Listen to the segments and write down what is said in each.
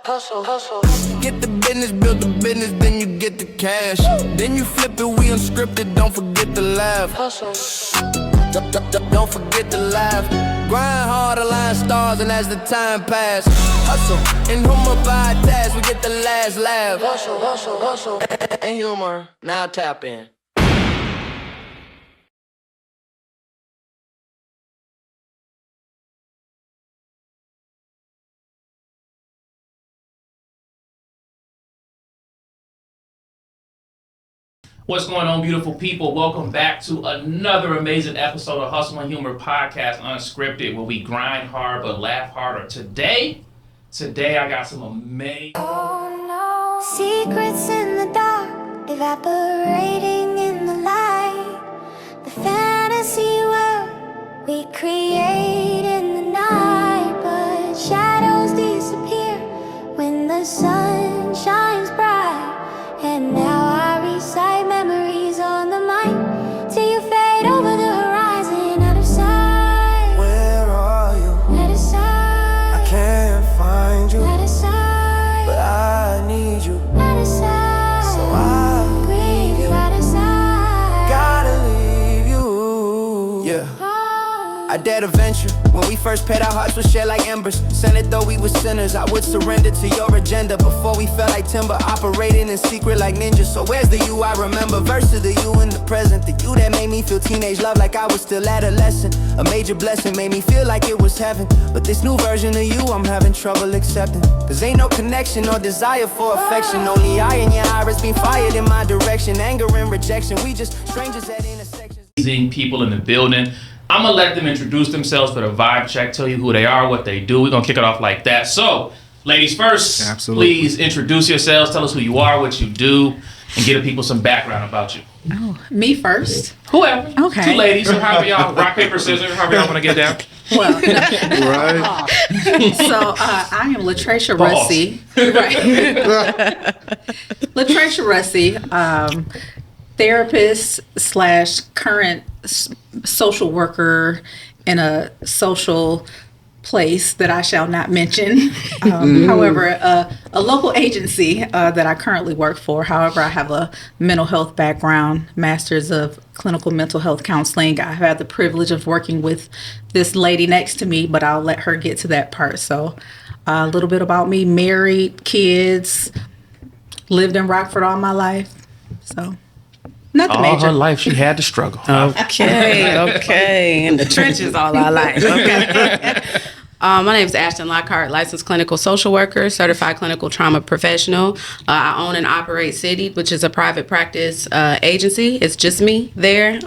Hustle. Get the business, build the business, then you get the cash. Then you flip it, we unscripted, don't forget to laugh. Hustle. Don't forget to laugh. Grind hard, align stars, and as the time pass, hustle. And humor by task, we get the last laugh. Hustle. And humor, now tap in. What's going on, beautiful people? Welcome back to another amazing episode of Hustle and Humor Podcast, Unscripted, where we grind hard but laugh harder. Today I got some amazing... Oh no, secrets in the dark, evaporating in the light. The fantasy world we create in the night, but shadows disappear when the sun shines bright. And now I recite memories on the mic till you fade over the horizon, out of sight. Where are you? Out of sight. I can't find you, Out of sight. but I need you. Out of sight. So I Breathe you out of sight. gotta leave you. Yeah. I dare to venture. When we first paired, our hearts would share like embers. Sinning though we were sinners, I would surrender to your agenda. Before we felt like timber, operating in secret like ninjas. So where's the you I remember? Versus the you in the present. The you that made me feel teenage love like I was still adolescent. A major blessing made me feel like it was heaven. But this new version of you I'm having trouble accepting. Cause ain't no connection or desire for affection. Only I and your iris being fired in my direction. Anger and rejection, we just strangers at intersections. Amazing people in the building. I'm going to let them introduce themselves for the vibe check, tell you who they are, what they do. We're going to kick it off like that. So, ladies first, Absolutely. Please introduce yourselves. Tell us who you are, what you do, and give the people some background about you. Oh, me first? Whoever. Okay. Two ladies, so however y'all, rock, paper, scissors, however y'all want to get down. Well, Right? so I am Latrachia Pause. Russey. Right. Latrachia Russey, therapist / current social worker in a social place that I shall not mention. However, a local agency that I currently work for. However, I have a mental health background, master's of clinical mental health counseling. I had the privilege of working with this lady next to me, but I'll let her get to that part. So a little bit about me: married, kids, lived in Rockford all my life. So nothing All major. her life, she had to struggle. Okay. In the trenches all our life. Okay. My name is Ashton Lockhart, licensed clinical social worker, certified clinical trauma professional. I own and operate City, which is a private practice agency. It's just me there.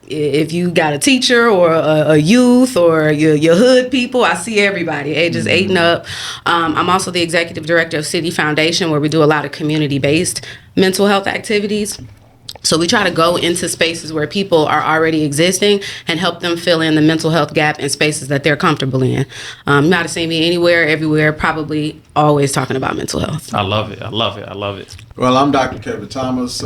If you got a teacher or a youth or your hood people, I see everybody, ages 8 and up. I'm also the executive director of City Foundation, where we do a lot of community-based mental health activities. So we try to go into spaces where people are already existing and help them fill in the mental health gap in spaces that they're comfortable in. You might have seen me anywhere, everywhere, probably always talking about mental health. I love it. Well, I'm Dr. Kevin Thomas.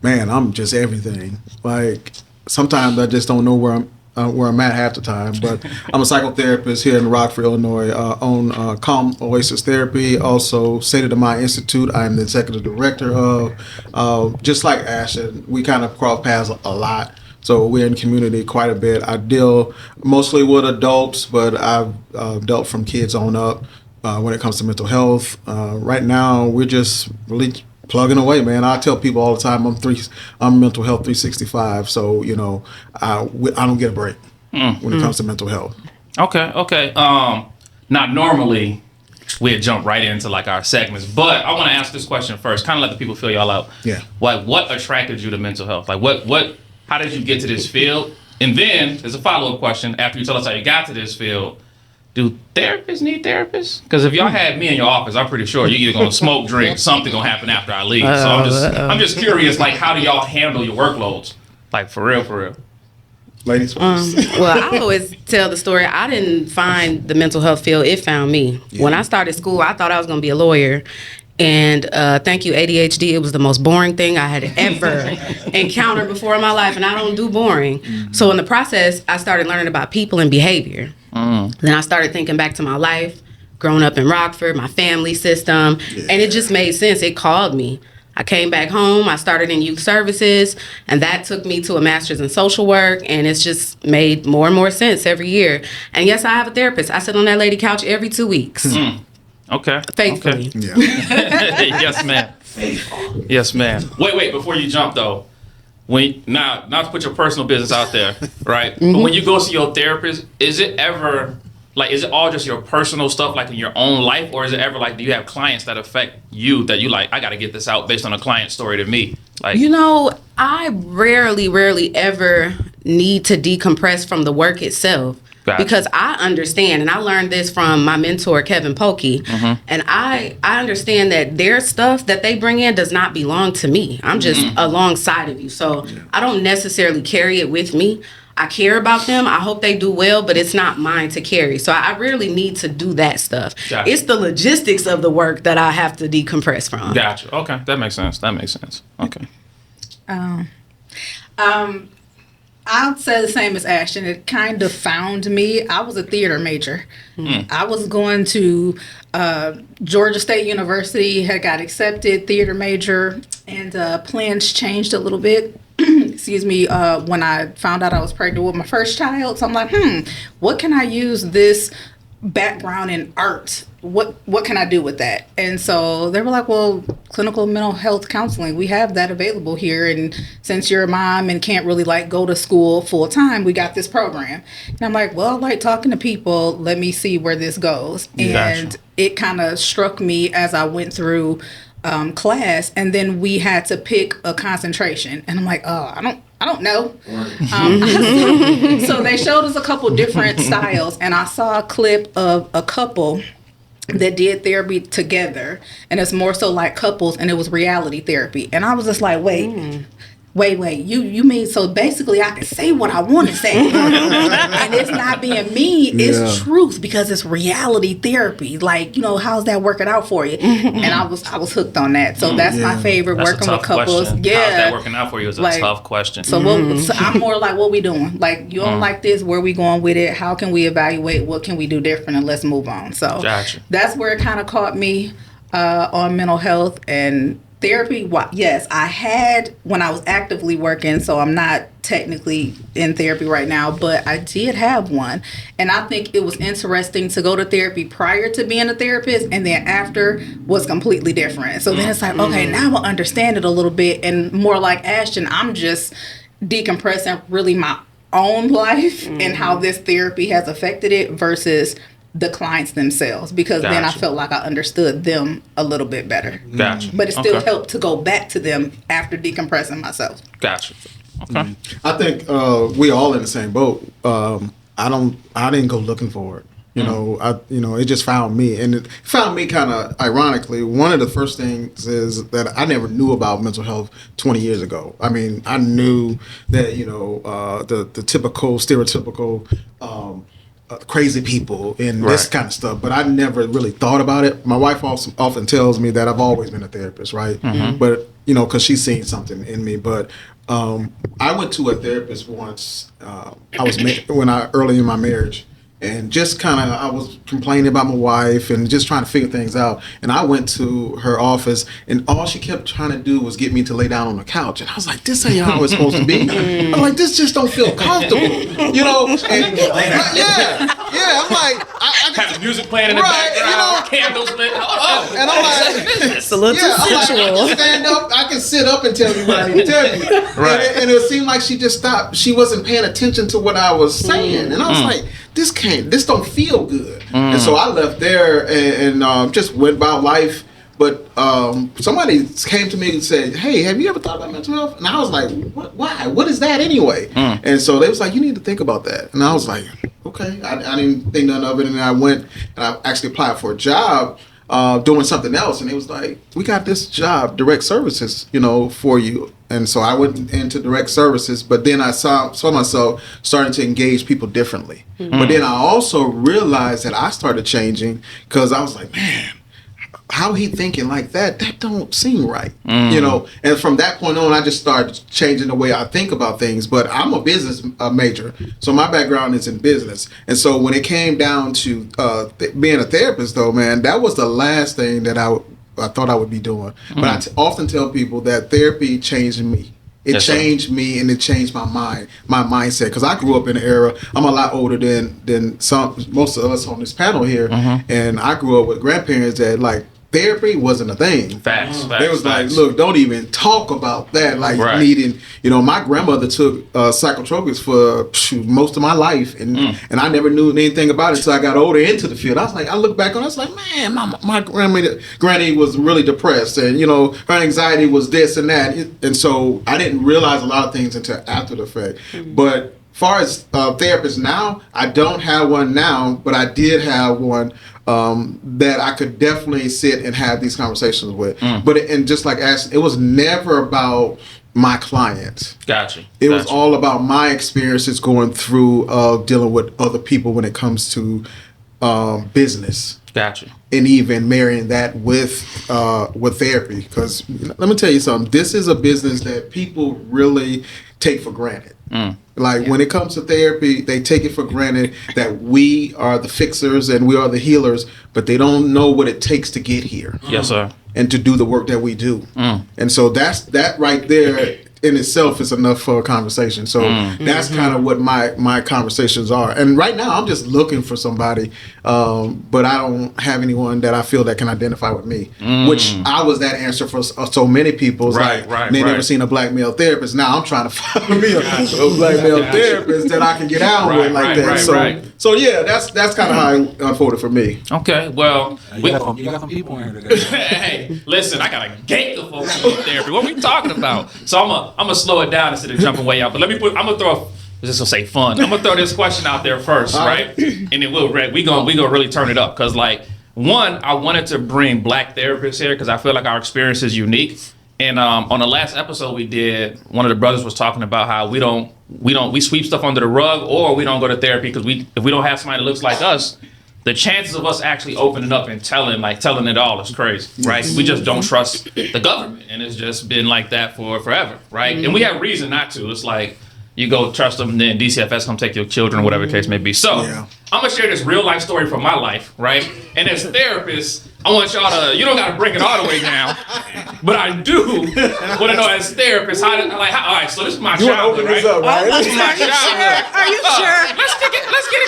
Man, I'm just everything. Like, sometimes I just don't know where I'm at half the time. But I'm a psychotherapist here in Rockford, Illinois. Own Calm Oasis Therapy, also State of the Mind Institute. I'm the executive director of. Just like Ashton, we kind of cross paths a lot. So we're in community quite a bit. I deal mostly with adults, but I've dealt from kids on up when it comes to mental health. Right now, we're just really plugging away, man. I tell people all the time, I'm mental health 365. So, you know, I don't get a break when it comes to mental health. Okay. Not normally we'd jump right into like our segments, but I want to ask this question first, kind of let the people feel y'all out. Yeah. Like, what attracted you to mental health? Like, how did you get to this field? And then there's a follow-up question after you tell us how you got to this field. Do therapists need therapists? Because if y'all had me in your office, I'm pretty sure you're either gonna smoke, drink, something gonna happen after I leave. So I'm just curious, like, how do y'all handle your workloads? Like, for real. Ladies first. Well, I always tell the story. I didn't find the mental health field. It found me. Yeah. When I started school, I thought I was going to be a lawyer. And thank you, ADHD. It was the most boring thing I had ever encountered before in my life. And I don't do boring. So in the process, I started learning about people and behavior. Then I started thinking back to my life, growing up in Rockford, my family system, and it just made sense. It called me. I came back home, I started in youth services, and that took me to a master's in social work, and it's just made more and more sense every year. And yes, I have a therapist. I sit on that lady couch every 2 weeks. Okay. Faithfully. Okay. Yes, ma'am. Faithful. Yes, ma'am. Wait, before you jump though. Not to put your personal business out there, right? But when you go see your therapist, is it ever is it all just your personal stuff, like in your own life, or is it ever do you have clients that affect you that you I got to get this out based on a client story to me? I rarely ever need to decompress from the work itself. Gotcha. Because I understand, and I learned this from my mentor, Kevin Polkey, and I understand that their stuff that they bring in does not belong to me. I'm just alongside of you. So I don't necessarily carry it with me. I care about them. I hope they do well, but it's not mine to carry. So I rarely need to do that stuff. Gotcha. It's the logistics of the work that I have to decompress from. Gotcha. Okay. That makes sense. Okay. I'll say the same as Ashton. It kind of found me. I was a theater major. I was going to Georgia State University, had got accepted, theater major, and plans changed a little bit. Excuse me, when I found out I was pregnant with my first child. So I'm like, what can I use this background in art? What can I do with that? And so they were like, well, clinical mental health counseling, we have that available here. And since you're a mom and can't really go to school full time, we got this program. And I'm like, well, I like talking to people. Let me see where this goes. And it kind of struck me as I went through class, and then we had to pick a concentration. And I'm like, I don't know. So they showed us a couple different styles, and I saw a clip of a couple that did therapy together, and it's more so like couples, and it was reality therapy. And I was just like, wait, you mean, so basically I can say what I want to say and it's not being mean, it's truth, because it's reality therapy. How's that working out for you? And I was hooked on that. So that's my favorite, that's working with couples. Question. How's that working out for you is a tough question. So, so I'm more like, what we doing? You don't like this, where we going with it? How can we evaluate? What can we do different? And let's move on. So that's where it kind of caught me on mental health and therapy. Yes, I had when I was actively working, so I'm not technically in therapy right now, but I did have one. And I think it was interesting to go to therapy prior to being a therapist, and then after was completely different. So then it's like, okay, now I understand it a little bit, and more like Ashton, I'm just decompressing really my own life and how this therapy has affected it versus the clients themselves, because then I felt like I understood them a little bit better. Gotcha. But it still helped to go back to them after decompressing myself. Gotcha. Okay. I think we all in the same boat. I didn't go looking for it. It just found me, and it found me kind of ironically. One of the first things is that I never knew about mental health 20 years ago. I mean, I knew that the typical, stereotypical crazy people and this kind of stuff, but I never really thought about it. My wife often tells me that I've always been a therapist, right? But because she's seen something in me. But I went to a therapist once. I was early in my marriage, and just I was complaining about my wife and just trying to figure things out. And I went to her office, and all she kept trying to do was get me to lay down on the couch. And I was like, this ain't how it's supposed to be. I'm like, this just don't feel comfortable, And, I'm like, I have the music playing in the background, candles lit. And I'm like, it's a little too sensual. I can stand up, I can sit up and tell you what I need to tell you. And it seemed like she just stopped. She wasn't paying attention to what I was saying. And I was like, this don't feel good. And so I left there and just went about life. But somebody came to me and said, hey, have you ever thought about mental health? And I was like, why? What is that anyway? And so they was like, you need to think about that. And I was like, okay. I didn't think none of it. And I went and I actually applied for a job doing something else. And it was like, we got this job, direct services, for you. And so I went into direct services, but then I saw myself starting to engage people differently. But then I also realized that I started changing, because I was like, man, how he thinking like that? That don't seem right, you know. And from that point on, I just started changing the way I think about things. But I'm a business major, so my background is in business. And so when it came down to being a therapist, though, man, that was the last thing that I thought I would be doing. But I often tell people that therapy changed me. It changed me, and it changed my mind, my mindset. Because I grew up in an era. I'm a lot older than most of us on this panel here, and I grew up with grandparents that like therapy wasn't a thing. Facts. They was like, look, don't even talk about that. Like needing, you know, my grandmother took psychotropics for most of my life, and I never knew anything about it until I got older into the field. I look back on it, I was like, man, my granny was really depressed, and you know, her anxiety was this and that, and so I didn't realize a lot of things until after the fact. But far as therapists now, I don't have one now, but I did have one that I could definitely sit and have these conversations with. And just like Ashton, it was never about my client. Gotcha. It was all about my experiences going through dealing with other people when it comes to business. Gotcha. And even marrying that with therapy. Because let me tell you something. This is a business that people really take for granted. When it comes to therapy, they take it for granted that we are the fixers and we are the healers, but they don't know what it takes to get here. Yes, sir. And to do the work that we do. And so that right there in itself is enough for a conversation. So that's kind of what my conversations are. And right now I'm just looking for somebody, but I don't have anyone that I feel that can identify with me, which I was that answer for so many people. They never seen a black male therapist. Now I'm trying to find me a black male therapist that I can get out with like that. So yeah, that's kind of how it unfolded for me. Okay, well, you got some people in here today. Hey, listen, I got a gate of folks in therapy. What are we talking about? So I'm gonna slow it down instead of jumping way out. But I'm gonna throw. Just gonna say fun. I'm gonna throw this question out there first, right? And then we gonna really turn it up because like one, I wanted to bring black therapists here because I feel like our experience is unique. And on the last episode we did, one of the brothers was talking about how we sweep stuff under the rug or we don't go to therapy because if we don't have somebody that looks like us, the chances of us actually opening up and telling it all is crazy, right? We just don't trust the government, and it's just been like that for forever, right? And we have reason not to. It's like you go trust them, and then DCFS come take your children, or whatever the case may be. So I'm gonna share this real life story from my life, right? And as therapists, I want y'all to, you don't gotta bring it all the way down, but I do want to know as therapists, all right, so this is my childhood, right? This is my childhood. Are you sure? Let's get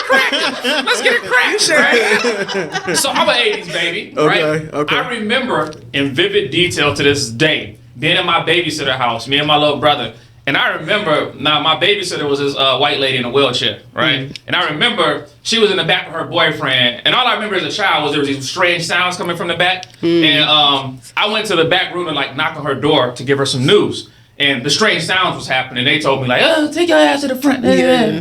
it cracking. Right? So I'm an 80s baby, right? Okay. I remember in vivid detail to this day, being in my babysitter house, me and my little brother, and I remember, now my babysitter was this white lady in a wheelchair, right? And I remember she was in the back of her boyfriend, and all I remember as a child was there was these strange sounds coming from the back, and I went to the back room and like knocked on her door to give her some news, and the strange sounds was happening. They told me like, oh, take your ass to the front,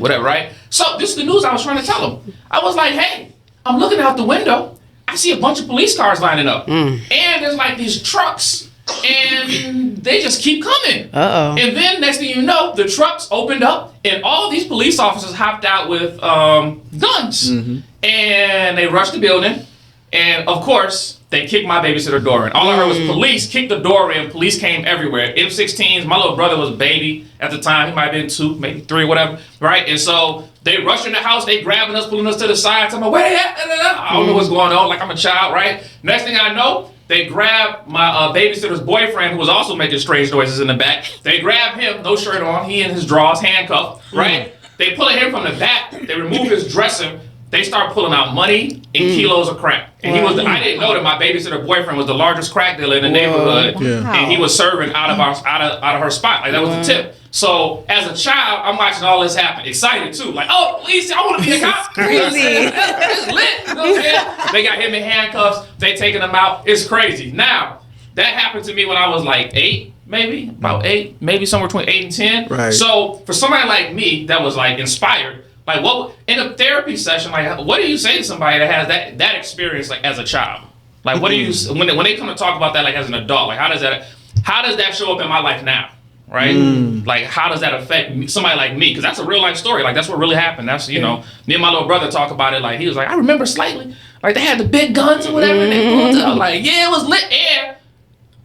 whatever, right? So this is the news I was trying to tell them. I was like, hey, I'm looking out the window, I see a bunch of police cars lining up, and there's like these trucks, and they just keep coming. And then next thing you know, the trucks opened up and all these police officers hopped out with guns. And they rushed the building. And of course, they kicked my babysitter door in. All I heard was police kicked the door in. Police came everywhere. M16s. My little brother was a baby at the time. He might have been 2, maybe 3, whatever. Right? And so they rushed in the house. They grabbing us, pulling us to the side. Telling me, where they at? I don't know what's going on. Like I'm a child, right? Next thing I know, they grabbed my babysitter's boyfriend, who was also making strange noises in the back. They grabbed him, no shirt on, he in his drawers, handcuffed, right? They pull him from the back. They remove his dresser. They start pulling out money and kilos of crack. And I didn't know that my babysitter boyfriend was the largest crack dealer in the neighborhood. And he was serving out of her spot. Like that was the tip. So as a child, I'm watching all this happen, excited too. Like, oh, police, I want to be a cop. Crazy. It's lit. You know what I'm saying? They got him in handcuffs. They taking him out. It's crazy. Now, that happened to me when I was like 8, maybe. About 8, maybe somewhere between 8 and 10. Right. So for somebody like me that was like inspired, like what in a therapy session, like what do you say to somebody that has that experience like as a child? Like what do you when they come to talk about that like as an adult, like how does that show up in my life now? right? Like, how does that affect somebody like me? Because that's a real life story. Like, that's what really happened. That's, you know, me and my little brother talk about it. Like, he was like, I remember slightly. Like, they had the big guns or whatever. And they pulled up. Like, yeah, it was lit air.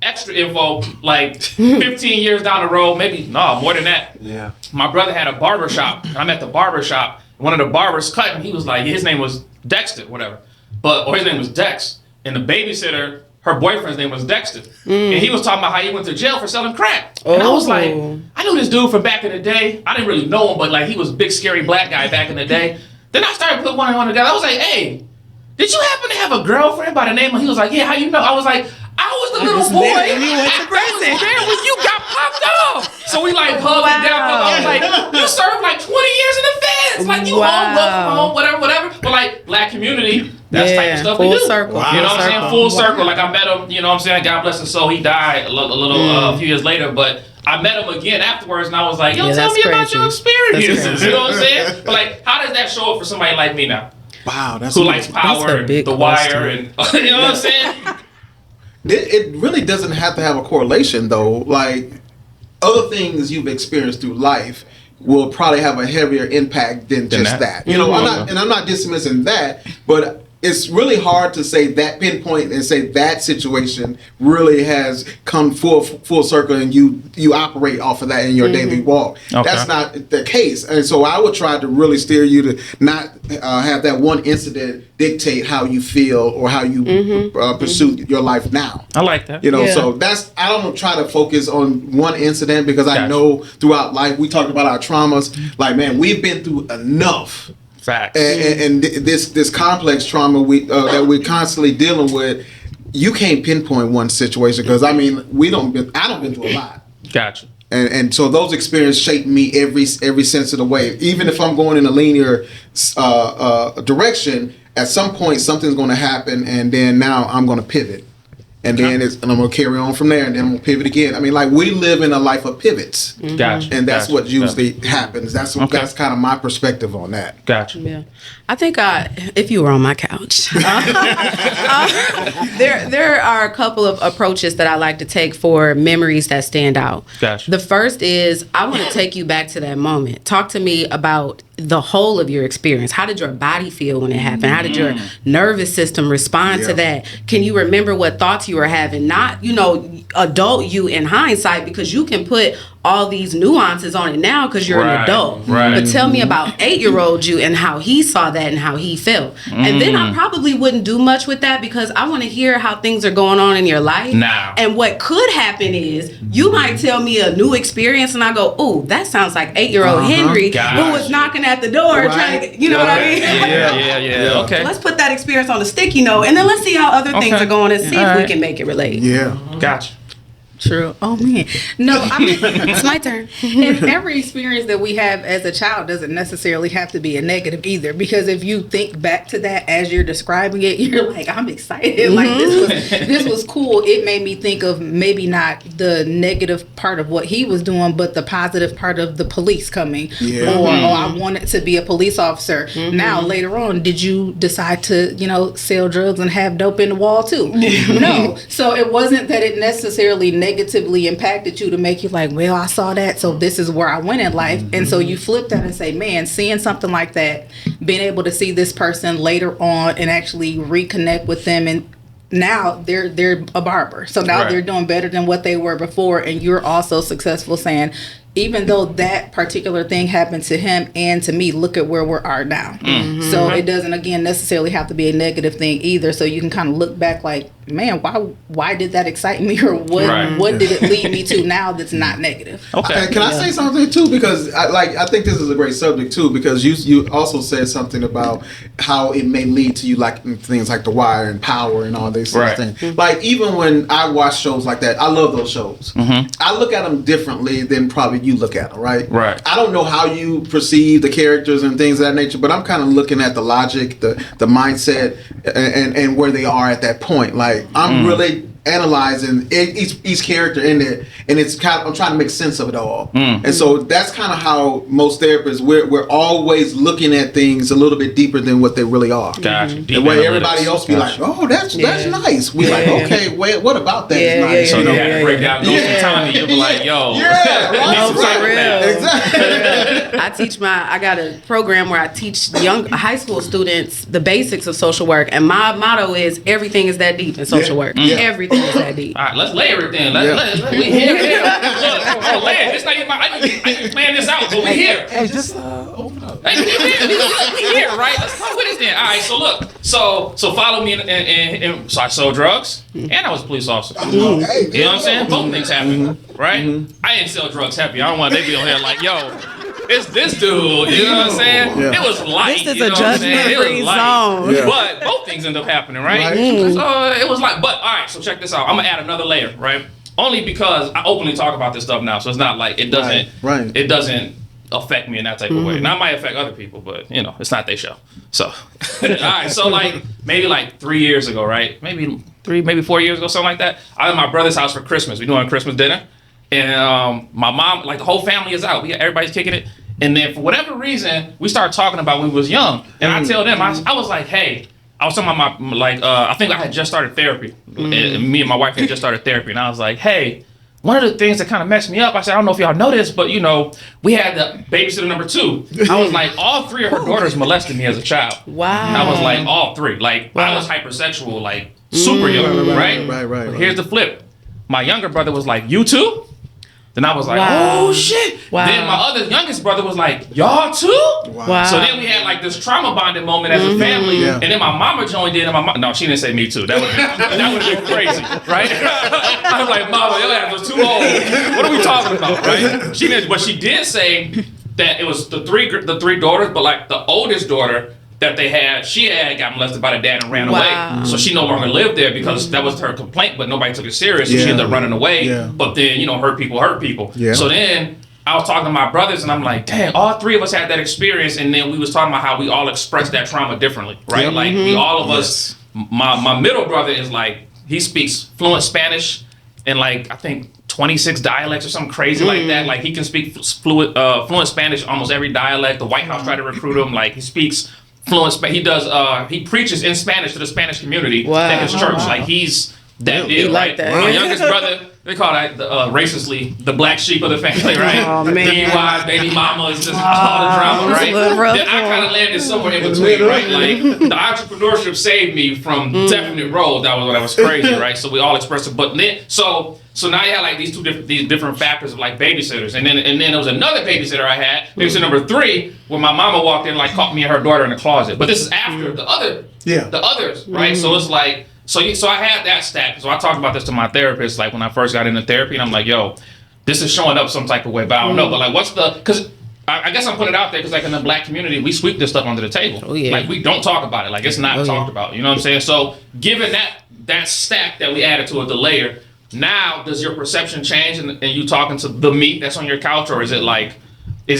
Extra info, like 15 years down the road, maybe, no, more than that. Yeah. My brother had a barber shop. I'm at the barber shop. One of the barbers cut, and he was like, his name was Dexter, whatever. Or his name was Dex. And the babysitter, her boyfriend's name was Dexter. And he was talking about how he went to jail for selling crack. And I was like, I knew this dude from back in the day. I didn't really know him, but like, he was a big, scary black guy back in the day. Then I started putting one and one together. I was like, hey, did you happen to have a girlfriend by the name of, he was like, yeah, how you know? I was like, I was the little boy. And he went to prison. I was there when you got popped off. So we like hugged and down. I was like, you served like 20 years in the feds. Like, you home, love from home, whatever. But like, black community, that's type of stuff we do. Full circle. You know what I'm saying? Full circle. Like, I met him, you know what I'm saying? God bless his soul. He died a few years later, but I met him again afterwards, and I was like, yo, tell me about your experiences. You know what I'm saying? But like, how does that show up for somebody like me now? Wow, that's who likes Power and The Wire, and you know what I'm saying? It really doesn't have to have a correlation, though. Like, other things you've experienced through life will probably have a heavier impact than just that. You know, I'm not dismissing that, but it's really hard to say that pinpoint and say that situation really has come full circle and you operate off of that in your daily walk. Okay. That's not the case. And so I would try to really steer you to not have that one incident dictate how you feel or how you pursue your life now. I like that. You know, so I don't try to focus on one incident because I know throughout life, we talked about our traumas. Like, man, we've been through enough. Facts. And this complex trauma that we're constantly dealing with, you can't pinpoint one situation because I don't been through a lot. Gotcha. And so those experiences shape me every sense of the way. Even if I'm going in a linear direction, at some point something's going to happen, and then now I'm going to pivot. And then I'm going to carry on from there, and then I'm going to pivot again. I mean, like, we live in a life of pivots. Gotcha. And that's what usually happens. That's kind of my perspective on that. Gotcha. Yeah. I think if you were on my couch, there are a couple of approaches that I like to take for memories that stand out. Gotcha. The first is I want to take you back to that moment. Talk to me about the whole of your experience. How did your body feel when it happened? How did your nervous system respond to that? Can you remember what thoughts you were having? Not, adult you in hindsight, because you can put all these nuances on it now because you're an adult. Right. But tell me about 8-year-old you and how he saw that and how he felt. And then I probably wouldn't do much with that because I want to hear how things are going on in your life. Now. And what could happen is you might tell me a new experience and I go, oh, that sounds like 8-year-old Henry who was knocking at the door trying to, what I mean? Yeah. Okay. Let's put that experience on a sticky note and then let's see how other things are going and see if we can make it relate. Yeah. Gotcha. True. Oh man. No, I mean It's my turn. and every experience that we have as a child doesn't necessarily have to be a negative either. Because if you think back to that as you're describing it, you're like, I'm excited. Like this was cool. It made me think of maybe not the negative part of what he was doing, but the positive part of the police coming. Yeah. Or I wanted to be a police officer. Now later on, did you decide to, sell drugs and have dope in the wall too? No. So it wasn't that it necessarily negatively impacted you to make you like, well, I saw that, so this is where I went in life. And so you flip that and say, man, seeing something like that, being able to see this person later on and actually reconnect with them, and now they're a barber, so now they're doing better than what they were before, and you're also successful, saying, even though that particular thing happened to him and to me, look at where we are now. So it doesn't, again, necessarily have to be a negative thing either. So you can kind of look back like, man, why did that excite me, or what did it lead me to now that's not negative? Okay. Can I say something too? Because I think this is a great subject too, because you also said something about how it may lead to you like things like The Wire and Power and all these things. Like, even when I watch shows like that, I love those shows. I look at them differently than probably you look at them, right? I don't know how you perceive the characters and things of that nature, but I'm kind of looking at the logic, the mindset, and where they are at that point. Like, I'm really analyzing each character in there, and it's kind of, I'm trying to make sense of it all. And so that's kind of how most therapists, we're always looking at things a little bit deeper than what they really are. Gotcha. And where everybody else be like, oh, that's nice. We like, okay, wait, what about that is nice? So You you know? had to break down, go some time, and you'll be like, yo. Yeah, right. No, for real. Exactly. I got a program where I teach young high school students the basics of social work, and my motto is everything is that deep in social work. Everything is that deep. All right, let's layer it then. We here. Look, layer. It's not even I didn't plan this out, but we here. Hey, just open up. Hey, we here, right? Let's talk with it then. All right, so look. So follow me, and so I sold drugs, and I was a police officer. Hey, You know what I'm saying? Both things happened, right? I didn't sell drugs happy. I don't want they be on here like, yo, it's this dude. You know what I'm saying? Yeah. It was light. This is you a know what I'm saying? It was judgment-free light. zone. Yeah. But both things end up happening, right? Right. So it was like, but all right. So check this out. I'm gonna add another layer, right? Only because I openly talk about this stuff now, so it's not like it doesn't. Right. It doesn't affect me in that type of way. Now it might affect other people, but you know, it's not their show. So, all right. So like maybe like 3 years ago, right? Maybe 4 years ago, something like that. I was at my brother's house for Christmas. We doing Christmas dinner, and my mom, like the whole family is out. Everybody's kicking it, and then for whatever reason, we started talking about when we was young, and I tell them, I was like, hey. I was talking about I think I had just started therapy. And me and my wife had just started therapy, and I was like, hey, one of the things that kind of messed me up, I said, I don't know if y'all know this, but you know, we had the babysitter number 2. I was like, all 3 of her daughters molested me as a child. Wow. I was like, all 3. Like, I was hypersexual, like, super young, right? Right. But here's the flip. My younger brother was like, you too? Then I was like, Wow. oh shit. Wow. Then my other youngest brother was like, y'all too? Wow. So then we had like this trauma bonding moment as a family, Yeah. and then my mama joined in, and my no, she didn't say me too. That would have been crazy, right? I was like, Mama, your ass was too old. What are we talking about, right? She didn't, but she did say that it was the three daughters, but like the oldest daughter that they had, she had got molested by the dad and ran Wow. away. So she no longer lived there because that was her complaint, but nobody took it serious. So she Yeah. ended up running away. Yeah. But then, you know, hurt people. Yeah. So then I was talking to my brothers, and I'm like, dang, all 3 of us had that experience. And then we was talking about how we all expressed that trauma differently, right? Yep. Like we all of us, my middle brother is like, he speaks fluent Spanish and like, I think 26 dialects or something crazy like that. Like he can speak fluent Spanish, almost every dialect. The White House tried to recruit him. Like he speaks fluent Spanish. He does, he preaches in Spanish to the Spanish community at his church. Like he's that deal, He like right? that. My youngest brother, they call that racistly the black sheep of the family, right? Oh, man. DUI, baby mama, is just all the drama, it's right? a little rough Then I for kind of landed somewhere in between, right? Like the entrepreneurship saved me from definite road. That was crazy, right? So we all expressed it, but then so now you have like these different factors of like babysitters, and then there was another babysitter I had, babysitter number 3, where my mama walked in, like caught me and her daughter in the closet. But this is after the others, right? So it's like. So I had that stack. So I talked about this to my therapist, like when I first got into therapy, and I'm like, yo, this is showing up some type of way, but I don't know. But like, because I guess I'm putting it out there because like in the black community, we sweep this stuff under the table. Oh, yeah. Like we don't talk about it. Like it's not talked about. You know what I'm saying? So given that stack that we added to it, the layer, now does your perception change and you talking to the me that's on your couch, or is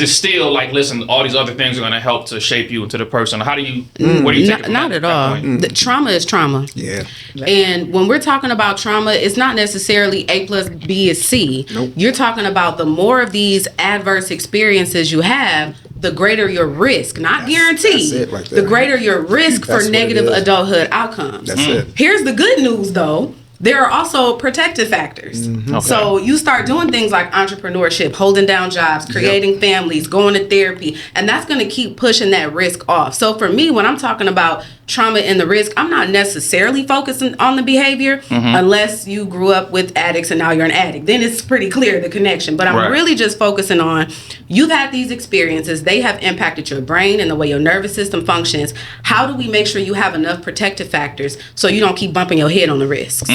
it still like, listen, all these other things are going to help to shape you into the person? How do you, what do you take? Not at all. The trauma is trauma. Yeah. And when we're talking about trauma, it's not necessarily A plus B is C. Nope. You're talking about the more of these adverse experiences you have, the greater your risk, not guaranteed. That's it right there. The greater your risk That's for what it negative is. adulthood outcomes. That's it. Here's the good news though. There are also protective factors. Okay. So you start doing things like entrepreneurship, holding down jobs, creating families, going to therapy, and that's going to keep pushing that risk off. So for me, when I'm talking about trauma and the risk, I'm not necessarily focusing on the behavior unless you grew up with addicts and now you're an addict. Then it's pretty clear the connection. But I'm Right. really just focusing on you've had these experiences. They have impacted your brain and the way your nervous system functions. How do we make sure you have enough protective factors so you don't keep bumping your head on the risks?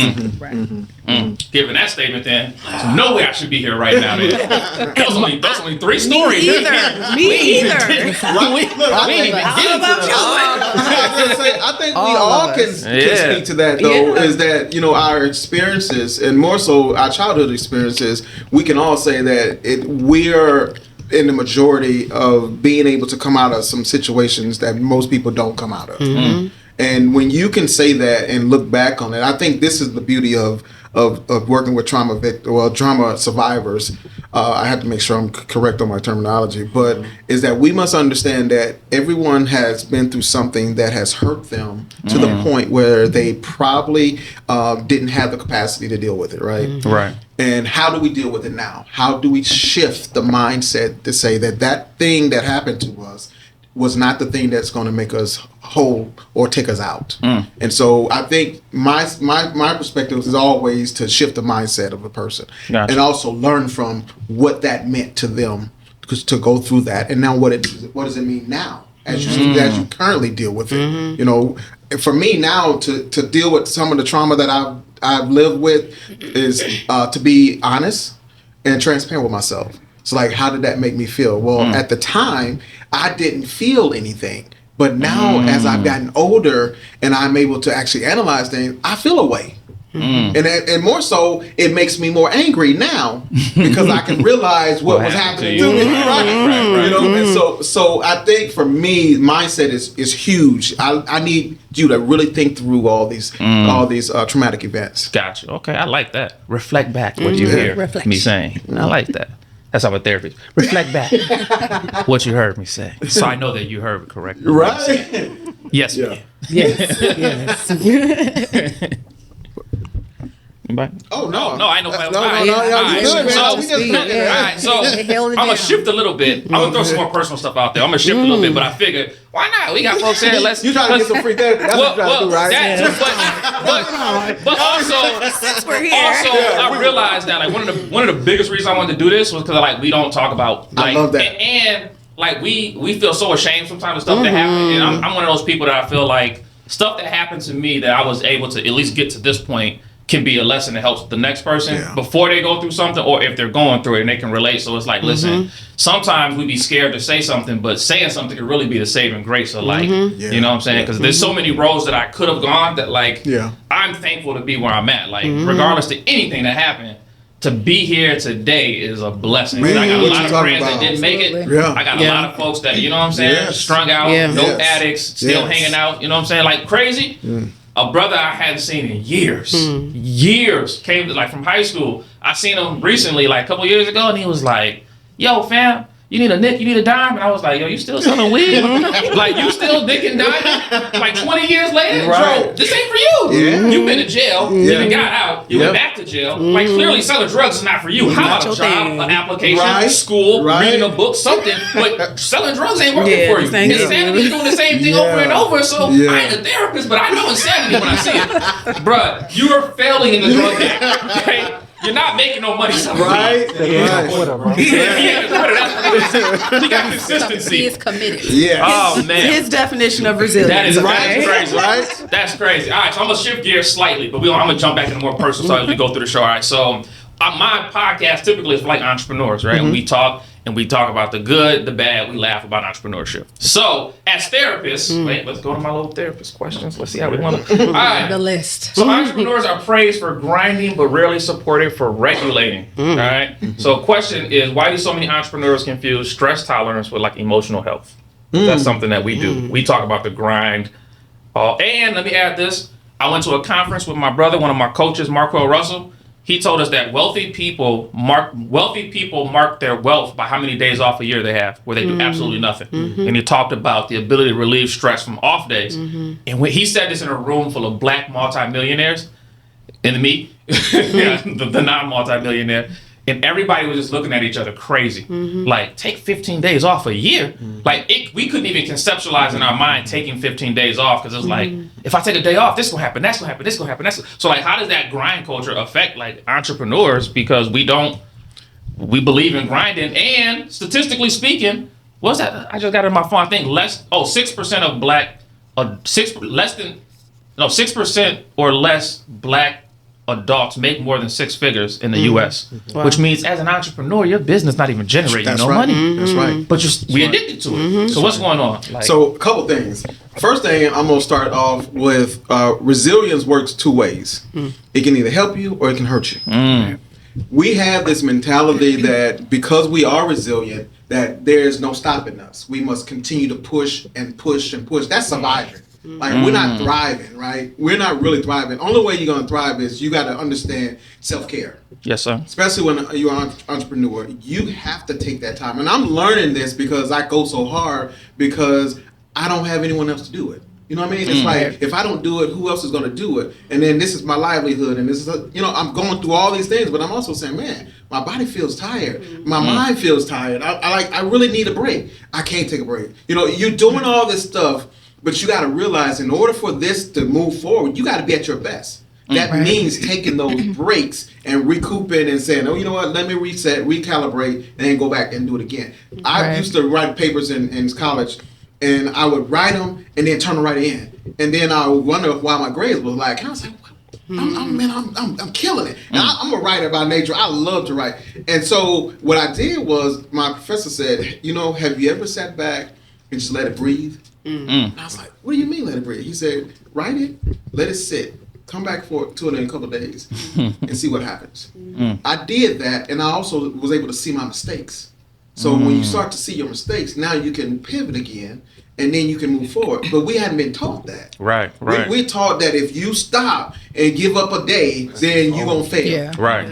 Given that statement, then there's no way I should be here right now. Then. Those only 3 stories. Me either. We ain't even I think we all can speak to that though. Yeah. Is that, you know, our experiences, and more so our childhood experiences, we can all say that we're in the majority of being able to come out of some situations that most people don't come out of. And when you can say that and look back on it, I think this is the beauty of working with trauma survivors. I have to make sure I'm correct on my terminology, but is that we must understand that everyone has been through something that has hurt them to the point where they probably didn't have the capacity to deal with it, right? Right. And how do we deal with it now? How do we shift the mindset to say that thing that happened to us was not the thing that's going to make us whole or take us out? And so I think my perspective is always to shift the mindset of a person, and also learn from what that meant to them to go through that, and now what does it mean now as you currently deal with it. You know, for me now to deal with some of the trauma that I've lived with is to be honest and transparent with myself. So like, how did that make me feel? Well, at the time, I didn't feel anything. But now, as I've gotten older and I'm able to actually analyze things, I feel a way. And more so, it makes me more angry now because I can realize what was happening to me. Right. You know, and so I think for me, mindset is huge. I need you to really think through all these traumatic events. Gotcha. Okay, I like that. Reflect back what you hear me saying. I like that. That's how a therapist. Reflect back what you heard me say, so I know that you heard it correctly. Right? Yes. Yeah. Yes. Anybody? Oh no, no, I know. No, All right. So I'm gonna shift a little bit. I'm gonna throw some more personal stuff out there. I'm gonna shift a little bit, but I figured, why not? We got folks here. You trying to get some free therapy? That's what you're trying to do, right? But also, I realized that like one of the biggest reasons I wanted to do this was because like we don't talk about like, I love that. And like we feel so ashamed sometimes of stuff that happened, and I'm one of those people that I feel like stuff that happened to me that I was able to at least get to this point can be a lesson that helps the next person before they go through something, or if they're going through it and they can relate. So it's like, listen, sometimes we be scared to say something, but saying something can really be the saving grace of like, you know what I'm saying? Because there's so many roads that I could have gone that like, I'm thankful to be where I'm at. Like, regardless to anything that happened, to be here today is a blessing. Man, I got a what lot you of talking friends about? that didn't make it. Yeah. I got a lot of folks that, you know what I'm saying, strung out, dope addicts, still hanging out, you know what I'm saying, like crazy. A brother I hadn't seen in years came to, like from high school. I seen him recently, like a couple years ago, and he was like, "Yo, fam, you need a nick, you need a dime?" And I was like, "Yo, you still selling weed? Like you still dick and diming? Like 20 years later, bro, this ain't for you. You've been to jail, you done got out, you went back to jail. Like clearly selling drugs is not for you. How about a job, an application, school, reading a book, something? But selling drugs ain't working for you. Insanity is doing the same thing over and over. So I ain't a therapist, but I know insanity when I see it. Bruh, you are failing in the drug game. Okay? You're not making no money. Right. He got consistency. He is committed. Yeah. Oh man. His definition of resilience. That's crazy. Right. That's crazy. All right, so I'm gonna shift gears slightly, but I'm gonna jump back into more personal stuff as we go through the show. All right, so my podcast typically is for like entrepreneurs, right? And we talk about the good, the bad. We laugh about entrepreneurship. So as therapists, wait, let's go to my little therapist questions. Let's see how we want to. All right. The list. So entrepreneurs are praised for grinding, but rarely supported for regulating. All right. So question is, why do so many entrepreneurs confuse stress tolerance with like emotional health? That's something that we do. We talk about the grind. And let me add this. I went to a conference with my brother, one of my coaches, Marco Russell. He told us that wealthy people mark their wealth by how many days off a year they have, where they do absolutely nothing. And he talked about the ability to relieve stress from off days. And when he said this in a room full of black multimillionaires, and me, the non-multimillionaire, and everybody was just looking at each other crazy. Like, take 15 days off a year? Like, we couldn't even conceptualize in our mind taking 15 days off, because it was like, if I take a day off, this gonna happen, that's gonna happen, this gonna happen, so like, how does that grind culture affect like entrepreneurs? Because we believe in grinding, and statistically speaking, what's that? I just got it in my phone. I think 6% of black, 6% or less black adults make more than six figures in the U.S., which means as an entrepreneur, your business not even generating money. That's right. But we addicted to it. So what's going on? Like, So a couple things. First thing, I'm going to start off with resilience works two ways. It can either help you or it can hurt you. We have this mentality that because we are resilient, that there's no stopping us. We must continue to push and push and push. That's surviving. Like, we're not thriving, right? We're not really thriving. Only way you're going to thrive is you got to understand self-care. Yes, sir. Especially when you're an entrepreneur. You have to take that time. And I'm learning this because I go so hard because I don't have anyone else to do it. You know what I mean? It's like, if I don't do it, who else is going to do it? And then this is my livelihood. And this is, I'm going through all these things, but I'm also saying, man, my body feels tired. My mind feels tired. I really need a break. I can't take a break. You're doing all this stuff, but you got to realize in order for this to move forward, you got to be at your best. That means taking those breaks and recouping and saying, oh, you know what, let me reset, recalibrate, and then go back and do it again. I used to write papers in college, and I would write them and then turn them right in. And then I would wonder why my grades was like, and I was like, I'm killing it. And I'm a writer by nature. I love to write. And so what I did was, my professor said, have you ever sat back and just let it breathe? And I was like, what do you mean let it breathe? He said, write it, let it sit. Come back to it in a couple of days and see what happens. I did that, and I also was able to see my mistakes. So when you start to see your mistakes, now you can pivot again, and then you can move forward. But we hadn't been taught that. Right. We're taught that if you stop and give up a day, then you're going to fail. Yeah. Right.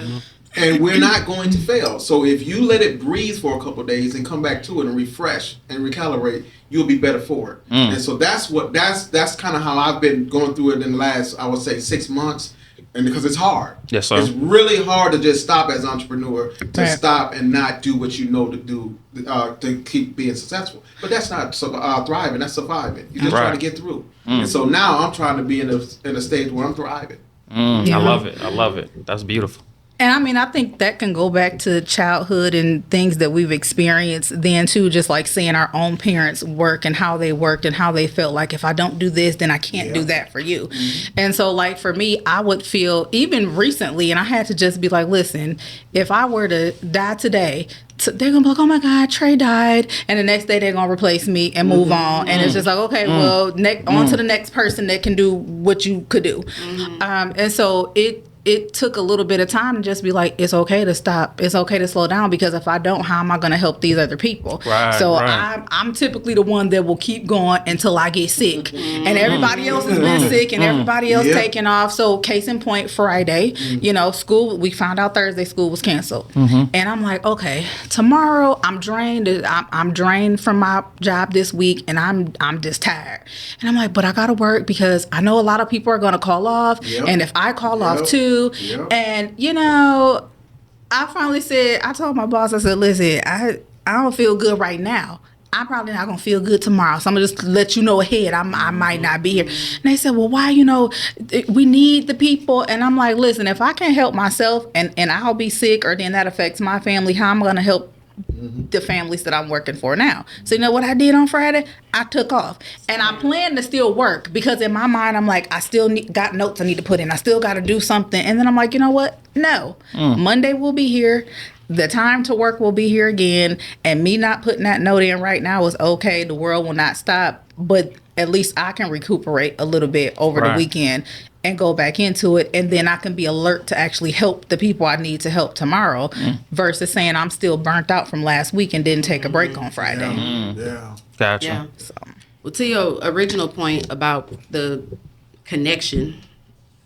And we're not going to fail. So if you let it breathe for a couple of days and come back to it and refresh and recalibrate, you'll be better for it. And so that's kind of how I've been going through it in the last, I would say, 6 months. And because it's hard. Yes, sir. It's really hard to just stop as an entrepreneur, to stop and not do what you know to do to keep being successful. But that's not thriving, that's surviving. You're just trying to get through. And so now I'm trying to be in a stage where I'm thriving. I love it. That's beautiful. And I mean, I think that can go back to childhood and things that we've experienced then too, just like seeing our own parents work and how they worked and how they felt like, if I don't do this, then I can't do that for you. And so like for me, I would feel even recently, and I had to just be like, listen, if I were to die today, they're gonna be like, oh my God, Trey died, and the next day they're gonna replace me and move on. And it's just like, okay, well, on to the next person that can do what you could do. And so it took a little bit of time to just be like, it's okay to stop. It's okay to slow down, because if I don't, how am I going to help these other people? I'm typically the one that will keep going until I get sick. And everybody else has been sick and everybody else taking off. So case in point, Friday, school, we found out Thursday school was canceled. And I'm like, okay, tomorrow I'm drained. I'm drained from my job this week, and I'm just tired. And I'm like, but I got to work because I know a lot of people are going to call off. And if I call off too, and I finally said, I told my boss, I said, listen, I don't feel good right now. I'm probably not gonna feel good tomorrow, so I'm gonna just let you know ahead. I might not be here. And they said, well, why? We need the people. And I'm like, listen, if I can't help myself and I'll be sick, or then that affects my family, how am I gonna help the families that I'm working for now? So you know what I did on Friday? I took off, and I plan to still work, because in my mind I'm like, I still got notes I need to put in. I still got to do something. And then I'm like, you know what? No, Monday will be here. The time to work will be here again. And me not putting that note in right now is okay. The world will not stop, but at least I can recuperate a little bit over the weekend and go back into it, and then I can be alert to actually help the people I need to help tomorrow, versus saying I'm still burnt out from last week and didn't take a break on Friday. Gotcha. Yeah. So, well, to your original point about the connection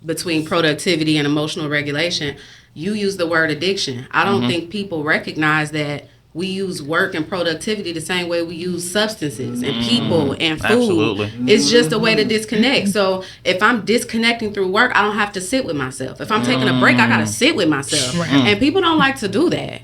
between productivity and emotional regulation, you use the word addiction. I don't think people recognize that we use work and productivity the same way we use substances and people and food. Absolutely. It's just a way to disconnect. So if I'm disconnecting through work, I don't have to sit with myself. If I'm taking a break, I got to sit with myself. And people don't like to do that.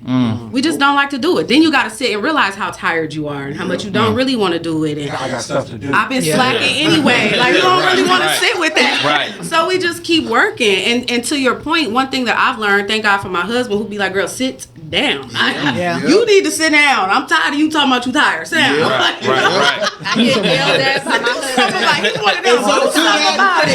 We just don't like to do it. Then you got to sit and realize how tired you are and how much you don't really want to do it. And I got stuff to do. I've been slacking anyway. Like, you don't really want to sit with that. So we just keep working. And to your point, one thing that I've learned, thank God for my husband, who'd be like, girl, sit down. You need to sit down. I'm tired of you talking about you tired. Sit down. Right. I get yelled at by my husband.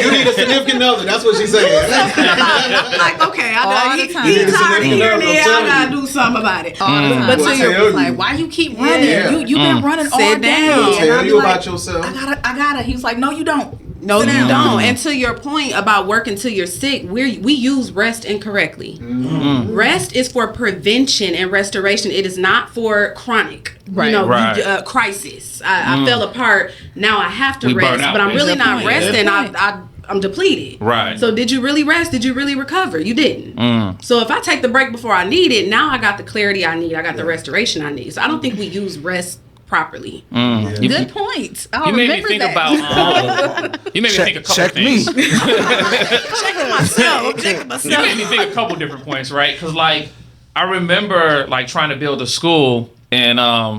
You need a significant other. That's what she's saying. I'm like, okay, I know he's tired of hearing it. I gotta do something about it. But to your like, why you keep running? You've been running all day. Tell you about yourself. I gotta. He was like, no, you don't. No, Sit you down. don't. And to your point about working till you're sick, we use rest incorrectly. Rest is for prevention and restoration. It is not for chronic, Right. crisis. I fell apart. Now I have to We burn rest, out, but I'm really not basically. resting. I'm depleted. Right. So did you really rest? Did you really recover? You didn't. So if I take the break before I need it, now I got the clarity I need. I got the restoration I need. So I don't think we use rest properly. Good point. I'll You made me remember think that. about. You made me think a couple Check things. me. Checking myself. You made me think a couple different points, right? Because like I remember like trying to build a school, and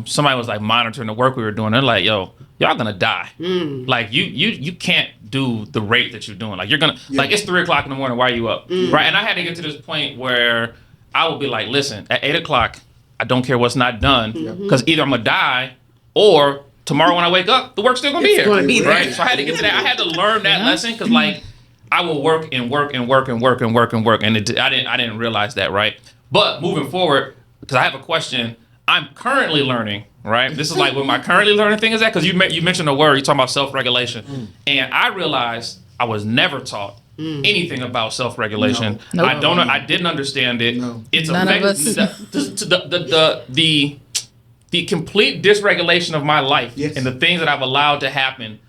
somebody was like monitoring the work we were doing. They're like, "Yo, y'all gonna die. Like you can't do the rate that you're doing. Like you're gonna like it's 3:00 in the morning. Why are you up? Right?" And I had to get to this point where I would be like, "Listen, at 8:00, I don't care what's not done, because either I'm gonna die or tomorrow when I wake up, the work's still gonna be here. gonna be there. Right? So I had to get to that. I had to learn that lesson, because like I will work and work and work and work and work and work, and I didn't realize that, right? But moving forward, because I have a question, I'm currently learning. Right, this is like what my currently learning thing is at, because you mentioned a word, you talking about self-regulation, and I realized I was never taught anything about self-regulation. No. I don't know. I didn't understand it. No. It's None of us. The complete dysregulation of my life Yes. and the things that I've allowed to happen,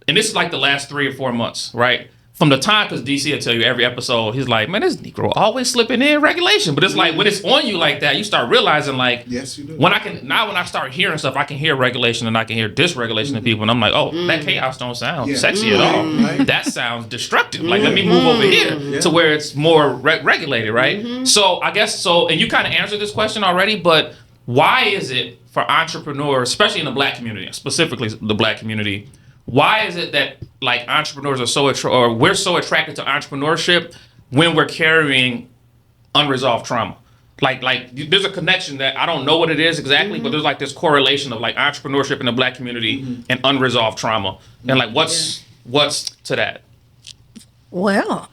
and this is like the last 3 or 4 months, right? From the time, because DC will tell you every episode, he's like, man, this Negro always slipping in regulation. But it's like when it's on you like that, you start realizing like, Yes, you do. when I start hearing stuff, I can hear regulation and I can hear dysregulation of people, and I'm like, oh, that chaos don't sound Yeah. sexy at all. Right. That sounds destructive. Like, let me move over here to where it's more regulated, right? So I guess so, and you kind of answered this question already, but why is it for entrepreneurs, especially in the Black community, specifically the Black community, why is it that like entrepreneurs are we're so attracted to entrepreneurship when we're carrying unresolved trauma? Like there's a connection that I don't know what it is exactly, but there's like this correlation of like entrepreneurship in the Black community and unresolved trauma. And like what's to that? Well,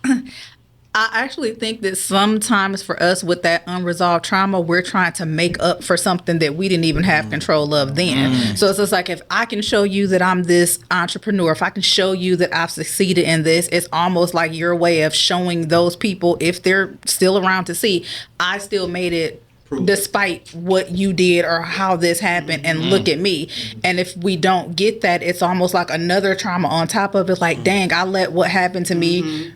I actually think that sometimes for us with that unresolved trauma, we're trying to make up for something that we didn't even have control of then. So it's just like, if I can show you that I'm this entrepreneur, if I can show you that I've succeeded in this, it's almost like your way of showing those people, if they're still around to see, I still made it despite what you did or how this happened, and look at me. And if we don't get that, it's almost like another trauma on top of it. Like, dang, I let what happened to me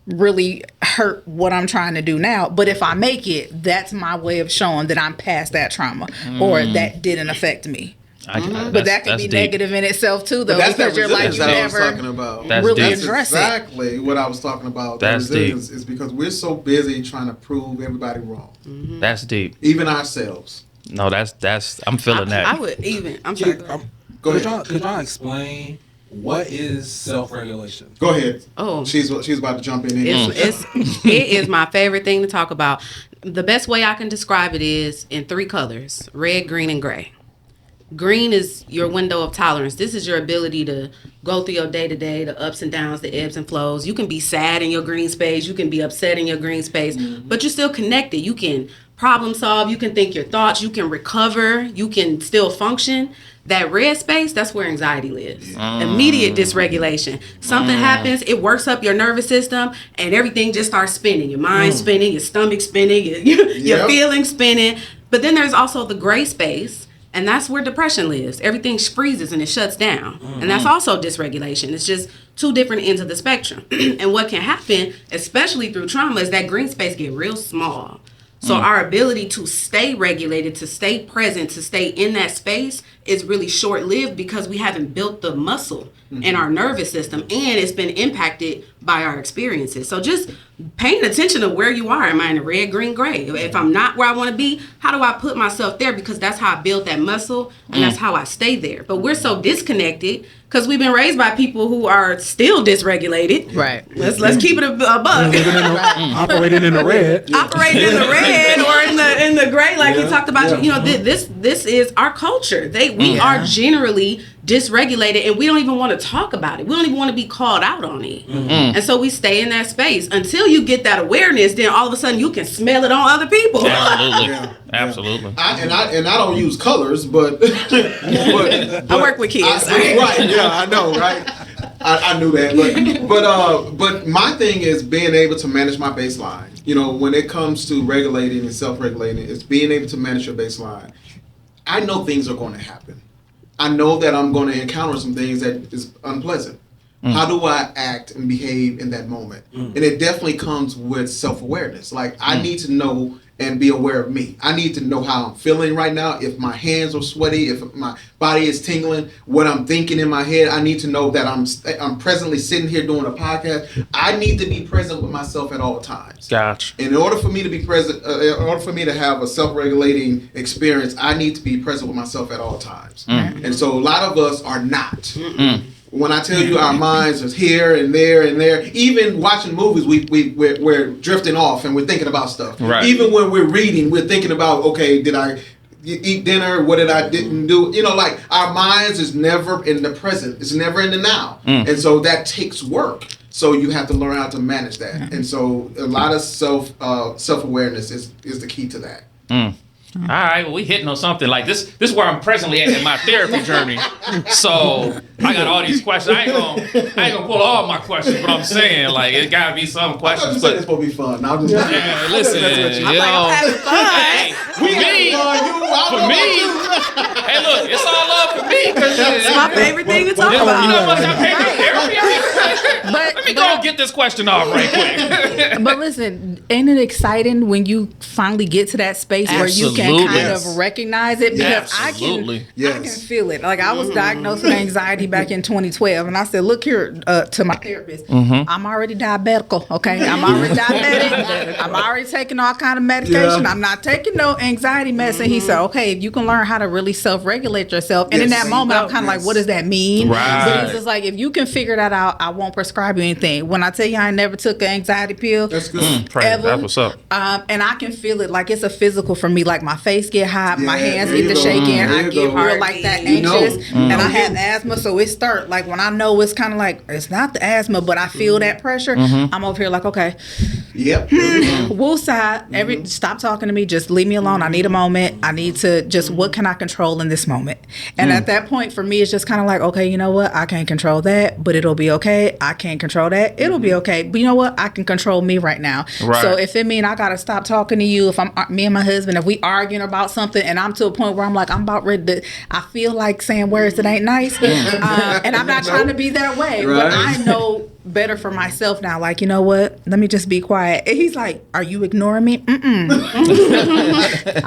really hurt what I'm trying to do now. But if I make it, that's my way of showing that I'm past that trauma or that didn't affect me. But that can be deep. negative in itself too, though, That's because that you're like, resilience you that I was never talking about. That's really deep. address it. Exactly what I was talking about. That's The resilience is because we're so busy trying to prove everybody wrong, That's deep. even ourselves. No, that's I'm feeling that. I would even. I'm sorry. Go Could ahead. y'all explain what is self-regulation? Go ahead. Oh. She's about to jump in. It is my favorite thing to talk about. The best way I can describe it is in 3 colors: red, green, and gray. Green is your window of tolerance. This is your ability to go through your day-to-day, the ups and downs, the ebbs and flows. You can be sad in your green space. You can be upset in your green space, but you're still connected. You can problem solve. You can think your thoughts. You can recover. You can still function. That red space, that's where anxiety lives. Immediate dysregulation. Something happens, it works up your nervous system, and everything just starts spinning. Your mind spinning, your stomach spinning, your feelings spinning. But then there's also the gray space, and that's where depression lives. Everything freezes and it shuts down. And that's also dysregulation. It's just 2 different ends of the spectrum. And what can happen, especially through trauma, is that green space get real small. So our ability to stay regulated, to stay present, to stay in that space is really short-lived because we haven't built the muscle in our nervous system, and it's been impacted by our experiences. So just paying attention to where you are. Am I in the red, green, gray? If I'm not where I want to be, how do I put myself there? Because that's how I build that muscle, and that's how I stay there. But we're so disconnected because we've been raised by people who are still dysregulated. Right. Let's keep it a buck. Operating in the red. Operating in the red or in the gray, like he talked about. You know, this is our culture. We are generally dysregulated, and we don't even want to talk about it. We don't even want to be called out on it. And so we stay in that space until you get that awareness. Then all of a sudden you can smell it on other people. Absolutely. Absolutely. I don't use colors, but, I work with kids. right? Yeah, I know, right? I knew that, but my thing is being able to manage my baseline. You know, when it comes to regulating and self-regulating, it's being able to manage your baseline. I know things are going to happen. I know that I'm going to encounter some things that is unpleasant. How do I act and behave in that moment? And it definitely comes with self-awareness. Like, I need to know and be aware of me. I need to know how I'm feeling right now. If my hands are sweaty, if my body is tingling, what I'm thinking in my head, I need to know that I'm presently sitting here doing a podcast. I need to be present with myself at all times. Gotcha. In order for me to be present, in order for me to have a self-regulating experience, I need to be present with myself at all times. And so a lot of us are not. When I tell you our minds are here and there and there, even watching movies, we're drifting off and we're thinking about stuff. Right. Even when we're reading, we're thinking about, okay, did I eat dinner? What did I didn't do? You know, like, our minds is never in the present. It's never in the now. And so that takes work. So you have to learn how to manage that. And so a lot of self-awareness is the key to that. All right, well, we hitting on something like this. This is where I'm presently at in my therapy journey. So I got all these questions. I ain't gonna pull all my questions, but I'm saying, like, it gotta be some questions. But it's supposed to be fun. No, I'm just yeah, listen, I'm having fun. hey, for me, hey, look, it's all love for me because It's my favorite thing to talk about. You know how much I pay for therapy? But Let me go and get this question off right quick. But listen, ain't it exciting when you finally get to that space where you can Absolutely. kind Yes. of recognize it? Because Absolutely. I can feel it. Like, I was diagnosed with anxiety back in 2012, and I said, look here, to my therapist, I'm already diabetical, okay? I'm already diabetic. I'm already taking all kind of medication. Yeah. I'm not taking no anxiety medicine. He said, okay, if you can learn how to really self-regulate yourself. And in Yes. that moment, I'm kind of like, what does that mean? Right. But it's just like, if you can figure that out, I won't prescribe you anything. When I tell you I ain't never took an anxiety pill, That's good. That's what's up. and I can feel it, like, it's a physical for me. Like, my face get hot, my Yeah, hands there get you to go. shaking, There I you get go. real like that You know. anxious, and I have asthma, so it start like when I know it's kind of like it's not the asthma, but I feel that pressure. I'm over here like, okay, Yep. woosah, stop talking to me, just leave me alone. I need a moment. I need to just, what can I control in this moment? And at that point, for me, it's just kind of like, okay, you know what? I can't control that, but it'll be okay. I can't control that. It'll be okay. But you know what? I can control me right now. Right. So if it mean I gotta stop talking to you, if I'm me and my husband, if we arguing about something, and I'm to a point where I'm like, I'm about ready to, I feel like saying words that ain't nice, and I'm not trying to be that way, but Right. I know better for myself now. Like, you know what? Let me just be quiet. And he's like, "Are you ignoring me?" I'm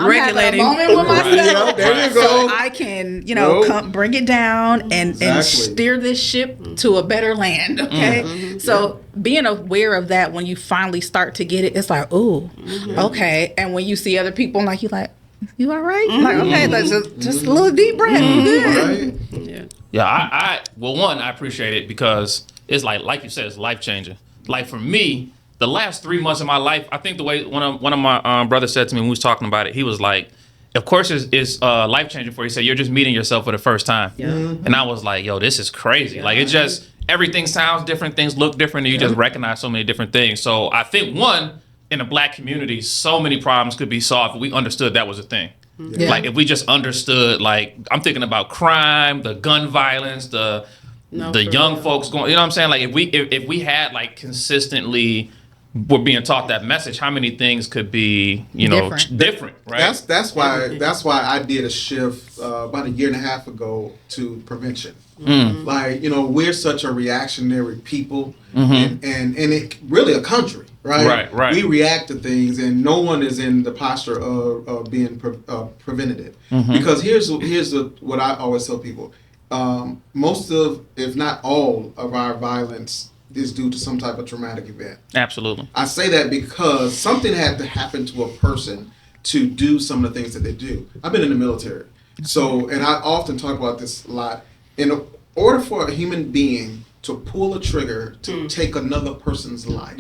Regulating. having a moment with myself, Yeah, there you so go. I can, Nope. bring it down and Exactly. steer this ship to a better land. Okay, so being aware of that when you finally start to get it, it's like, ooh, okay. And when you see other people, like, you like, you all right? Like, okay, that's just a little deep breath. You good? Right? Yeah, I appreciate it because it's like you said, it's life changing. Like, for me, the last 3 months of my life, I think the way one of my brothers said to me when we was talking about it, he was like, of course it's life changing for you. He said, you're just meeting yourself for the first time. Yeah. And I was like, yo, this is crazy. Like, it just, everything sounds different, things look different, and you just recognize so many different things. So I think, one, in the Black community, so many problems could be solved if we understood that was a thing. Yeah. Like, if we just understood, like, I'm thinking about crime, the gun violence, the young folks going, you know what I'm saying? Like, if we had, like, consistently we're being taught that message, how many things could be, different, right? That's why I did a shift about a year and a half ago to prevention. Like, we're such a reactionary people, and it really a country, right? Right. We react to things, and no one is in the posture of being preventative. Because here's what I always tell people: most of, if not all, of our violence is due to some type of traumatic event. Absolutely. I say that because something had to happen to a person to do some of the things that they do. I've been in the military. So, and I often talk about this a lot. In order for a human being to pull a trigger to take another person's life,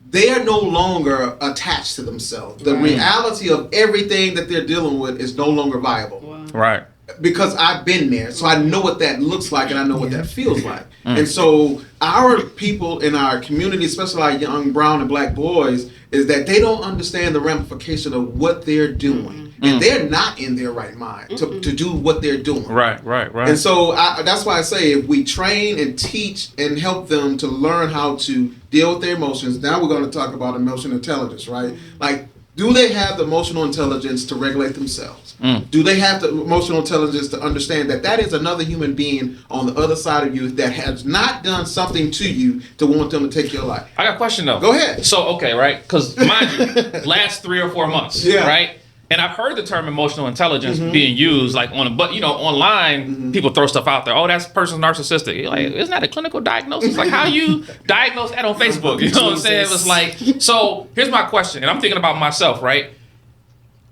they are no longer attached to themselves. The reality of everything that they're dealing with is no longer viable. Right. Because I've been there, so I know what that looks like and I know what that feels like. And so our people in our community, especially our young brown and Black boys, is that they don't understand the ramification of what they're doing. and they're not in their right mind to do what they're doing. Right. And so that's why I say if we train and teach and help them to learn how to deal with their emotions, now we're going to talk about emotional intelligence, right? Like, do they have the emotional intelligence to regulate themselves? Do they have the emotional intelligence to understand that that is another human being on the other side of you that has not done something to you to want them to take your life? I got a question though. Go ahead. So, okay, right? Because mind you, last 3 or 4 months, right? And I've heard the term emotional intelligence being used like but online, people throw stuff out there. Oh, that person's narcissistic. You're like, isn't that a clinical diagnosis? Like, how you diagnose that on Facebook? You know what I'm saying? It was like, so here's my question, and I'm thinking about myself, right?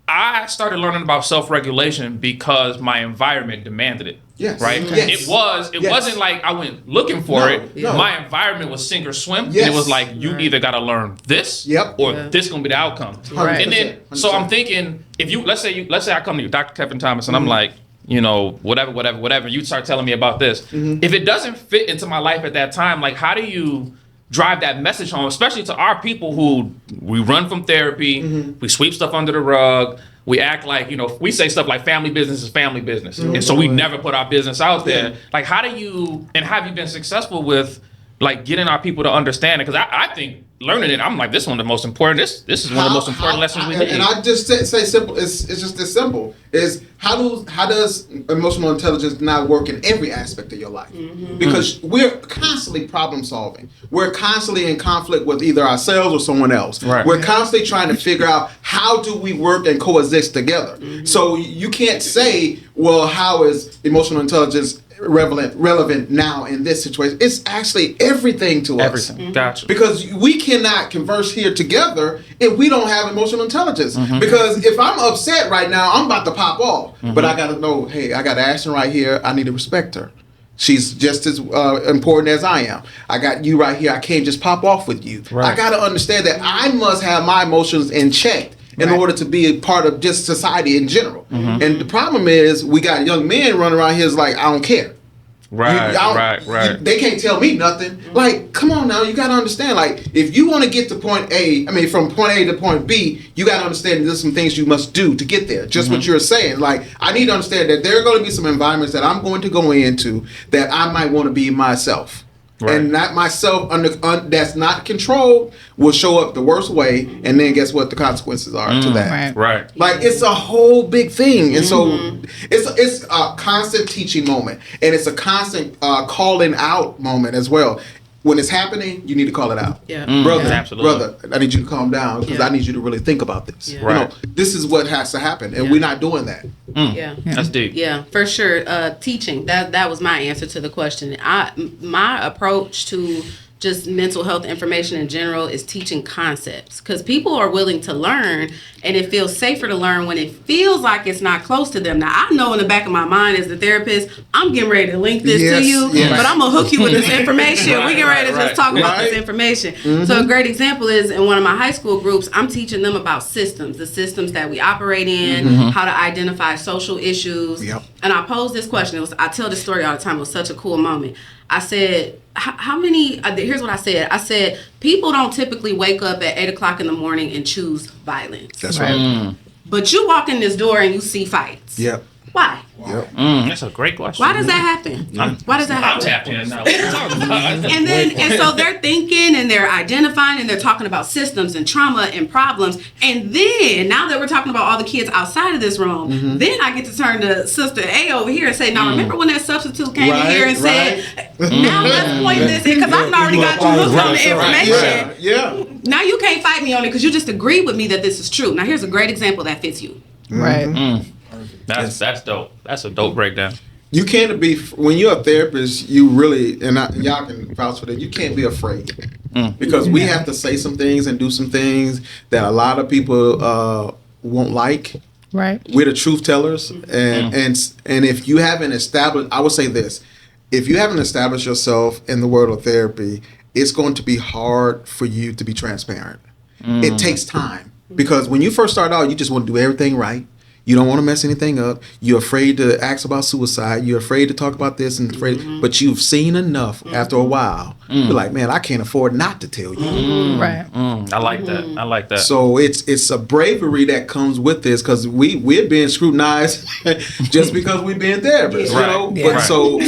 I started learning about self-regulation because my environment demanded it. Yes. Right? Yes. It wasn't like I went looking for it. No. My environment was sink or swim. Yes. And it was like, you either got to learn this or this going to be the outcome. Right. And then, so I'm thinking, if you, let's say I come to you, Dr. Kevin Thomas, and I'm like, you know, whatever, you start telling me about this. If it doesn't fit into my life at that time, like, how do you drive that message home, especially to our people who we run from therapy, we sweep stuff under the rug, we act like, you know, we say stuff like family business is family business. And so we never put our business out there. Like, how do you, and have you been successful with like getting our people to understand it? Because I think learning it, I'm like, this is one of the most important, this is one of the most important lessons we need. And I just say simple, it's just as simple, is how does emotional intelligence not work in every aspect of your life? Because we're constantly problem solving. We're constantly in conflict with either ourselves or someone else. Right. We're constantly trying to figure out how do we work and coexist together. So you can't say, well, how is emotional intelligence relevant now in this situation? It's actually everything to us. Everything. Gotcha. Because we cannot converse here together if we don't have emotional intelligence. Because if I'm upset right now, I'm about to pop off. But I got to know, hey, I got Ashton right here. I need to respect her. She's just as important as I am. I got you right here. I can't just pop off with you. Right. I got to understand that I must have my emotions in check in order to be a part of just society in general. And the problem is we got young men running around here is like, I don't care. Right. They can't tell me nothing. Like, come on now, you got to understand. Like, if you want to get to from point A to point B, you got to understand there's some things you must do to get there. Just what you're saying. Like, I need to understand that there are going to be some environments that I'm going to go into that I might want to be myself. Right. And not myself that's not controlled will show up the worst way, and then guess what the consequences are to that. Right. Like, it's a whole big thing, and so it's a constant teaching moment, and it's a constant calling out moment as well. When it's happening, you need to call it out. Brother, I need you to calm down because I need you to really think about this. You know, this is what has to happen, and we're not doing that. That's deep. Yeah, for sure. Teaching, that was my answer to the question. My approach to just mental health information in general is teaching concepts, because people are willing to learn, and it feels safer to learn when it feels like it's not close to them. Now, I know in the back of my mind as the therapist, I'm getting ready to link this to you, but I'm going to hook you with this information. We get ready to just talk about this information. So a great example is in one of my high school groups, I'm teaching them about systems, the systems that we operate in, how to identify social issues. And I posed this question. I tell this story all the time. It was such a cool moment. I said, how many, here's what I said. I said, people don't typically wake up at 8 o'clock in the morning and choose violence. That's right. But you walk in this door and you see fights. Why? That's a great question. Why does that happen? Why does that happen? I'm tapped in now. What are you talking about? And so they're thinking and they're identifying and they're talking about systems and trauma and problems. And then now that we're talking about all the kids outside of this room, then I get to turn to Sister A over here and say, now remember when that substitute came in here and said, now let's point this in, because I've already got you hooked on the information. Now you can't fight me on it because you just agreed with me that this is true. Now here's a great example that fits you. That's dope. That's a dope breakdown. You can't be, when you're a therapist, you really, and y'all can vouch for that, you can't be afraid. Because we have to say some things and do some things that a lot of people won't like. Right. We're the truth tellers. And if you haven't established, I would say this, if you haven't established yourself in the world of therapy, it's going to be hard for you to be transparent. It takes time. Because when you first start out, you just want to do everything right. You don't want to mess anything up. You're afraid to ask about suicide. You're afraid to talk about this and afraid. But you've seen enough after a while. You're like, man, I can't afford not to tell you. Right. I like that. I like that. So it's a bravery that comes with this because we're being scrutinized just because we're being therapists, you know. Yeah. But so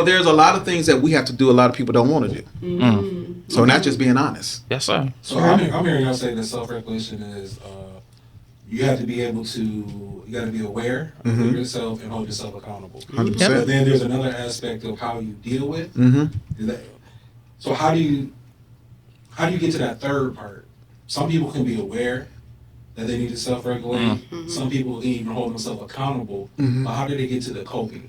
there's a lot of things that we have to do. A lot of people don't want to do. So not just being honest. Yes, sir. So I'm hearing y'all say that self-regulation is you have to be able to, you got to be aware of yourself and hold yourself accountable. 100%. But then there's another aspect of how you deal with. Is that, so how do you get to that third part? Some people can be aware that they need to self-regulate. Some people can even hold themselves accountable. But how do they get to the coping?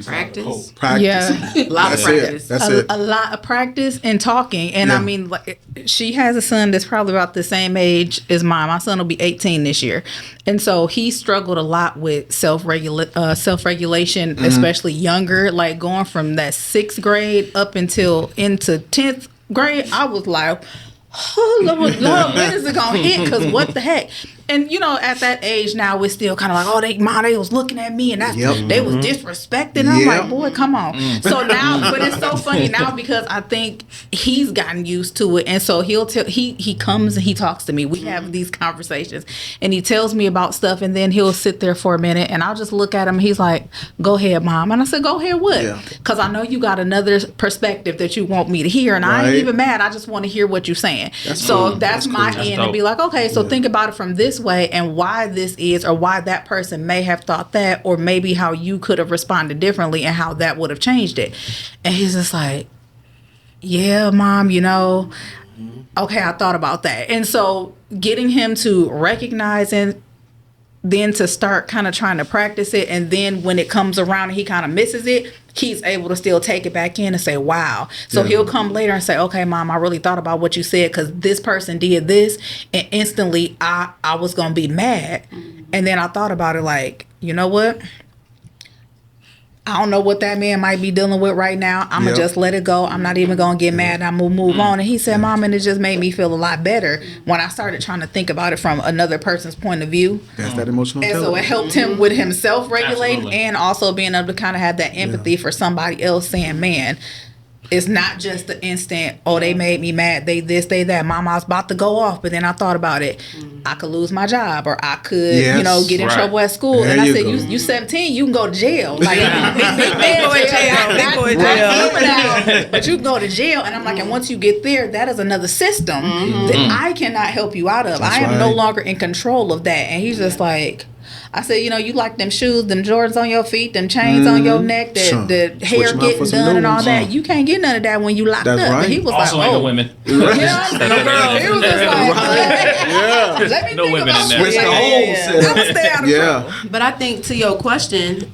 Practice. Practice. Yeah. A lot of That's practice. it. That's it. A lot of practice and talking. And Yeah. I mean, like, she has a son that's probably about the same age as mine. My son will be 18 this year. And so he struggled a lot with self-regulation, especially younger, like going from that 6th grade up until into 10th grade. I was like, oh, Lord, when is it going to hit? Because what the heck? And, you know, at that age now, it's still kind of like, oh, they was looking at me and that's, they was disrespecting. And I'm like, boy, come on. So now, but it's so funny now because I think he's gotten used to it. And so he comes and he talks to me. We have these conversations and he tells me about stuff and then he'll sit there for a minute and I'll just look at him. He's like, go ahead, Mom. And I said, go ahead, what? Because I know you got another perspective that you want me to hear. And I ain't even mad. I just want to hear what you're saying. That's my end and be like, okay, so think about it from this way and why this is or why that person may have thought that or maybe how you could have responded differently and how that would have changed it. And he's just like, yeah, Mom, you know, okay, I thought about that. And so getting him to recognize and then to start kind of trying to practice it, and then when it comes around and he kind of misses it, he's able to still take it back in and say, wow. So he'll come later and say, okay, Mom, I really thought about what you said because this person did this, and instantly I was going to be mad. And then I thought about it like, you know what? I don't know what that man might be dealing with right now. I'm going to just let it go. I'm not even going to get mad. I'm going to move on. And he said, Mom, and it just made me feel a lot better when I started trying to think about it from another person's point of view. That's that emotional And so it helped him with himself regulating and also being able to kind of have that empathy for somebody else saying, man, it's not just the instant, oh, they made me mad, they this, they that. Mom, I was about to go off, but then I thought about it. I could lose my job or I could, you know, get in trouble at school. There and I you said, go. you 17, you can go to jail. Like, Big boy jail. but you can go to jail. And I'm like, and once you get there, that is another system that I cannot help you out of. That's I am no right. longer in control of that. And he's just like, I said, you know, you like them shoes, them Jordans on your feet, them chains on your neck, Sure. the hair Switch 'em out for getting some done new and all ones. that. You can't get none of that when you locked That's up. right. And he was Also like, ain't oh. no women. You know what I'm saying? He was just like, let me No think women about in there. Switch the it. whole setup. I'm gonna stay out of trouble. But I think to your question,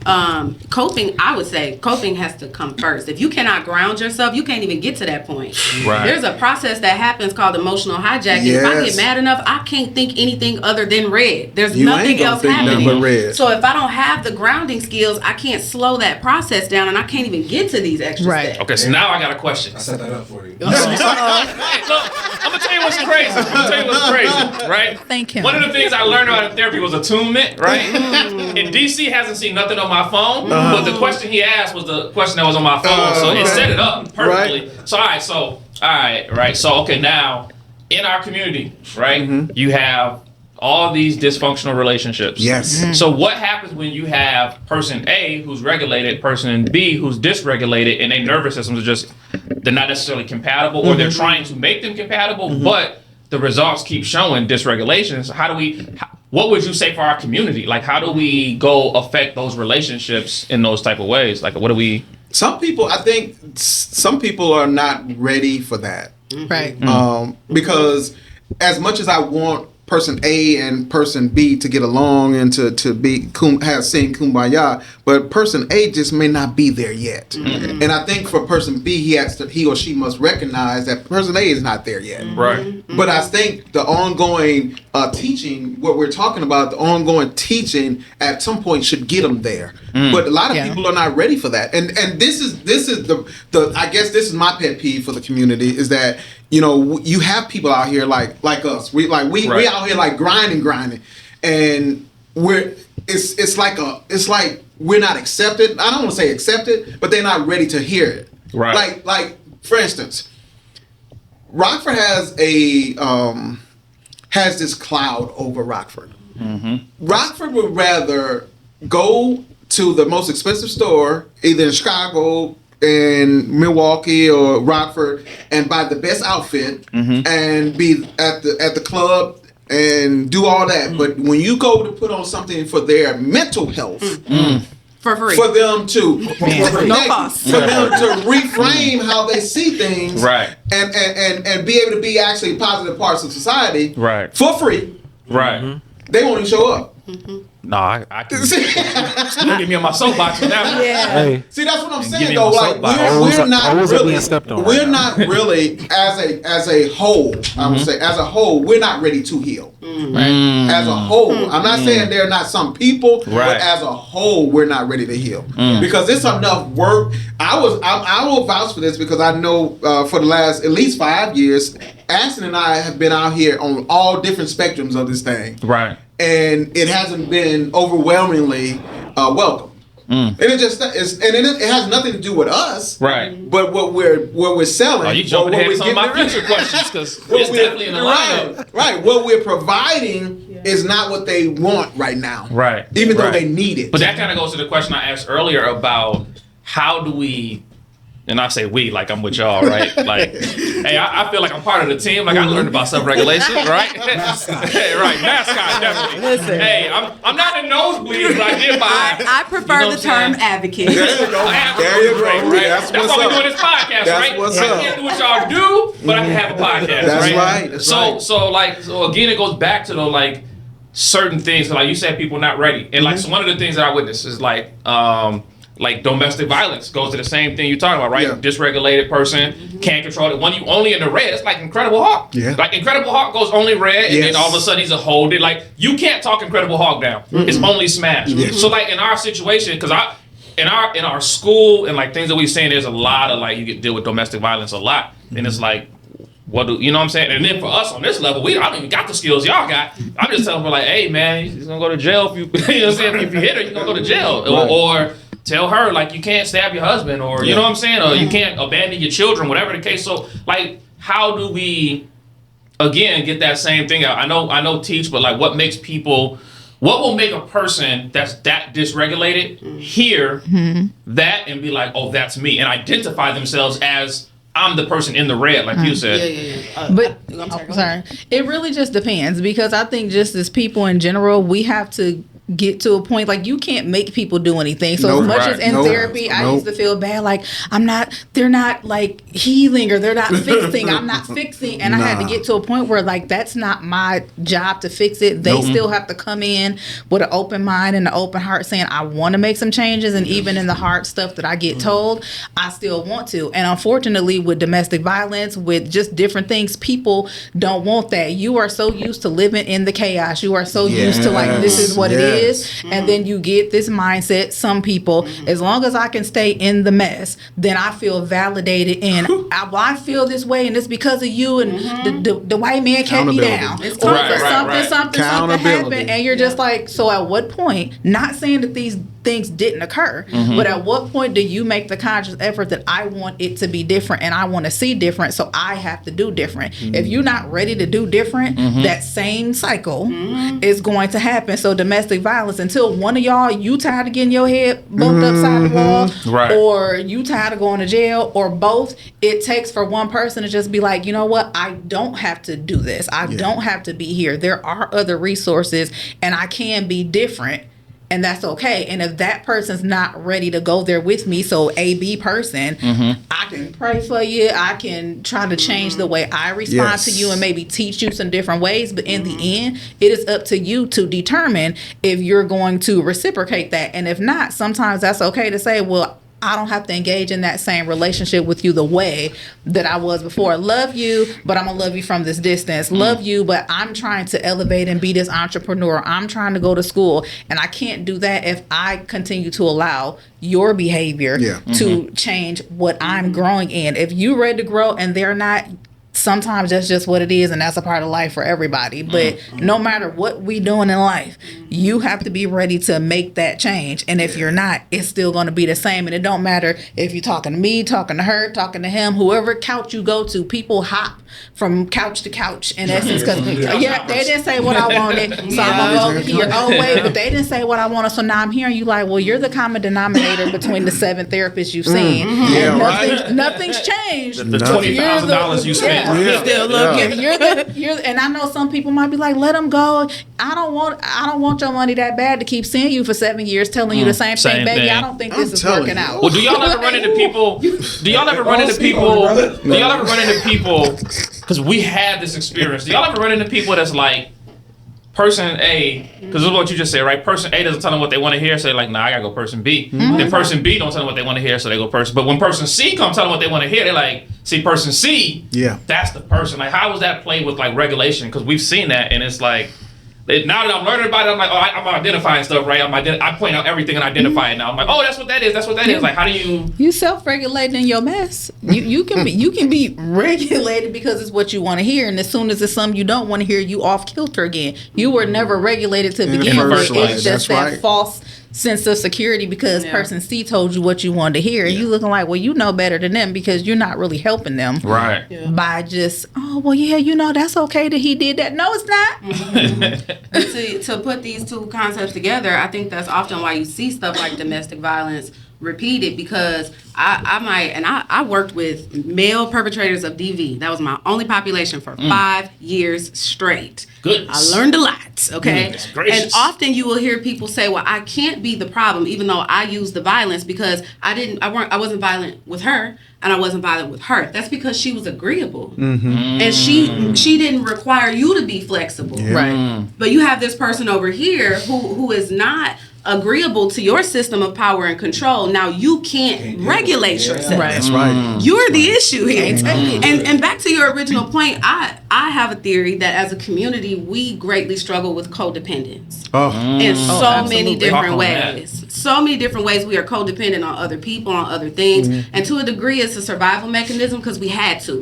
coping, I would say coping has to come first. If you cannot ground yourself, you can't even get to that point. Right. There's a process that happens called emotional hijacking. If I Yes. get mad enough, I can't think anything other than red. There's You nothing ain't gonna else think nothing happening. but red. So if I don't have the grounding skills, I can't slow that process down and I can't even get to these extra Right. steps. Okay, so now I got a question. I set that up for you. Hey, look, I'm gonna tell you what's crazy. Right? Thank him. One of the things I learned about in therapy was attunement, right? And DC hasn't seen nothing on my phone, but the question he asked was the question that was on my phone, so it okay. set it up perfectly. So all right. So okay, now in our community, right, you have all these dysfunctional relationships. Yes. So what happens when you have person A who's regulated, person B who's dysregulated, and their nervous systems are just, they're not necessarily compatible, or they're trying to make them compatible, but the results keep showing dysregulation. So what would you say for our community? Like, how do we go affect those relationships in those type of ways? Like, what do we? Some people, I think some people are not ready for that. Right. Because as much as I want person A and person B to get along and to be sing kumbaya, but person A just may not be there yet. And I think for person B, he or she must recognize that person A is not there yet. Right. But I think the ongoing teaching, what we're talking about, the ongoing teaching at some point should get them there. But a lot of people are not ready for that. And this is the I guess this is my pet peeve for the community is that, you know, you have people out here like us. We out here like grinding. and it's like we're not accepted. I don't want to say accepted, but they're not ready to hear it. Right. Like for instance, Rockford has this cloud over Rockford. Rockford would rather go to the most expensive store, either in Chicago, in Milwaukee, or Rockford, and buy the best outfit and be at the club and do all that. But when you go to put on something for their mental health, For free. for them to No cost. for them to reframe how they see things, Right. and be able to be actually positive parts of society, Right. for free, Right. they won't even show up. No, I can. Don't get me on my soapbox on that one. Hey, See, that's what I'm give saying me though. my Like soapbox. we're not Hoes are really, being stepped on we're right now. not really as a whole. I would say as a whole, we're not ready to heal. As a whole, I'm not saying there are not some people, but Right. as a whole, we're not ready to heal because it's enough work. I will vouch for this because I know for the last at least 5 years, Ashton and I have been out here on all different spectrums of this thing. Right. And it hasn't been overwhelmingly welcome. And it has nothing to do with us, Right. But what we're selling. Oh, you jumping what ahead we're of some of my giving- future questions because what it's we're- definitely in the lineup. right. What we're providing is not what they want right now. Right. Even though Right. they need it. But that kind of goes to the question I asked earlier about how do we, and I say we like I'm with y'all, right? Like, hey, I feel like I'm part of the team. Like I learned about self-regulation, right? Hey, right, mascot definitely. Listen. Hey, I'm not in nosebleeds, but I did my. I prefer the term advocate. There you go. There you go. Right? That's That's what's why up. we're doing this podcast, That's right? what's I up. can't do what y'all do, but I can have a podcast, That's right? right. That's right. So again, it goes back to the like certain things. So like you said, people not ready, and like so one of the things that I witnessed is like domestic violence goes to the same thing you're talking about, right? Yeah. Dysregulated person can't control it. When you only in the red, it's like Incredible Hulk. Yeah. Like Incredible Hulk goes only red, and Yes. then all of a sudden he's a hold it. Like you can't talk Incredible Hulk down. It's only smash. So like in our situation, because in our school and like things that we've seen, there's a lot of like you get deal with domestic violence a lot, and it's like. What do you know what I'm saying? And then for us on this level, I don't even got the skills y'all got. I'm just telling them like, hey man, you're gonna go to jail if you you know what I'm saying? If you hit her, you're gonna go to jail. Right. Or tell her like you can't stab your husband, or you know what I'm saying, or you can't abandon your children, whatever the case. So like how do we again get that same thing out? I know teach, but like what will make a person that's that dysregulated hear that and be like, oh, that's me, and identify themselves as I'm the person in the red, like you said. Yeah. But I'm sorry. sorry, it really just depends because I think just as people in general, we have to get to a point like you can't make people do anything. So Nope. as much Right. as in Nope. therapy, I Nope. used to feel bad like they're not like healing or they're not fixing. I'm not fixing, and I had to Nah. get to a point where like that's not my job to fix it. They Nope. still have to come in with an open mind and an open heart, saying I want to make some changes, and even in the hard stuff that I get told, I still want to. And unfortunately, with domestic violence, with just different things, people don't want that. You are so used to living in the chaos. You are so used to like this is what it Yes. is, and then you get this mindset. Some people, as long as I can stay in the mess, then I feel validated in. I feel this way, and it's because of you and the white man kept me Accountability. down. It's Right, because right. something Accountability. happened, and you're just like, so at what point? Not saying that these things didn't occur, but at what point do you make the conscious effort that I want it to be different and I want to see different, so I have to do different. If you're not ready to do different, that same cycle is going to happen. So domestic violence, until one of y'all, you tired of getting your head bumped upside the wall, Right. or you tired of going to jail, or both, it takes for one person to just be like, you know what, I don't have to do this. I don't have to be here. There are other resources and I can be different. And that's okay. And if that person's not ready to go there with me, so a B person, I can pray for you. I can try to change the way I respond to you and maybe teach you some different ways. But in the end, it is up to you to determine if you're going to reciprocate that. And if not, sometimes that's okay to say, well, I don't have to engage in that same relationship with you the way that I was before. Love you, but I'm gonna love you from this distance. Love you, but I'm trying to elevate and be this entrepreneur. I'm trying to go to school, and I can't do that if I continue to allow your behavior to change what I'm growing in. If you're ready to grow and they're not, sometimes that's just what it is, and that's a part of life for everybody. But no matter what we doing in life, you have to be ready to make that change. And if you're not, it's still going to be the same. And it don't matter if you're talking to me, talking to her, talking to him, whoever couch you go to. People hop from couch to couch in essence because they didn't say what I wanted, so I'm gonna go here. Oh wait, but they didn't say what I wanted, so now I'm hearing you like, well, you're the common denominator between the 7 therapists you've seen. Nothing's changed. The $20,000 you spent, still looking. You're and I know some people might be like, let them go. I don't want your money that bad to keep seeing you for 7 years, telling you the same thing, baby. I don't think this is working out. Well, do y'all ever run into people? Do y'all ever run into people? Because we had this experience. Do y'all ever run into people that's like, person A, because this is what you just said, right? Person A doesn't tell them what they want to hear, so they're like, nah, I gotta go person B. Then person B don't tell them what they want to hear, so they go person. But when person C comes tell them what they want to hear, they're like, see, person C, that's the person. Like, how was that played with like regulation? Because we've seen that, and it's like, now that I'm learning about it, I'm like, I'm identifying stuff, right? I point out everything and identify it now. I'm like, oh, that's what that is. That's what that is. Like, how do you self-regulating in your mess? You can be regulated because it's what you want to hear, and as soon as it's something you don't want to hear, you off kilter again. You were never regulated to begin with. It's just that false sense of security because person C told you what you wanted to hear, and you looking like, well, you know better than them because you're not really helping them, right? By just, oh, well, yeah, that's okay that he did that. No, it's not. To put these two concepts together, I think that's often why you see stuff like domestic violence repeated, because I worked with male perpetrators of DV. That was my only population for 5 years straight. Goodness. I learned a lot, okay? And often you will hear people say, well, I can't be the problem even though I used the violence because I wasn't violent with her and I wasn't violent with her. That's because she was agreeable. And she didn't require you to be flexible. Right. But you have this person over here who is not agreeable to your system of power and control. Now you can't regulate yourself. Right. That's right. You're the issue here. And back to your original point, I have a theory that as a community we greatly struggle with codependence. In so many different ways. So many different ways we are codependent on other people, on other things. And to a degree it's a survival mechanism because we had to.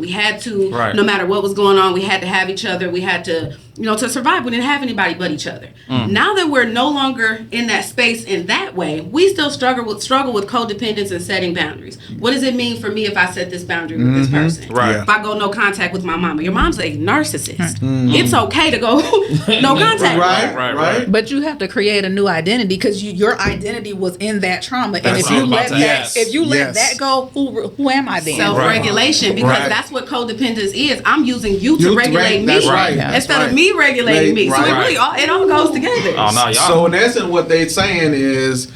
No matter what was going on, we had to have each other. We had to, to survive. We didn't have anybody but each other. Now that we're no longer in that space in that way, we still struggle with codependence and setting boundaries. What does it mean for me if I set this boundary with this person? Right. If I go no contact with my mama. Your mom's a narcissist. It's okay to go no contact. Right. But you have to create a new identity because your identity was in that trauma. And if you let that go, who am I then? Self-regulation, because that's what codependence is. I'm using you to regulate me instead of me regulating me. So it all goes together. Oh no, y'all. So in essence, what they're saying is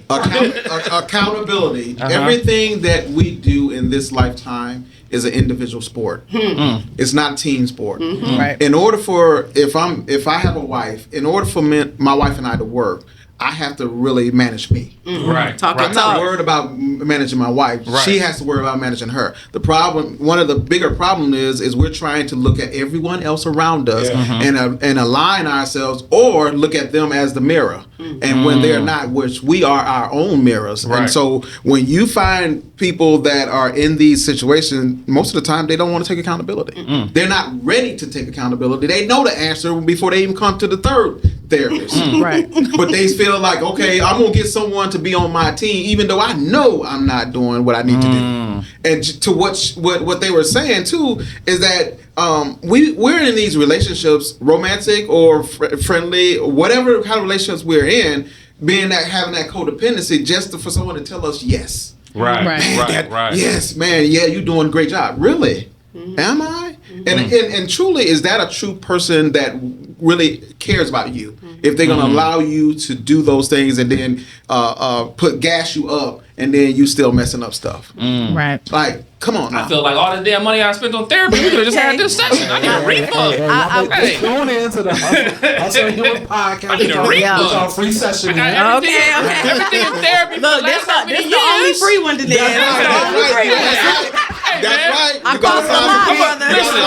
accountability. Everything that we do in this lifetime is an individual sport. It's not a team sport. Right. In order for if I have a wife, in order for my wife and I to work, I have to really manage me. Right. I'm not worried about managing my wife. Right. She has to worry about managing her. The problem, one of the bigger problems is we're trying to look at everyone else around us and align ourselves or look at them as the mirror. And when they're not, which we are our own mirrors. Right. And so when you find people that are in these situations, most of the time they don't want to take accountability. They're not ready to take accountability. They know the answer before they even come to the third therapist. Right. But they feel like, okay, I'm going to get someone to be on my team, even though I know I'm not doing what I need to do. And to what they were saying too is that we're in these relationships, romantic or friendly, whatever kind of relationships we're in, having that codependency just for someone to tell us yes. Right. Yes, man. Yeah, you're doing a great job. Really? Am I? And truly, is that a true person that really cares about you? If they're gonna allow you to do those things and then gas you up, and then you still messing up stuff. Right. Like, come on now. I feel like all the damn money I spent on therapy, we could have just had this session. I need a refund. Going into the Hustle Human podcast. I need a refund. Our free session. I got everything in therapy. Look, this the only free one today. That's right. I called some brother. Listen,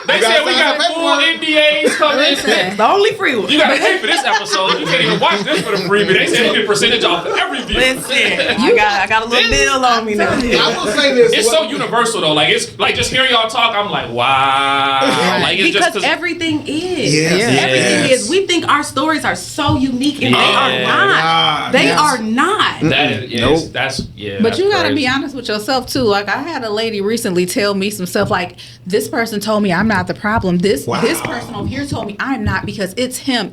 They said we got full NDAs coming. The only free one. You gotta pay for this episode. You can't even watch this for the free. But they said you get a percentage off of every view. Listen, I got a little bill on me now. I will say this. It's so universal though. Like it's like just hearing y'all talk. I'm like, wow. Like it's because just everything is. Yes. Everything is. We think our stories are so unique, and they are not. They are not. that is that's But that's you got to crazy. be honest with yourself too. Like I had a lady recently tell me some stuff like this person told me I'm not the problem. This person over here told me I'm not because it's him.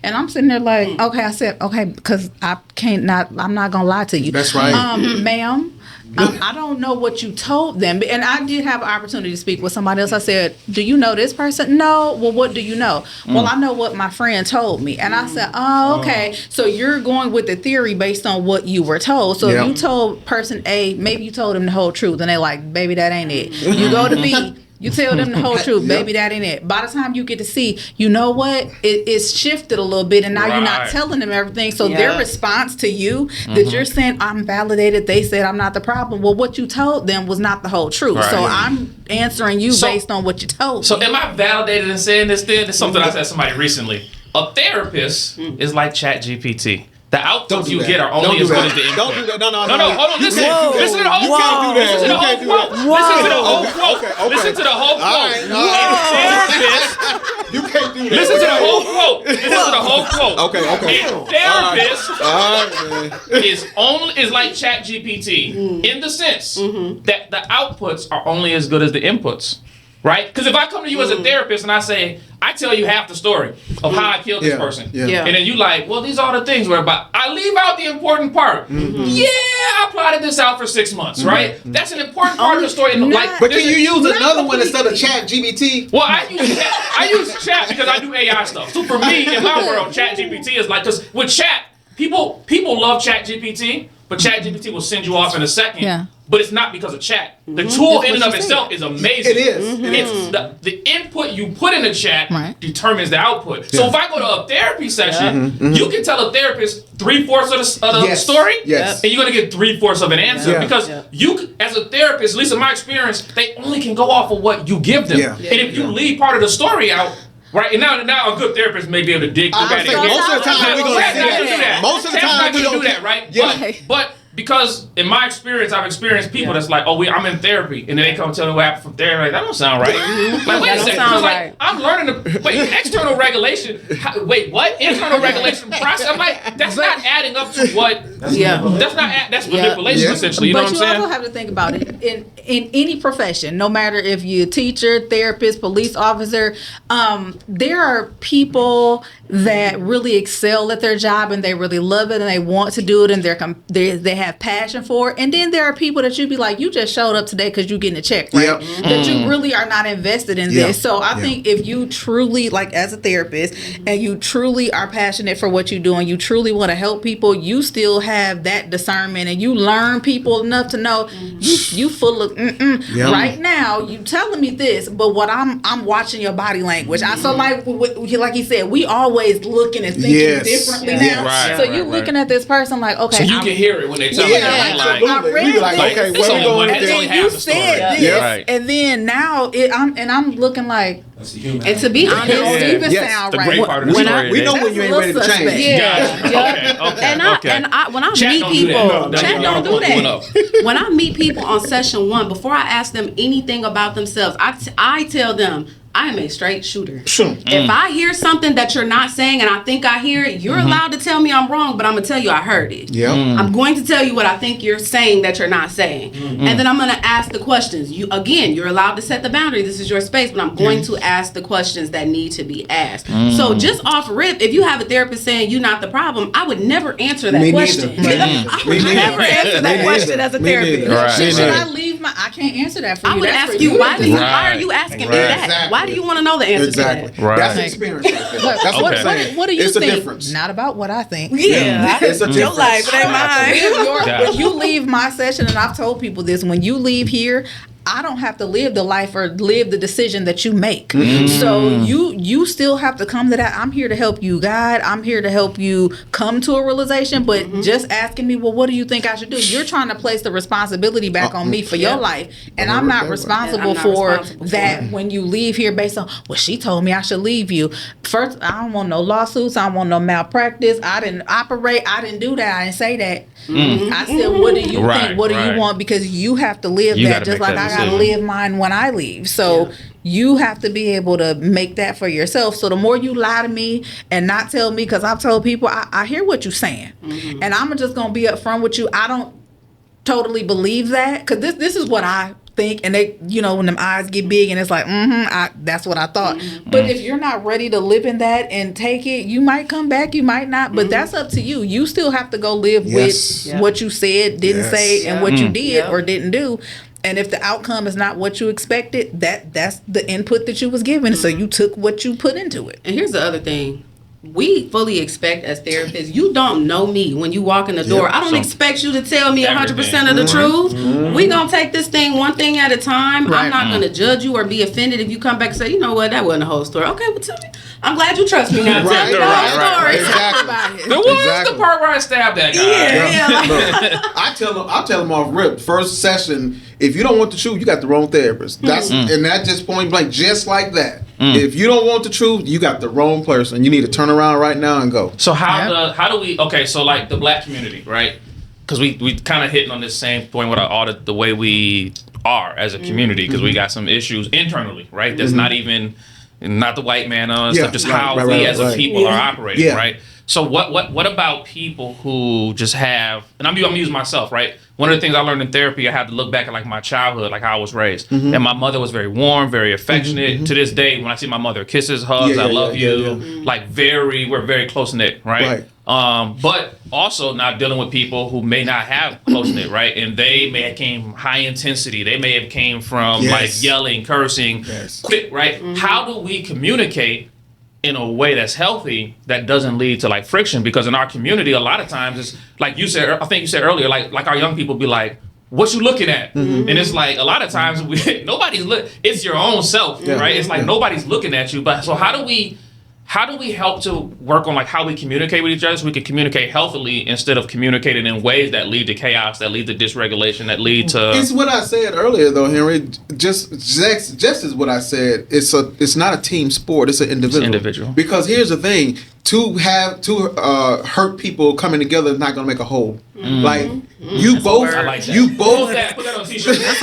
And I'm sitting there like, okay, I said, okay, because I'm not gonna lie to you. That's right. Ma'am. I don't know what you told them. And I did have an opportunity to speak with somebody else. I said, do you know this person? No. Well, what do you know? Well, I know what my friend told me. And I said, oh, okay. So you're going with the theory based on what you were told. So if you told person A, maybe you told them the whole truth. And they're like, baby, that ain't it. You go to B. You tell them the whole truth, baby, that ain't it. By the time you get to see, you know what? It's shifted a little bit, and now you're not telling them everything. So their response to you, that you're saying, I'm validated, they said I'm not the problem. Well, what you told them was not the whole truth. Right. So I'm answering you based on what you told So me. am I validated in saying this then? It's something I said to somebody recently. A therapist is like ChatGPT. The outputs you get are only as good as the input. Don't do that. No, hold on. Listen. Listen to the whole quote. Listen to the whole quote. Listen to the whole quote. Listen to the whole quote. You can't do that. Listen to the whole quote. Listen to the whole quote. Okay. A therapist is like ChatGPT in the sense that the outputs are only as good as the inputs. Right? Because if I come to you as a therapist and I tell you half the story of how I killed this person. Yeah. And then you like, well, these are the things whereby I leave out the important part. Yeah, I plotted this out for 6 months, right? That's an important part of the story. But can you use another one instead of Chat GBT? Well, I use chat because I do AI stuff. So for me, in my world, Chat GPT is like, because with chat, people love Chat GPT, but Chat GPT will send you off in a second. Yeah. But it's not because of chat. The tool in and of itself is amazing. It is. It's the input you put in the chat determines the output. So if I go to a therapy session, you can tell a therapist 3/4 of the story, and you're going to get 3/4 of an answer because you, as a therapist, at least in my experience, they only can go off of what you give them. And if you leave part of the story out. Right, and now a good therapist may be able to dig through that. Most of the time we're going to do that. Most of the time we don't do that, right? Yeah. But because in my experience, I've experienced people that's like, I'm in therapy, and then they come tell me what happened from therapy. Like, that don't sound right. Like, wait a second. Like, I'm learning external regulation. Wait, what? Internal regulation process? I'm like, that's not adding up to what. That's manipulation essentially. You know what I'm saying? But you also have to think about it in any profession, no matter if you're a teacher, therapist, police officer. There are people that really excel at their job and they really love it and they want to do it and they have passion for it. And then there are people that you be like, you just showed up today because you're getting a check, right? That you really are not invested in this. So I think if you truly, like as a therapist, and you truly are passionate for what you do and you truly want to help people, you still have that discernment and you learn people enough to know you full of right now. You telling me this, but what I'm watching your body language. So like he said, we always looking and thinking differently now. Right, so you looking at this person like, okay, so you can hear it when they tell you. I read okay, this, where we going with and this? then you said this, Right. and then now I'm looking like, That's the human. And to be honest, it don't even sound The right. great part of the When story. We know That's when you a ain't ready to little change. suspect. And I when I Chat meet don't do people, that. No, chat y'all don't do going that. When I meet people on session 1, before I ask them anything about themselves, I tell them, I am a straight shooter. If I hear something that you're not saying and I think I hear it, you're allowed to tell me I'm wrong, but I'm going to tell you I heard it. I'm going to tell you what I think you're saying that you're not saying. And then I'm going to ask the questions. You're allowed to set the boundary. This is your space, but I'm going to ask the questions that need to be asked. So just off rip, if you have a therapist saying you're not the problem, I would never answer that question. I would never answer that question as a therapist. Should I leave I can't answer that for you. I would ask you, why are you asking me that? Exactly. Why do you want to know the answer to that? Right. That's the experience right there. That's what I'm saying. What do you it's think? a difference. Not about what I think. Yeah, It's a your difference. life, it ain't mine. When you leave my session, and I've told people this, when you leave here, I don't have to live the life or live the decision that you make. Mm. So you still have to come to that. I'm here to help you guide. I'm here to help you come to a realization. But just asking me, well, what do you think I should do? You're trying to place the responsibility back on me for your life, and I'm not responsible for that when you leave here based on, well, she told me I should leave you. First, I don't want no lawsuits. I don't want no malpractice. I didn't operate. I didn't do that. I didn't say that. I said, what do you think? What do you want? Because you have to live that just like I got to live mine when I leave. So you have to be able to make that for yourself. So the more you lie to me and not tell me, because I've told people, I hear what you're saying. And I'm just going to be upfront with you. I don't totally believe that, because this is what I think, and they, when them eyes get big and it's like, that's what I thought. But if you're not ready to live in that and take it, you might come back, you might not, but that's up to you. You still have to go live with what you said, didn't say, and what you did or didn't do. And if the outcome is not what you expected, that's the input that you was given. So you took what you put into it. And here's the other thing. We fully expect as therapists, you don't know me when you walk in the door. I don't expect you to tell me 100% of the truth. We gonna take this thing one thing at a time. I'm not gonna judge you or be offended if you come back and say, you know what, that wasn't the whole story. Okay, well tell me. I'm glad you trust me now. Tell me the whole story. Exactly. There was the part where I stabbed that guy. Look, I tell them off rip. First session, if you don't want the truth, you got the wrong therapist. That's and that just point blank, just like that. If you don't want the truth, you got the wrong person. You need to turn around right now and go. So how do we? Okay, so like the Black community, right? Because we kind of hitting on this same point with all the way we are as a community, because we got some issues internally, right? That's not the white man and stuff, just how we as a people are operating, right? So what about people who just have, and I'm using myself, right? One of the things I learned in therapy, I had to look back at like my childhood, like how I was raised. And my mother was very warm, very affectionate. To this day, when I see my mother, kisses, hugs, I love you. Like we're very close knit, right? But also now dealing with people who may not have close knit, right? And they may have came high intensity. They may have came from like yelling, cursing, quick, right? How do we communicate in a way that's healthy that doesn't lead to like friction? Because in our community, a lot of times it's like you said, I think you said earlier, like our young people be like, what you looking at? And it's like a lot of times it's your own self, right? It's like nobody's looking at you. But so how do we help to work on like how we communicate with each other so we can communicate healthily instead of communicating in ways that lead to chaos, that lead to dysregulation, that lead to... It's what I said earlier though, Henry. Just as what I said, it's not a team sport, it's an individual. Because here's the thing, two hurt people coming together is not gonna make a whole. Like you both put that on a t-shirt. That's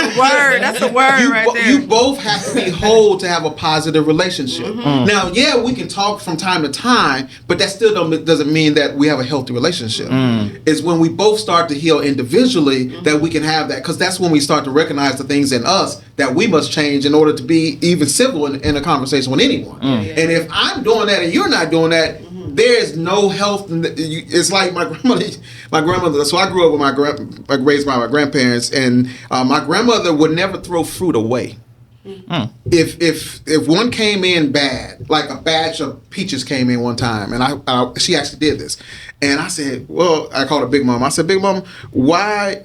a word right there. You both have to be whole to have a positive relationship. Now, we can talk from time to time, but that still doesn't mean that we have a healthy relationship. It's when we both start to heal individually that we can have that, because that's when we start to recognize the things in us that we must change in order to be even civil in a conversation with anyone. And if I'm doing that and you're not doing that, there is no health. It's like my grandmother. So I grew up with raised by my grandparents, and my grandmother would never throw fruit away. If one came in bad, like a batch of peaches came in one time, and she actually did this, and I said, well, I called her Big Mom. I said, Big Mom, why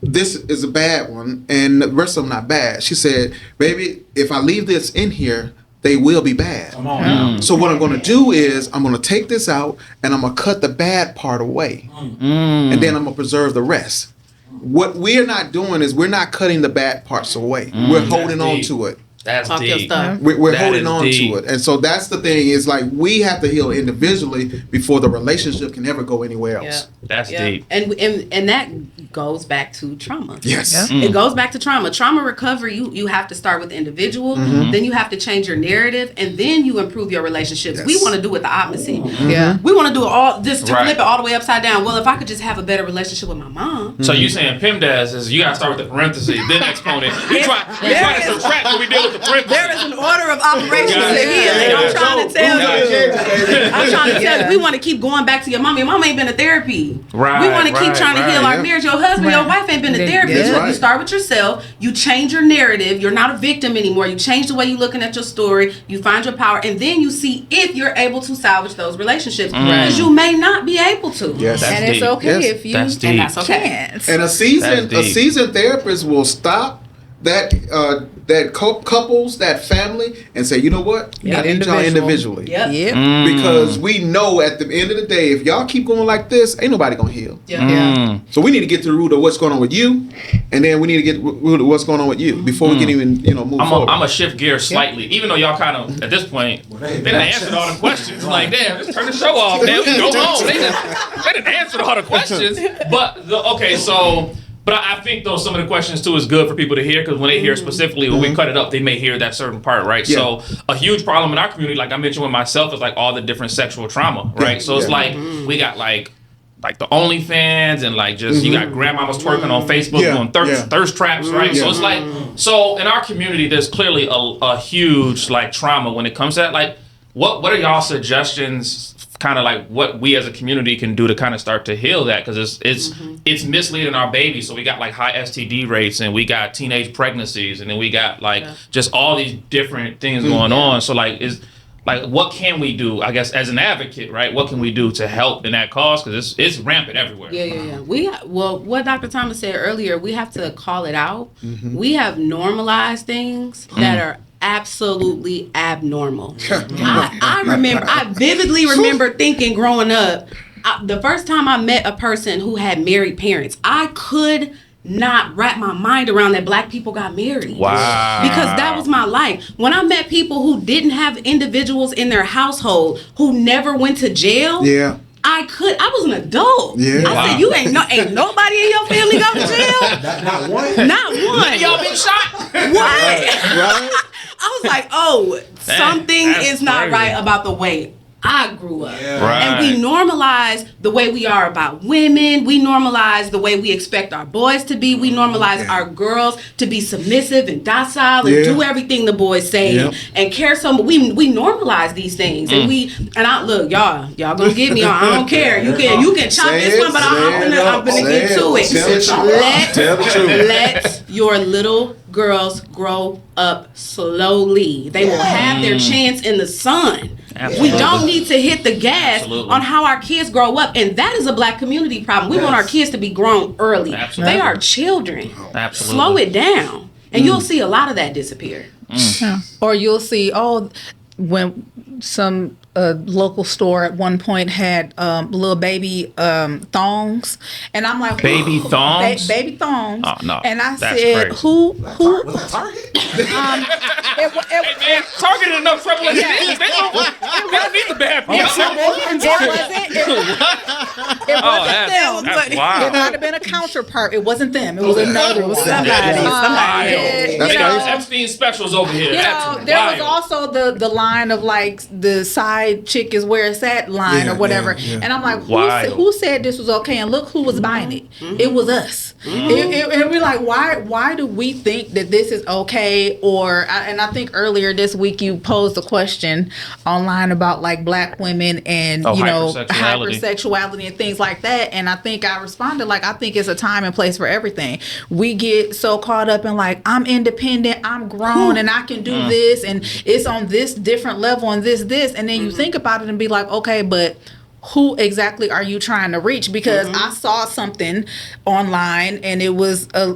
this is a bad one and the rest of them not bad? She said, baby, if I leave this in here, they will be bad. Come on now. So what I'm going to do is I'm going to take this out and I'm going to cut the bad part away, and then I'm going to preserve the rest. What we're not doing is we're not cutting the bad parts away. We're holding on to it. That's Talk your deep. stuff. We're holding on deep. to it. And so that's the thing, is like we have to heal individually before the relationship can ever go anywhere else. That's deep. And that goes back to trauma. Yes. It goes back to trauma. Trauma recovery, you have to start with the individual, then you have to change your narrative, and then you improve your relationships. Yes. We want to do it the opposite. Yeah. We want to do it all, just to flip it all the way upside down. Well, if I could just have a better relationship with my mom. So you saying PEMDAS is you got to start with the parentheses, then exponent. We try to subtract what we did with the parentheses. There is an order of operations to healing. I'm trying to tell you, we want to keep going back to your mom. Your mom ain't been to therapy. Right, we want to keep trying to heal our yeah. marriage. Your husband, your wife ain't been to therapy. Yeah. So you start with yourself. You change your narrative. You're not a victim anymore. You change the way you're looking at your story. You find your power, and then you see if you're able to salvage those relationships, because you may not be able to. Yes. And That's it's deep. okay Yes. if you That's deep. And that's okay. can't. And a seasoned That's deep. therapist will stop couples, that family, and say, you know what? I need y'all individually. Yep. Because we know at the end of the day, if y'all keep going like this, ain't nobody gonna heal. So we need to get to the root of what's going on with you, and then we need to get to the root of what's going on with you before we can even move forward. I'm gonna shift gears slightly, even though y'all kind of at this point they done answered all the questions. Like, damn, let's turn the show off. Man, we can go home. They done answered all the questions. But I think though some of the questions too is good for people to hear, because when they hear specifically when we cut it up, they may hear that certain part, right? So a huge problem in our community, like I mentioned with myself, is like all the different sexual trauma, right? So it's like we got like the OnlyFans and like just you got grandmamas twerking on Facebook doing thirst traps, right? So it's like in our community, there's clearly a huge like trauma when it comes to that. Like, what are y'all suggestions? Kind of like what we as a community can do to kind of start to heal that, because it's misleading our babies. So we got like high STD rates, and we got teenage pregnancies, and then we got like just all these different things going on. So like what can we do? I guess as an advocate, right? What can we do to help in that cause? Because it's rampant everywhere. Yeah. What Dr. Thomas said earlier, we have to call it out. We have normalized things that are absolutely abnormal. I vividly remember thinking growing up, the first time I met a person who had married parents, I could not wrap my mind around that black people got married. Wow. Because that was my life. When I met people who didn't have individuals in their household, who never went to jail, I was an adult. I said, you ain't nobody in your family go to jail? Not one? Not one. Y'all been shot? What? I was like, something is not crazy. right about the way I grew up. Right. And we normalize the way we are about women. We normalize the way we expect our boys to be. We normalize our girls to be submissive and docile and do everything the boys say and care so much. We normalize these things. And look, y'all gonna get me on. I don't care. You can chop this one, but I'm gonna get to it. Let your little girls grow up slowly. They will have their chance in the sun. Absolutely. We don't need to hit the gas on how our kids grow up, and that is a black community problem. We want our kids to be grown early. Absolutely. They are children. Absolutely. Slow it down, and you'll see a lot of that disappear. Or you'll see, when some local store at one point had little baby thongs, and I'm like, baby thongs? Baby thongs. Oh, no. And I That's said, crazy. who? Was it Target? Hey man, Target is enough trouble as it is. They don't need the bad people. It wasn't them. That's It wild. might have been a counterpart. It wasn't them. It was another. It was somebody. Epstein specials over here. That's there wild. was also the line of like the side chick is where it's at line or whatever. And I'm like, who said this was okay? And look who was buying it. It was us. And we're like, why do we think that this is okay? And I think earlier this week you posed a question online about like black women and hypersexuality and things like that. And I think I responded like, I think it's a time and place for everything. We get so caught up in like, I'm independent, I'm grown, and I can do this, and it's on this different level and this, and then you think about it and be like, okay, but who exactly are you trying to reach? Because I saw something online and it was a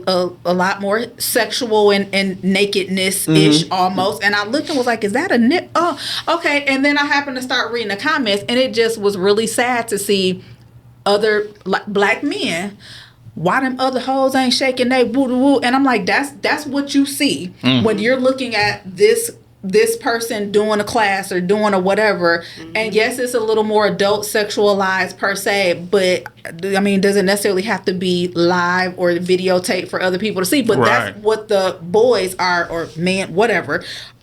lot more sexual and nakedness-ish almost. And I looked and was like, is that a nip? Oh, okay. And then I happened to start reading the comments, and it just was really sad to see other black men. Why them other hoes ain't shaking they woo-woo? And I'm like, that's what you see when you're looking at this person doing a class or doing a whatever. And yes, it's a little more adult sexualized per se, but I mean, does it necessarily have to be live or videotape for other people to see? But that's what the boys are, or men, whatever.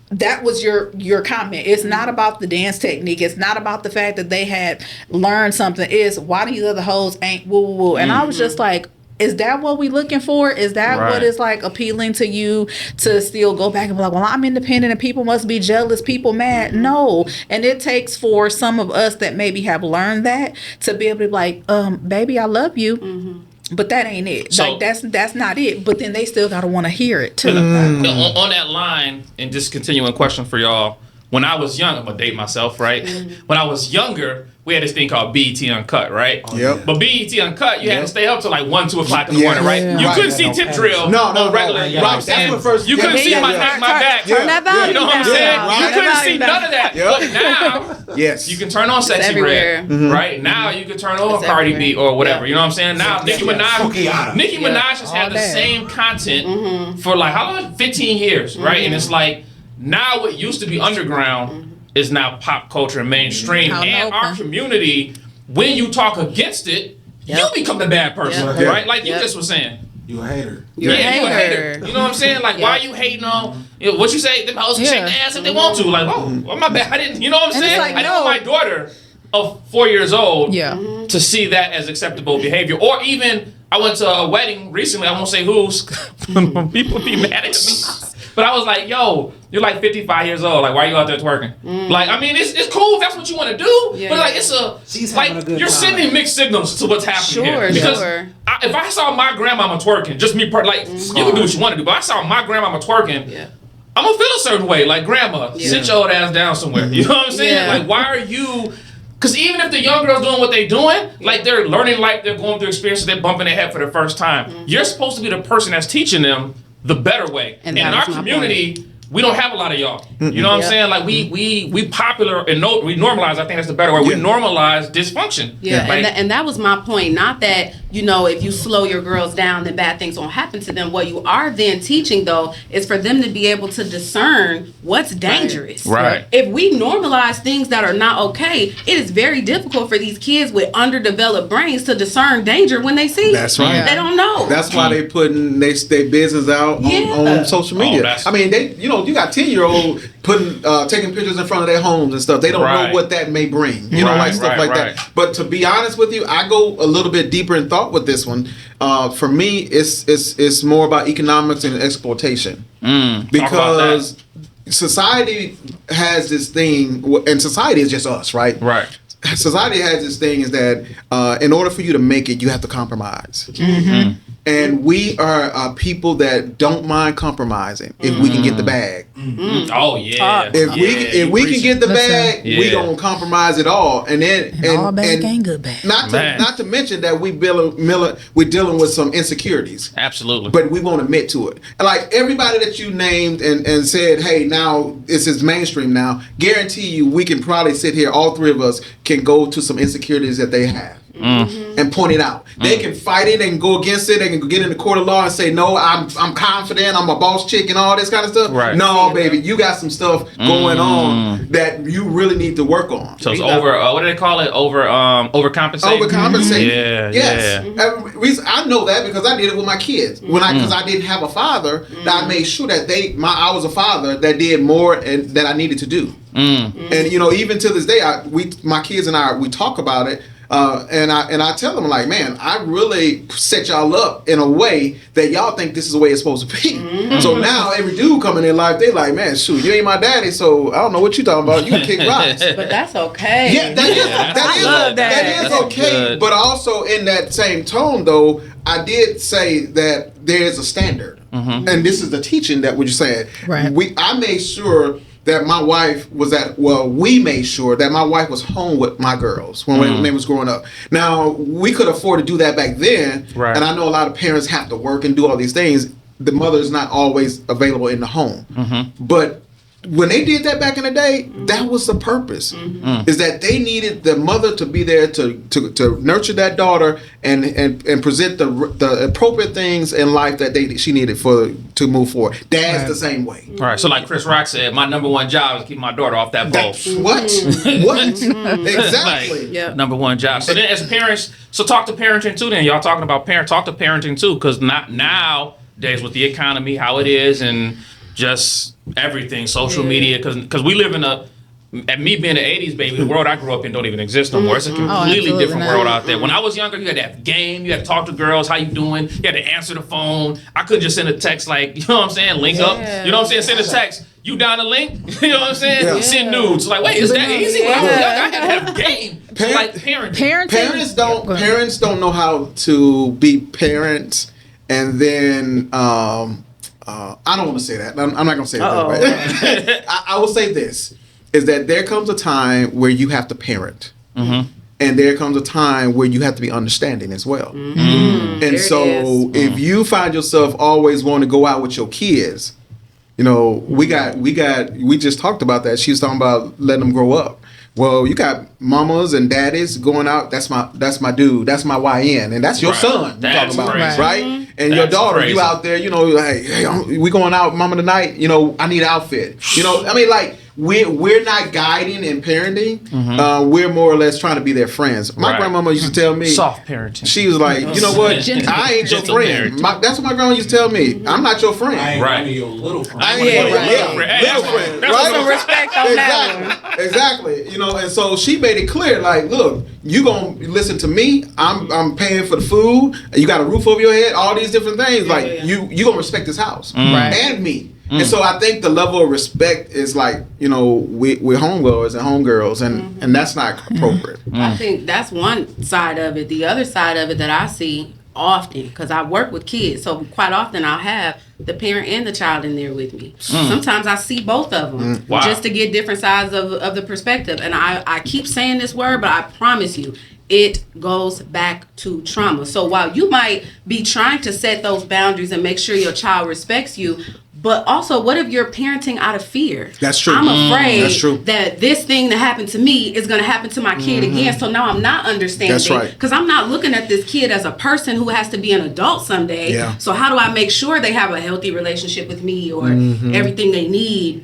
That was your comment. It's not about the dance technique. It's not about the fact that they had learned something. It's why these other hoes ain't woo-woo-woo. And I was just like, is that what we looking for? Is that what is like appealing to you to still go back and be like, well, I'm independent and people must be jealous, people mad? No. And it takes for some of us that maybe have learned that to be able to be like, baby, I love you. But that ain't it. So, like that's not it. But then they still gotta want to hear it too. On that line, and just continuing question for y'all, when I was young, I'm gonna date myself, right? When I was younger, we had this thing called BET Uncut, right? Yep. But BET Uncut, you had to stay up till like 1, 2 o'clock in the morning, right? Yeah. You Right. couldn't see tip drill No, on regular. You know what I'm Right. saying? That's what first- You couldn't yeah, see yeah, my yeah. neck, my back. Turn that volume You know what I'm down. saying? Right. You couldn't Turn see that none of that. Yep. But now, Yes. you can turn on Sexy everywhere. Red, right? Now you can turn on It's Cardi everywhere. B or whatever. Yeah. You know what I'm saying? Now Nicki Fukiata. Minaj has had the day. same content for like how long? 15 years, right? And it's like now what used to be underground is now pop culture and mainstream, Out and and our open. community. When you talk against it, you become the bad person, Yep. right? Like you Yep. just was saying. You a hater. You're a You a hater. hater. You know what I'm saying? Like, why are you hating on what you say? Them hoes can shake Yeah. their ass if they want to. Like, well, my bad. I didn't. You know what I'm And it's saying? like, I no. know my daughter of 4 years old Yeah. to see that as acceptable behavior, or even I went to a wedding recently. I won't say whose. People be mad at me. But I was like, yo, you're like 55 years old. Like, why are you out there twerking? Like, I mean, it's cool if that's what you want to do. Yeah. But like, it's She's like having a good you're time. sending mixed signals to what's happening Sure, here. Because sure. if I saw my grandmama twerking, just me, like, you can do what you want to do. But I saw my grandmama twerking. Yeah. I'm gonna feel a certain way. Like, grandma, sit your old ass down somewhere. You know what I'm saying? Yeah. Like, why are you? Because even if the young girls doing what they doing, like they're learning life, they're going through experiences, they're bumping their head for the first time. You're supposed to be the person that's teaching them the better way. And in that our was my community, we don't have a lot of y'all. You know what I'm Yep. saying? Like we popular and we normalize. I think that's the better word. We normalize dysfunction. Yeah, Like, and that was my point. Not that, you know, if you slow your girls down, then bad things won't happen to them. What you are then teaching, though, is for them to be able to discern what's dangerous. Right. If we normalize things that are not okay, it is very difficult for these kids with underdeveloped brains to discern danger when they see it. That's right. They don't know. That's why they putting their business out on social media. that's- I mean, you got 10-year-old putting taking pictures in front of their homes and stuff. They don't Right. know what that may bring. You know, Right, like stuff right, like right. that. But to be honest with you, I go a little bit deeper in thought with this one. For me, it's more about economics and exploitation because society has this thing, and society is just us, right? Right. Society has this thing is that in order for you to make it, you have to compromise. And we are people that don't mind compromising if we can get the bag. Oh yeah. If we can get the bag, we Yeah. gonna compromise it all. And then all bag ain't good bag. Not to mention that we're dealing with some insecurities. Absolutely. But we won't admit to it. And like everybody that you named and said, hey, now this is mainstream now, guarantee you we can probably sit here, all three of us can go to some insecurities that they have. And point it out. They can fight it and go against it. They can get in the court of law and say, no, I'm confident, I'm a boss chick and all this kind of stuff. Right. No, baby, you got some stuff going on that you really need to work on. So it's over. What do they call it? Overcompensating. Overcompensate. Yeah. Yes. Yeah. I know that because I did it with my kids. Because I didn't have a father, that I made sure that I was a father that did more and that I needed to do. And you know, even to this day, my kids and I, we talk about it. And I tell them, like, man, I really set y'all up in a way that y'all think this is the way it's supposed to be. So now every dude coming in life, they like, man, shoot, you ain't my daddy, so I don't know what you talking about. You can kick rocks. But that's okay. Yeah, that is okay. good. But also in that same tone, though, I did say that there is a standard, and this is the teaching that what you're saying. Right. I made sure that my wife we made sure that my wife was home with my girls when they was growing up. Now, we could afford to do that back then, Right. and I know a lot of parents have to work and do all these things. The mother is not always available in the home. But when they did that back in the day, that was the purpose. Is that they needed the mother to be there to nurture that daughter and present the appropriate things in life that she needed to move forward. Dad's the same way. All right. So like Chris Rock said, my number one job is keep my daughter off that boat. What? Exactly. Yeah. Number one job. So then as parents, so talk to parenting too then. Y'all talking about talk to parenting too, because not nowadays with the economy, how it is, and just everything, social media, because we live in me being an 80s baby, the world I grew up in don't even exist no more. It's a completely absolutely different not. world out there. When I was younger, you had to have game, you had to talk to girls, how you doing? You had to answer the phone. I couldn't just send a text like, you know what I'm saying, link up. You know what I'm saying? Send a text. You down the link? You know what I'm saying? Yeah. Send nudes. Like, wait, is that easy? When I was young, I had to have game. So like parenting. Parents don't know how to be parents, and then I don't want to say that. I'm not going to say it that way. I will say this. is that there comes a time where you have to parent. And there comes a time where you have to be understanding as well. And so if you find yourself always wanting to go out with your kids, you know, we just talked about that. She was talking about letting them grow up. Well, you got mamas and daddies going out. That's my dude. That's my YN, and that's your son. You're talking about, right? And your daughter, crazy. you out there. You know, like, hey, we going out, mama tonight. You know, I need an outfit. You know, I mean, like we're not guiding and parenting. We're more or less trying to be their friends. My grandmama used to tell me, soft parenting. She was like, you know what? I ain't your friend. That's what my grandma used to tell me. I'm not your friend. I ain't one of your little friends. I ain't little friend. Right? Some respect on that one. Exactly. You know, and so she made it clear, like, look, you gonna listen to me. I'm paying for the food. You got a roof over your head. All these different things. Like you gonna respect this house and me. And so I think the level of respect is like, you know, we're homegoers and homegirls, and that's not appropriate. I think that's one side of it. The other side of it that I see often, because I work with kids, so quite often I'll have the parent and the child in there with me. Sometimes I see both of them just to get different sides of the perspective. And I keep saying this word, but I promise you, it goes back to trauma. So while you might be trying to set those boundaries and make sure your child respects you, but also, what if you're parenting out of fear? That's true. I'm afraid That's true. that this thing that happened to me is going to happen to my kid again. So now I'm not understanding. That's right. Because I'm not looking at this kid as a person who has to be an adult someday. Yeah. So how do I make sure they have a healthy relationship with me or everything they need?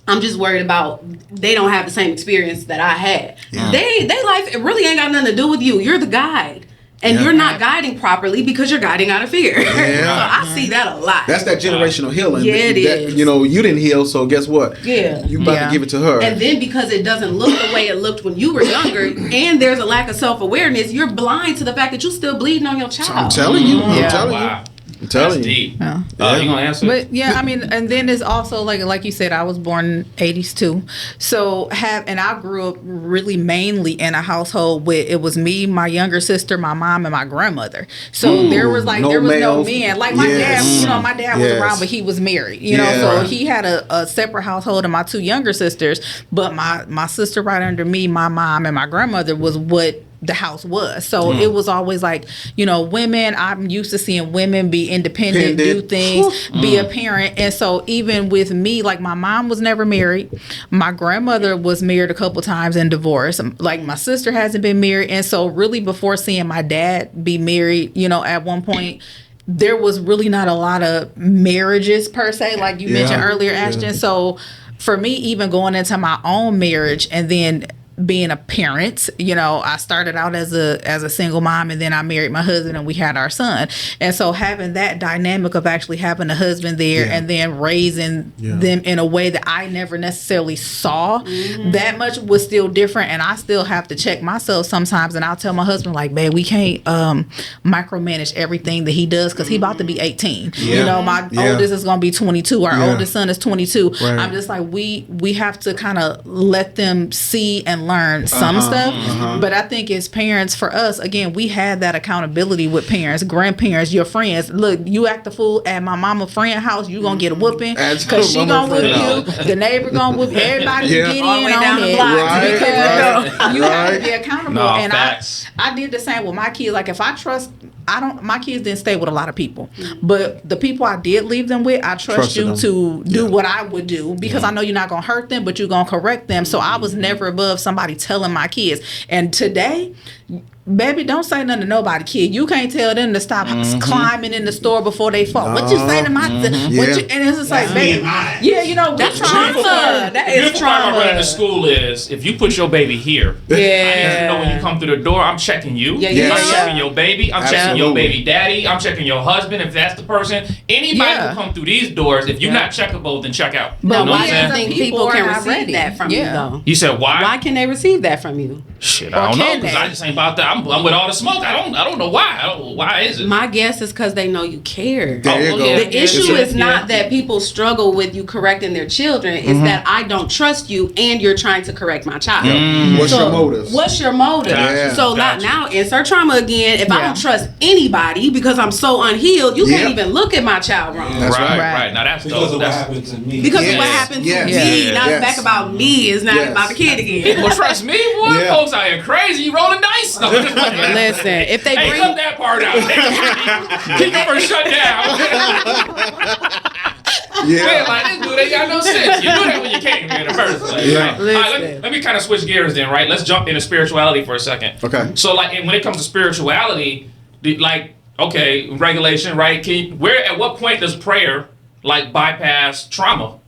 I'm just worried about they don't have the same experience that I had. Yeah. They life, it really ain't got nothing to do with you. You're the guide. And you're not guiding properly because you're guiding out of fear. So I see that a lot. That's that generational healing. Yeah, it is. You know, you didn't heal, so guess what? Yeah. You about to give it to her. And then because it doesn't look the way it looked when you were younger, and there's a lack of self-awareness, you're blind to the fact that you're still bleeding on your child. I'm telling you. I'm telling you. Wow. I'm telling That's you. deep. You gonna answer? But yeah, I mean, and then it's also like you said, I was born 80s too. So and I grew up really mainly in a household where it was me, my younger sister, my mom, and my grandmother. So there was no men. Like my dad, you know, my dad was around, but he was married. You know, so he had a separate household and my two younger sisters. But my sister right under me, my mom, and my grandmother was what the house was. So it was always like, you know, women, I'm used to seeing women be independent, do things, be a parent. And so even with me, like my mom was never married. My grandmother was married a couple times and divorced. Like my sister hasn't been married. And so really before seeing my dad be married, you know, at one point, there was really not a lot of marriages per se, like you mentioned earlier, Ashton. So for me, even going into my own marriage and then being a parent, you know, I started out as a single mom, and then I married my husband and we had our son. And so having that dynamic of actually having a husband there and then raising them in a way that I never necessarily saw that much was still different. And I still have to check myself sometimes, and I'll tell my husband, like, babe, we can't micromanage everything that he does because he about to be 18. You know, my oldest is going to be 22. Our oldest son is 22. Right. I'm just like, we have to kind of let them see and learn some stuff. But I think as parents, for us, again, we had that accountability with parents, grandparents, your friends. Look, you act the fool at my mama friend house, you gonna get a whooping because she gonna whoop you. The neighbor gonna whoop you. Everybody get in on it. Because you have to be accountable. And I did the same with my kids. Like if I trust, my kids didn't stay with a lot of people, but the people I did leave them with, I trust you to do what I would do because I know you're not gonna hurt them, but you're gonna correct them. So I was never above somebody telling my kids. And today, baby, don't say nothing to nobody, kid. You can't tell them to stop climbing in the store before they fall. What you say to my and it's just like, baby, you know, that's trauma. That is trauma. Running to school is if you put your baby here, I need to know when you come through the door, I'm checking you. I'm checking your baby. I'm checking your baby daddy. I'm checking your husband if that's the person. Anybody who come through these doors, if you're not checkable, then check out. But you know why do you think people can receive that from you though? You said why? Why can they receive that from you? Shit, I don't know, because I just ain't about that. I'm with all the smoke. I don't know why. Why is it? My guess is because they know you care. There you go. yeah. The issue is not that people struggle with you correcting their children. It's that I don't trust you and you're trying to correct my child. What's your motive? What's your motive? Yeah. So Gotcha. now insert trauma again. If I don't trust anybody because I'm so unhealed, you can't even look at my child wrong. That's right, right. right. Now that's Because dope. of what That's happened to me. Because of Yes. what happened to Yes. me. Yeah. Now Yes. it's back about me. It's not Yes. about the kid again. people trust me, boy. Yeah. Folks out here crazy. You rolling dice. No, just like, Listen, if they hey, bring cut that part out. Keep it first shut down. Man, like this dude ain't got no sense. You knew that when you came here in the first place. Yeah. Right? All right, let me kind of switch gears then, right? Let's jump into spirituality for a second. Okay. So, like, when it comes to spirituality, okay, regulation, right? At what point does prayer, like, bypass trauma?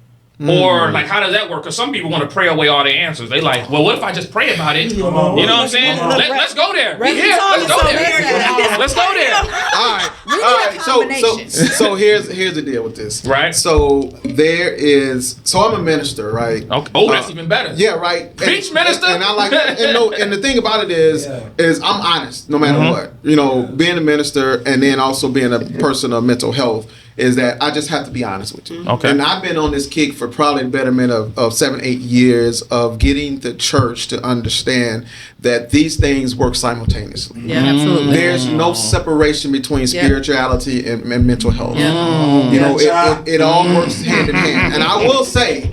Or, like, how does that work? Because some people want to pray away all their answers. They like, well, what if I just pray about it? You know what I'm saying? Let's go there. We here. Let's go there. Let's go there. All right. So here's the deal with this. Right. So I'm a minister, right? Okay. Oh, that's even better. Yeah, right. Preach, minister. And I like, and the thing about it is I'm honest, no matter what. You know, being a minister and then also being a person of mental health is that I just have to be honest with you. Okay. And I've been on this kick for probably the betterment of 7-8 years of getting the church to understand that these things work simultaneously. Yeah, absolutely. There's no separation between spirituality and mental health. Yeah. You know, it all works hand in hand. And I will say,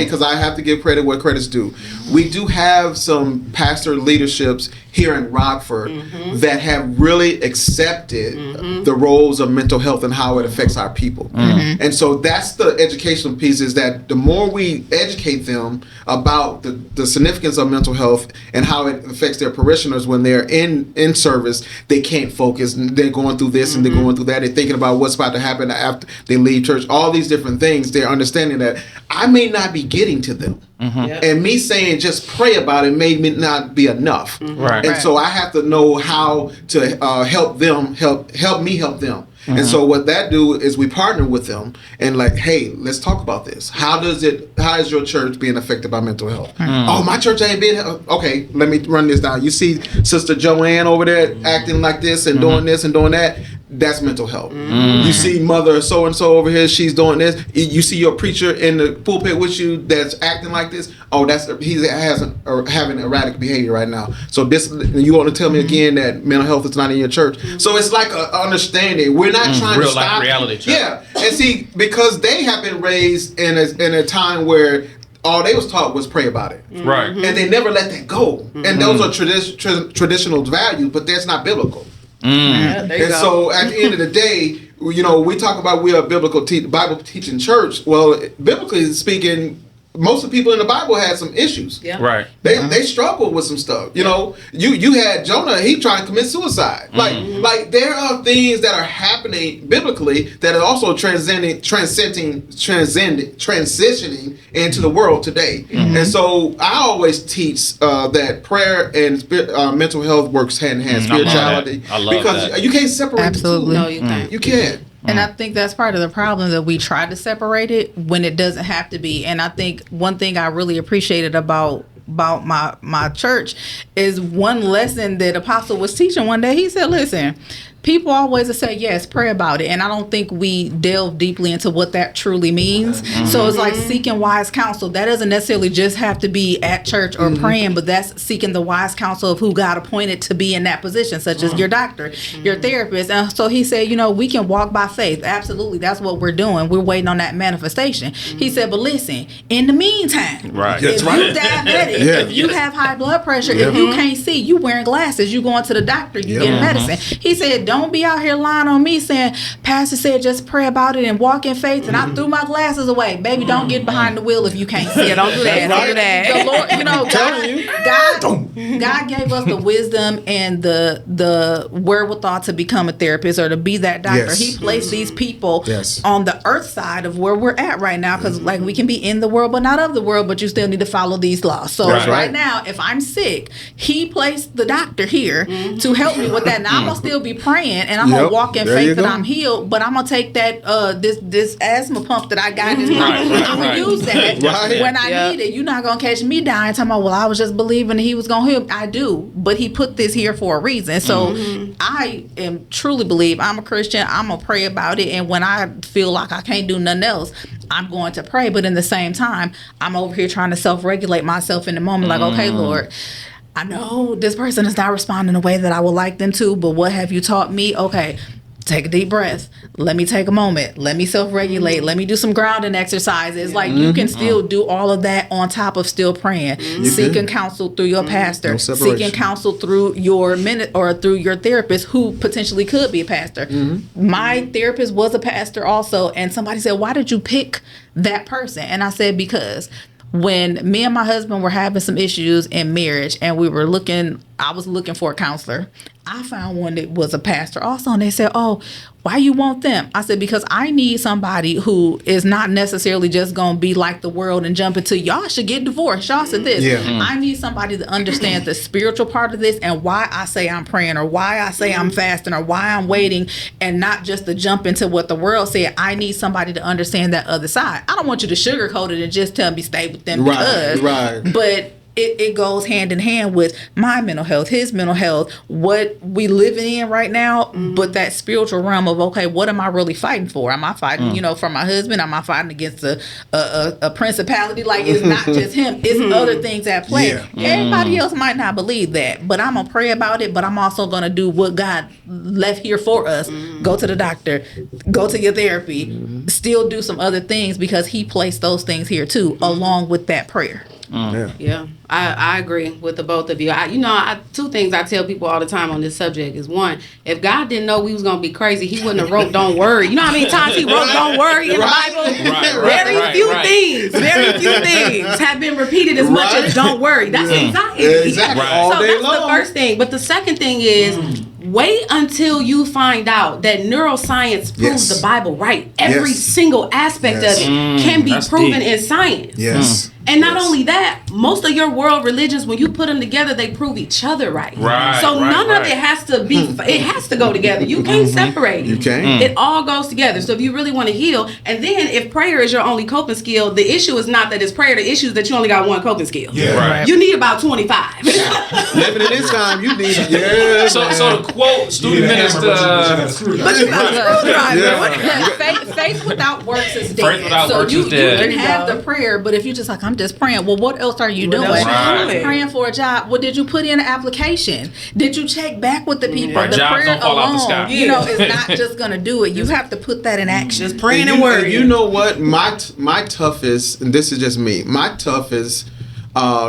because I have to give credit where credit's due, we do have some pastor leaderships here in Rockford that have really accepted the roles of mental health and how it affects our people. And so that's the educational piece, is that the more we educate them about the significance of mental health and how it affects their parishioners when they're in service, they can't focus. And they're going through this and they're going through that. They're thinking about what's about to happen after they leave church. All these different things. They're understanding that I may not be getting to them. And me saying just pray about it may not be enough. Right. And so I have to know how to help them, help me help them. And so what that do is we partner with them and like, hey, let's talk about this. How is your church being affected by mental health? Oh, my church ain't being. Okay, let me run this down. You see Sister Joanne over there acting like this and doing this and doing that. That's mental health. You see Mother so and so over here, she's doing this. You see your preacher in the pulpit with you that's acting like this. Oh, he's having erratic behavior right now. So this, you want to tell me again that mental health is not in your church? So it's like a understanding. We're not trying to stop. Real life reality check. Yeah, and see, because they have been raised in a time where all they was taught was pray about it. Right. And they never let that go. And those are traditional values, but that's not biblical. Yeah, there you And go. so at the end of the day, you know, we talk about we are a biblical Bible teaching church. Well, biblically speaking, most of the people in the Bible had some issues. Yeah. Right. They struggled with some stuff. You know, you had Jonah, he tried to commit suicide. Like there are things that are happening biblically that are also transitioning into the world today. And so I always teach that prayer and mental health works hand in hand, spirituality. I love because that. you can't separate Absolutely. the two. No, you can't. You can't. And I think that's part of the problem, that we try to separate it when it doesn't have to be. And I think one thing I really appreciated about my church is one lesson that Apostle was teaching one day. He said, listen, people always say, yes, pray about it. And I don't think we delve deeply into what that truly means. So it's like seeking wise counsel. That doesn't necessarily just have to be at church or praying, but that's seeking the wise counsel of who God appointed to be in that position, such as your doctor, your therapist. And so he said, you know, we can walk by faith. Absolutely. That's what we're doing. We're waiting on that manifestation. He said, but listen, in the meantime, Right. if you diabetic, if you have high blood pressure, if you can't see, you wearing glasses, you going to the doctor, you getting medicine. He said, don't be out here lying on me saying, Pastor said just pray about it and walk in faith, and I threw my glasses away. Baby, don't get behind the wheel if you can't see. Yeah, don't do that. Don't do that. The Lord, you know, God gave us the wisdom and the wherewithal to become a therapist or to be that doctor. Yes. He placed these people Yes. on the earth side of where we're at right now, because like we can be in the world but not of the world, but you still need to follow these laws. So right now, if I'm sick, he placed the doctor here to help me with that. Now I'm gonna still be praying and I'm gonna walk in There you faith that go. I'm healed, but I'm gonna take that this asthma pump that I got in my I'm gonna use that when I need it. You're not gonna catch me dying talking about, well, I was just believing he was gonna on him. I do, but he put this here for a reason. So I am truly believe I'm a Christian. I'm gonna pray about it, and when I feel like I can't do nothing else, I'm going to pray. But in the same time, I'm over here trying to self-regulate myself in the moment. Like, okay, Lord, I know this person is not responding the way that I would like them to, but what have you taught me? Okay, take a deep breath. Let me take a moment. Let me self-regulate. Let me do some grounding exercises. Like, you can still do all of that on top of still praying. Seeking counsel through your pastor. No separation. Seeking counsel through your through your therapist, who potentially could be a pastor. My therapist was a pastor also, and somebody said, why did you pick that person? And I said, because when me and my husband were having some issues in marriage and I was looking for a counselor, I found one that was a pastor also, and they said, oh, why you want them? I said, because I need somebody who is not necessarily just going to be like the world and jump into, y'all should get divorced. Y'all said this. I need somebody that understands the spiritual part of this and why I say I'm praying, or why I say I'm fasting, or why I'm waiting, and not just to jump into what the world said. I need somebody to understand that other side. I don't want you to sugarcoat it and just tell me stay with them because. But it goes hand in hand with my mental health, his mental health, what we living in right now, but that spiritual realm of, okay, what am I really fighting for? Am I fighting, for my husband? Am I fighting against a principality? Like, it's not just him, it's other things at play. Everybody else might not believe that, but I'm gonna pray about it, but I'm also gonna do what God left here for us. Go to the doctor, go to your therapy, still do some other things, because he placed those things here too, along with that prayer. Yeah, I agree with the both of you. Two things I tell people all the time on this subject is, one, if God didn't know we was going to be crazy, he wouldn't have wrote "Don't worry." You know how many times he wrote "Don't worry" in the Bible? Very few things have been repeated as much as "Don't worry." That's anxiety. Exactly. So that's the first thing. But the second thing is, wait until you find out that neuroscience proves the Bible right. Every single aspect of it can be proven in science. And not only that, most of your world religions, when you put them together, they prove each other right. So none of it has to be, it has to go together. You can't separate it. You can't. It all goes together. So if you really want to heal, and then if prayer is your only coping skill, the issue is not that it's prayer, the issue is that you only got one coping skill. You need about 25. Living in this time, you need So to quote student minister, But you got a faith without works is dead. Faith without so works you is dead. can have the prayer, but if you just like, I'm just praying, well, what else are you doing? Right. Praying for a job. Well, did you put in an application? Did you check back with the people? Right. The Jobs prayer don't fall out the sky. alone, is not just gonna do it. You have to put that in action. Just praying and worrying. You know what? My toughest, and this is just me, my toughest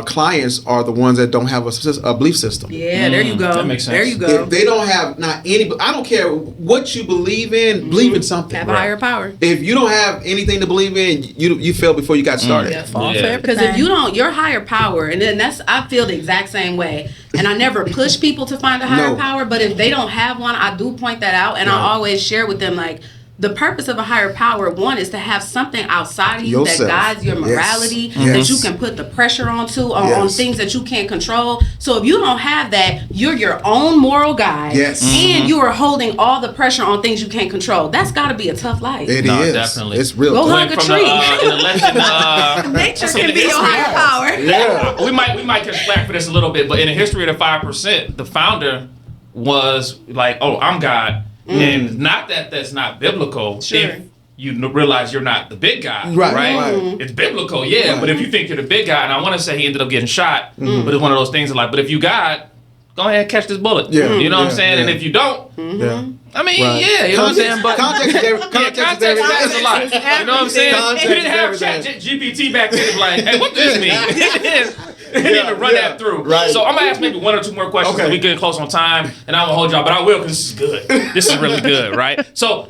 clients are the ones that don't have a belief system. Yeah, there you go. That makes sense. There you go. If they don't have I don't care what you believe in, believe in something. Have a higher power. If you don't have anything to believe in, you failed before you got started. Because if you don't, your higher power, and then I feel the exact same way. And I never push people to find a higher power, but if they don't have one, I do point that out, and I always share with them, like, the purpose of a higher power, one, is to have something outside of you that guides your morality, that you can put the pressure onto, on things that you can't control. So if you don't have that, you're your own moral guide, and you are holding all the pressure on things you can't control. That's got to be a tough life. It is. Definitely. It's real Go tough. hug a tree. Nature can be your higher power. Yeah. We might get flack for this a little bit, but in the history of the 5%, the founder was like, "Oh, I'm God." And not that that's not biblical. If you realize you're not the big guy, right? It's biblical, but if you think you're the big guy, and I want to say he ended up getting shot, but it's one of those things like, but if you God, go ahead and catch this bullet. You know what I'm saying? And if you don't, I mean, you know what I'm saying? But context matters a lot. You know what I'm saying? You didn't have GPT back then. It's like, hey, what does this mean? You need to run that through. So I'm gonna ask maybe one or two more questions. So we get close on time, and I won't hold y'all, but I will, because this is good. This is really good, right? So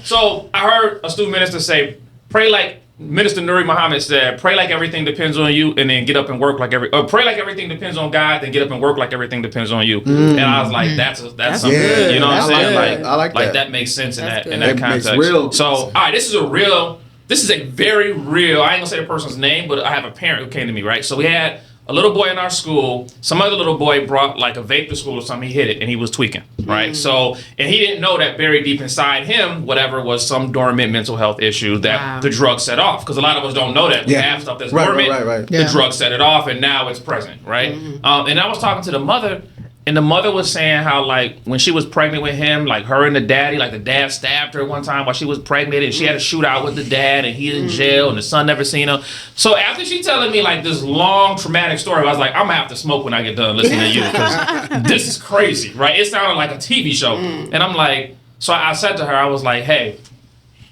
I heard a student minister say, pray like Minister Nuri Muhammad said, pray like everything depends on you, and then get up and work like pray like everything depends on God, then get up and work like everything depends on you. And I was like, that's something good. You know what I'm saying? I like that. That makes sense in that Makes context. real So all right, this is a very real, I ain't gonna say the person's name, but I have a parent who came to me, right? So we had a little boy in our school, some other little boy brought like a vape to school or something. He hit it and he was tweaking, right? So, and he didn't know that buried deep inside him, whatever was some dormant mental health issue that the drug set off. Because a lot of us don't know that. We have stuff that's dormant. The drug set it off and now it's present, right? And I was talking to the mother, and the mother was saying how, like, when she was pregnant with him, like, her and the daddy, like, the dad stabbed her one time while she was pregnant, and she had a shootout with the dad, and he's in jail, and the son never seen her. So after she telling me, like, this long, traumatic story, I was like, I'm gonna have to smoke when I get done listening to you, because this is crazy, right? It sounded like a TV show. And I'm like, so I said to her, I was like, hey,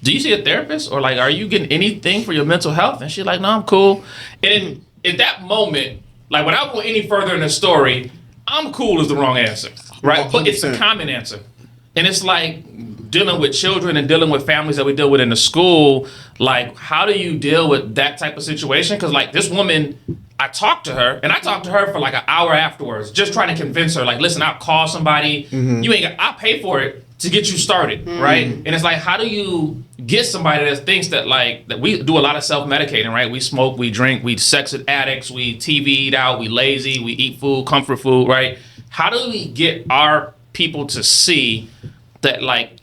do you see a therapist? Or, like, are you getting anything for your mental health? And she's like, no, I'm cool. And in that moment, like, without going any further in the story, I'm cool is the wrong answer, right? 100%. But it's a common answer. And it's like dealing with children and dealing with families that we deal with in the school. Like, how do you deal with that type of situation? Because, like, this woman, I talked to her for like an hour afterwards, just trying to convince her, like, listen, I'll call somebody. I'll pay for it to get you started, right? And it's like, how do you get somebody that thinks that, like, that we do a lot of self-medicating, right? We smoke, we drink, we sex addicts, we TV eat out, we lazy, we eat food, comfort food, right? How do we get our people to see that, like,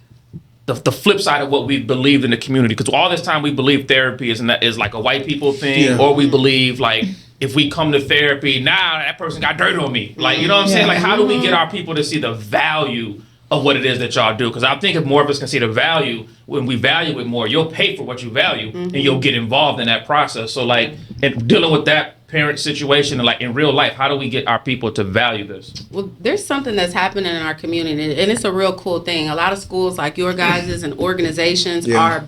the flip side of what we believed in the community? Because all this time we believe therapy is like a white people thing, or we believe, like, if we come to therapy, that person got dirt on me. Like, you know what I'm saying? Like, how do we get our people to see the value of what it is that y'all do? Because I think if more of us can see the value, when we value it more, you'll pay for what you value, and you'll get involved in that process. So, like, in dealing with that parent situation, and, like, in real life, how do we get our people to value this? Well, there's something that's happening in our community, and it's a real cool thing. A lot of schools, like your guys' and organizations, are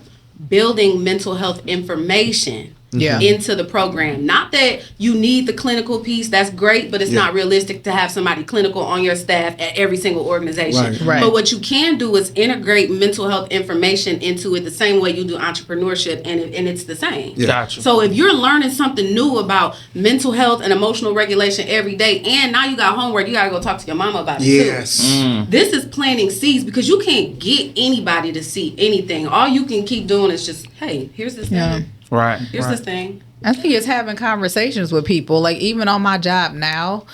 building mental health information into the program. Not that you need the clinical piece, that's great, but it's not realistic to have somebody clinical on your staff at every single organization. Right. But what you can do is integrate mental health information into it the same way you do entrepreneurship, and it's the same. Gotcha. So if you're learning something new about mental health and emotional regulation every day, and now you got homework, you gotta go talk to your mama about it too. This is planting seeds, because you can't get anybody to see anything. All you can keep doing is just, hey, here's this thing. Right. Here's this thing. I think it's having conversations with people. Like, even on my job now,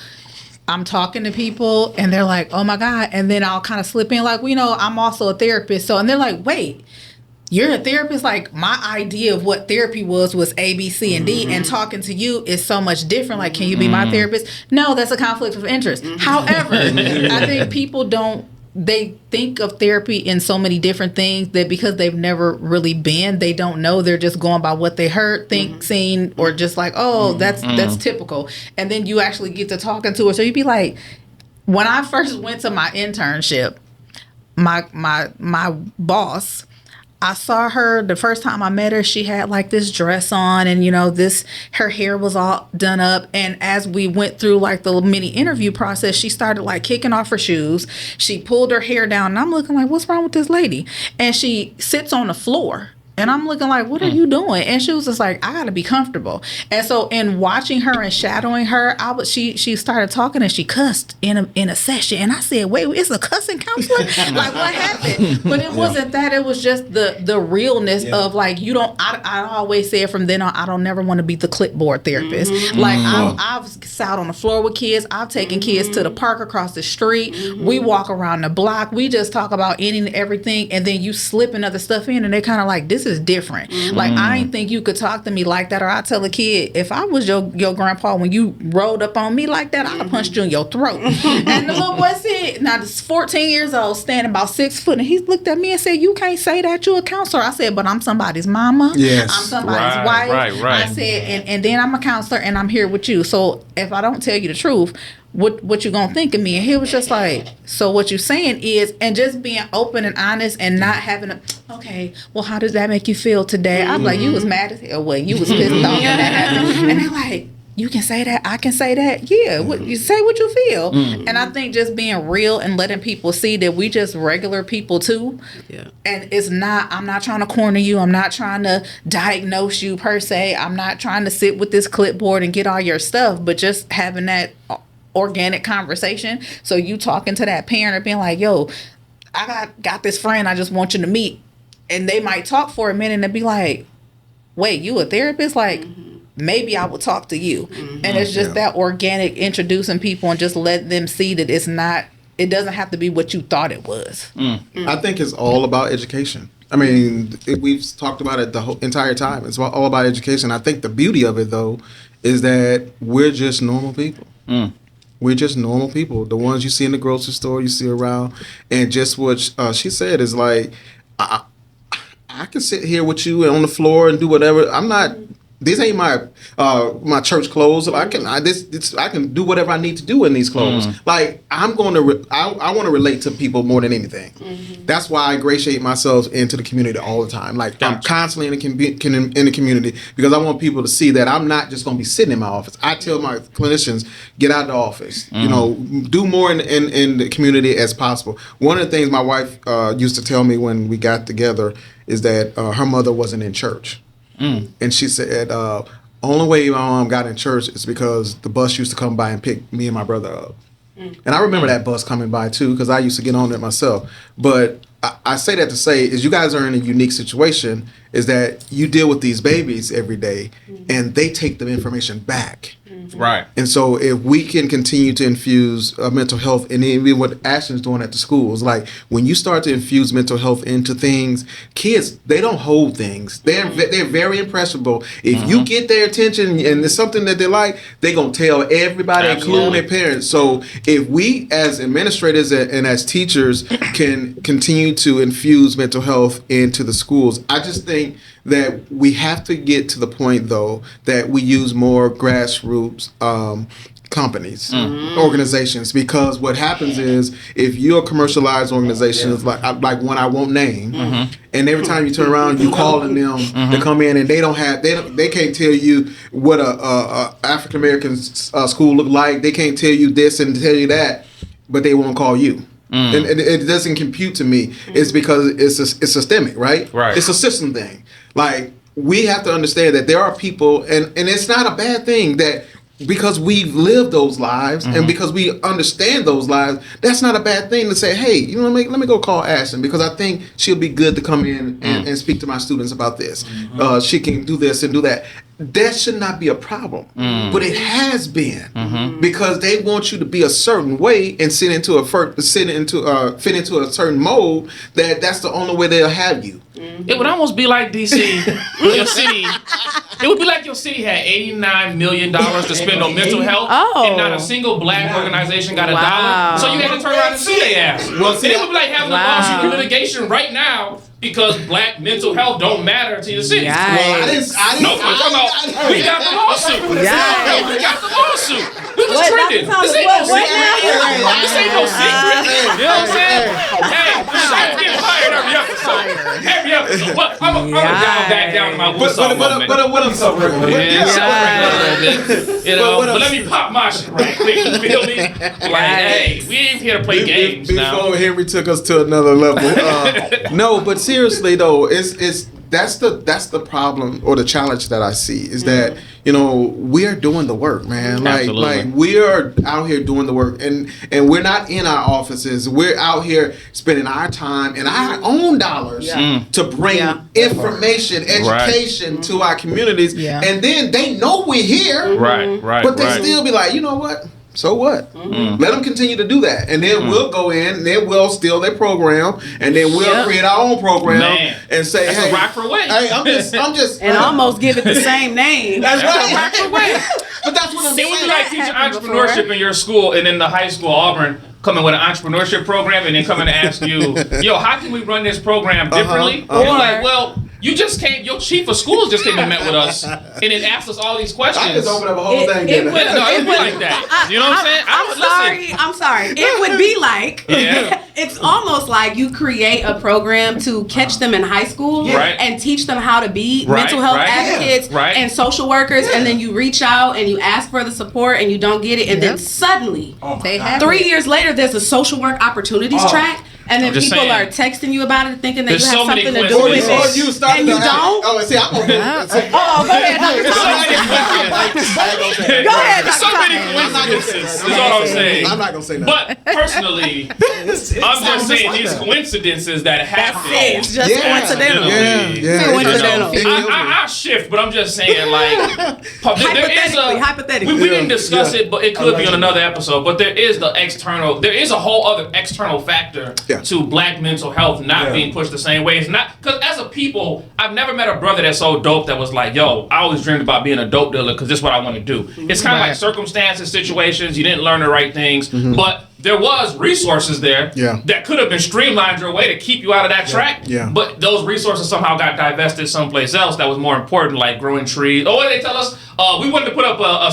I'm talking to people and they're like, oh my God. And then I'll kind of slip in, like, well, you know, I'm also a therapist. So, and they're like, wait, you're a therapist? Like, my idea of what therapy was A, B, C, and D, and talking to you is so much different. Like, can you be my therapist? No, that's a conflict of interest. However, I think people they think of therapy in so many different things that because they've never really been, they don't know. They're just going by what they heard, think, seen, or just like, oh, that's typical. And then you actually get to talking to her. So you'd be like, when I first went to my internship, my boss, I saw her the first time I met her. She had like this dress on, and, you know, her hair was all done up. And as we went through like the mini interview process, she started like kicking off her shoes. She pulled her hair down, and I'm looking like, what's wrong with this lady? And she sits on the floor. And I'm looking like, what are you doing? And she was just like, I got to be comfortable. And so in watching her and shadowing her, she started talking, and she cussed in a session. And I said, wait, it's a cussing counselor? Like, what happened? But it wasn't that. It was just the realness of, like, you don't, I always say from then on, I don't never want to be the clipboard therapist. Like, I've sat on the floor with kids. I've taken kids to the park across the street. We walk around the block. We just talk about any and everything. And then you slip another stuff in, and they kind of like, this is different. Like, I didn't think you could talk to me like that. Or I tell a kid, if I was your grandpa, when you rolled up on me like that, I'd have punched you in your throat. And the little boy said, now this 14 years old, standing about 6 foot, and he looked at me and said, you can't say that, you're a counselor. I said, but I'm somebody's mama. Yes. I'm somebody's wife. Right. I said, and then I'm a counselor, and I'm here with you. So if I don't tell you the truth, what you gonna think of me? And he was just like, so what you saying is, and just being open and honest, and not having okay, well, how does that make you feel today? I'm like, you was mad as hell. Well, you was pissed off when that happened. And they're like, you can say that, I can say that. Yeah, you say what you feel. And I think just being real and letting people see that we just regular people too. Yeah. And I'm not trying to corner you. I'm not trying to diagnose you per se. I'm not trying to sit with this clipboard and get all your stuff, but just having that organic conversation. So you talking to that parent or being like, yo, I got this friend I just want you to meet. And they might talk for a minute and be like, wait, you a therapist? Like, maybe I will talk to you. And it's just that organic introducing people and just let them see that it doesn't have to be what you thought it was. I think it's all about education. I mean, we've talked about it the whole entire time. It's all about education. I think the beauty of it, though, is that we're just normal people. We're just normal people. The ones you see in the grocery store, you see around. And just what she said is like, I can sit here with you on the floor and do whatever. I'm not... These ain't my church clothes. I can do whatever I need to do in these clothes. Like I'm going to I want to relate to people more than anything. That's why I ingratiate myself into the community all the time. Like I'm constantly in the community because I want people to see that I'm not just going to be sitting in my office. I tell my clinicians, get out of the office. You know, do more in the community as possible. One of the things my wife used to tell me when we got together is that her mother wasn't in church. And she said, only way my mom got in church is because the bus used to come by and pick me and my brother up. And I remember that bus coming by too, because I used to get on it myself. But I say that to say is you guys are in a unique situation is that you deal with these babies every day and they take the information back. Right. And so if we can continue to infuse mental health, and even what Ashton's doing at the schools, like when you start to infuse mental health into things, kids, they don't hold things. They're very impressionable. If you get their attention and it's something that they like, they're going to tell everybody, including their parents. So if we as administrators and as teachers can continue to infuse mental health into the schools, I just think that we have to get to the point, though, that we use more grassroots companies, organizations, because what happens is if you're a commercialized organization, like one I won't name, and every time you turn around, you calling them to come in, and they can't tell you what a African American school look like. They can't tell you this and tell you that, but they won't call you. And it doesn't compute to me. It's because it's systemic, right? Right. It's a system thing. Like we have to understand that there are people, and it's not a bad thing that because we've lived those lives and because we understand those lives, that's not a bad thing to say, hey, you know, let me go call Ashton because I think she'll be good to come in and speak to my students about this. She can do this and do that. That should not be a problem, but it has been because they want you to be a certain way and fit into a certain mold. That's the only way they'll have you. It would almost be like DC, your city. It would be like your city had $89 million to spend on mental health, and not a single black organization got a dollar. So you had to turn around and sue their ass. Well, it would be like having a lawsuit in litigation right now because black mental health don't matter to your city. Well, I didn't. We got the lawsuit. We got the lawsuit. We was trending. This ain't no secret. This ain't no secret. You know what I'm saying? Hey, I'm getting fired every episode. I'm gonna dial back down to my Woodstock moment. But what else up, You know, but let me pop my shit right quick. You feel me? Like, hey, we ain't here to play games now. Before Henry took us to another level. No, but seriously though, that's the problem or the challenge that I see is that, you know, we're doing the work, man. Like we are out here doing the work and we're not in our offices. We're out here spending our time and our own dollars to bring information, education to our communities. And then they know we're here. Right. But they still be like, you know what? So what? Let them continue to do that, and then we'll go in, and then we'll steal their program, and then we'll create our own program and say, that's "Hey, a Rockford way." Hey, I'm just, and almost give it the same name. That's right. Rockford way. But that's what I'm saying. It would be like teaching entrepreneurship in your school, and then the high school Auburn coming with an entrepreneurship program, and then coming to ask you, "Yo, how can we run this program differently?" And you're like, "Well, you just came. Your chief of schools just came and met with us, and then asked us all these questions." I just open up a whole thing. It would be like that. You know what I'm saying? I'm sorry. It would be like, it's almost like you create a program to catch them in high school and teach them how to be mental health advocates and social workers, and then you reach out and you ask for the support and you don't get it, and then suddenly, 3 years later, there's a social work opportunities track. And then I'm just people saying. are texting you about it, thinking that There's you have so many something to do coincidences. with Or it. you started And you to- don't? Oh, see, I'm okay. Oh, go ahead. There's so many coincidences. Go ahead, Dr. So many Thomas. coincidences. Is all I'm saying. I'm not gonna say nothing. But personally, I'm just saying these coincidences that happen. It's just Yeah. coincidental. Yeah. Coincidental. I shift, but I'm just saying, like, Hypothetically. we didn't discuss it, but it could be on another episode. But there is there is a whole other external factor to black mental health not being pushed the same way. It's not, because as a people, I've never met a brother that's so dope that was like, yo, I always dreamed about being a dope dealer because this is what I want to do. It's kind of like circumstances, situations, you didn't learn the right things, but there was resources there that could have been streamlined your way to keep you out of that track. But those resources somehow got divested someplace else that was more important, like growing trees. Oh, what did they tell us? We wanted to put up a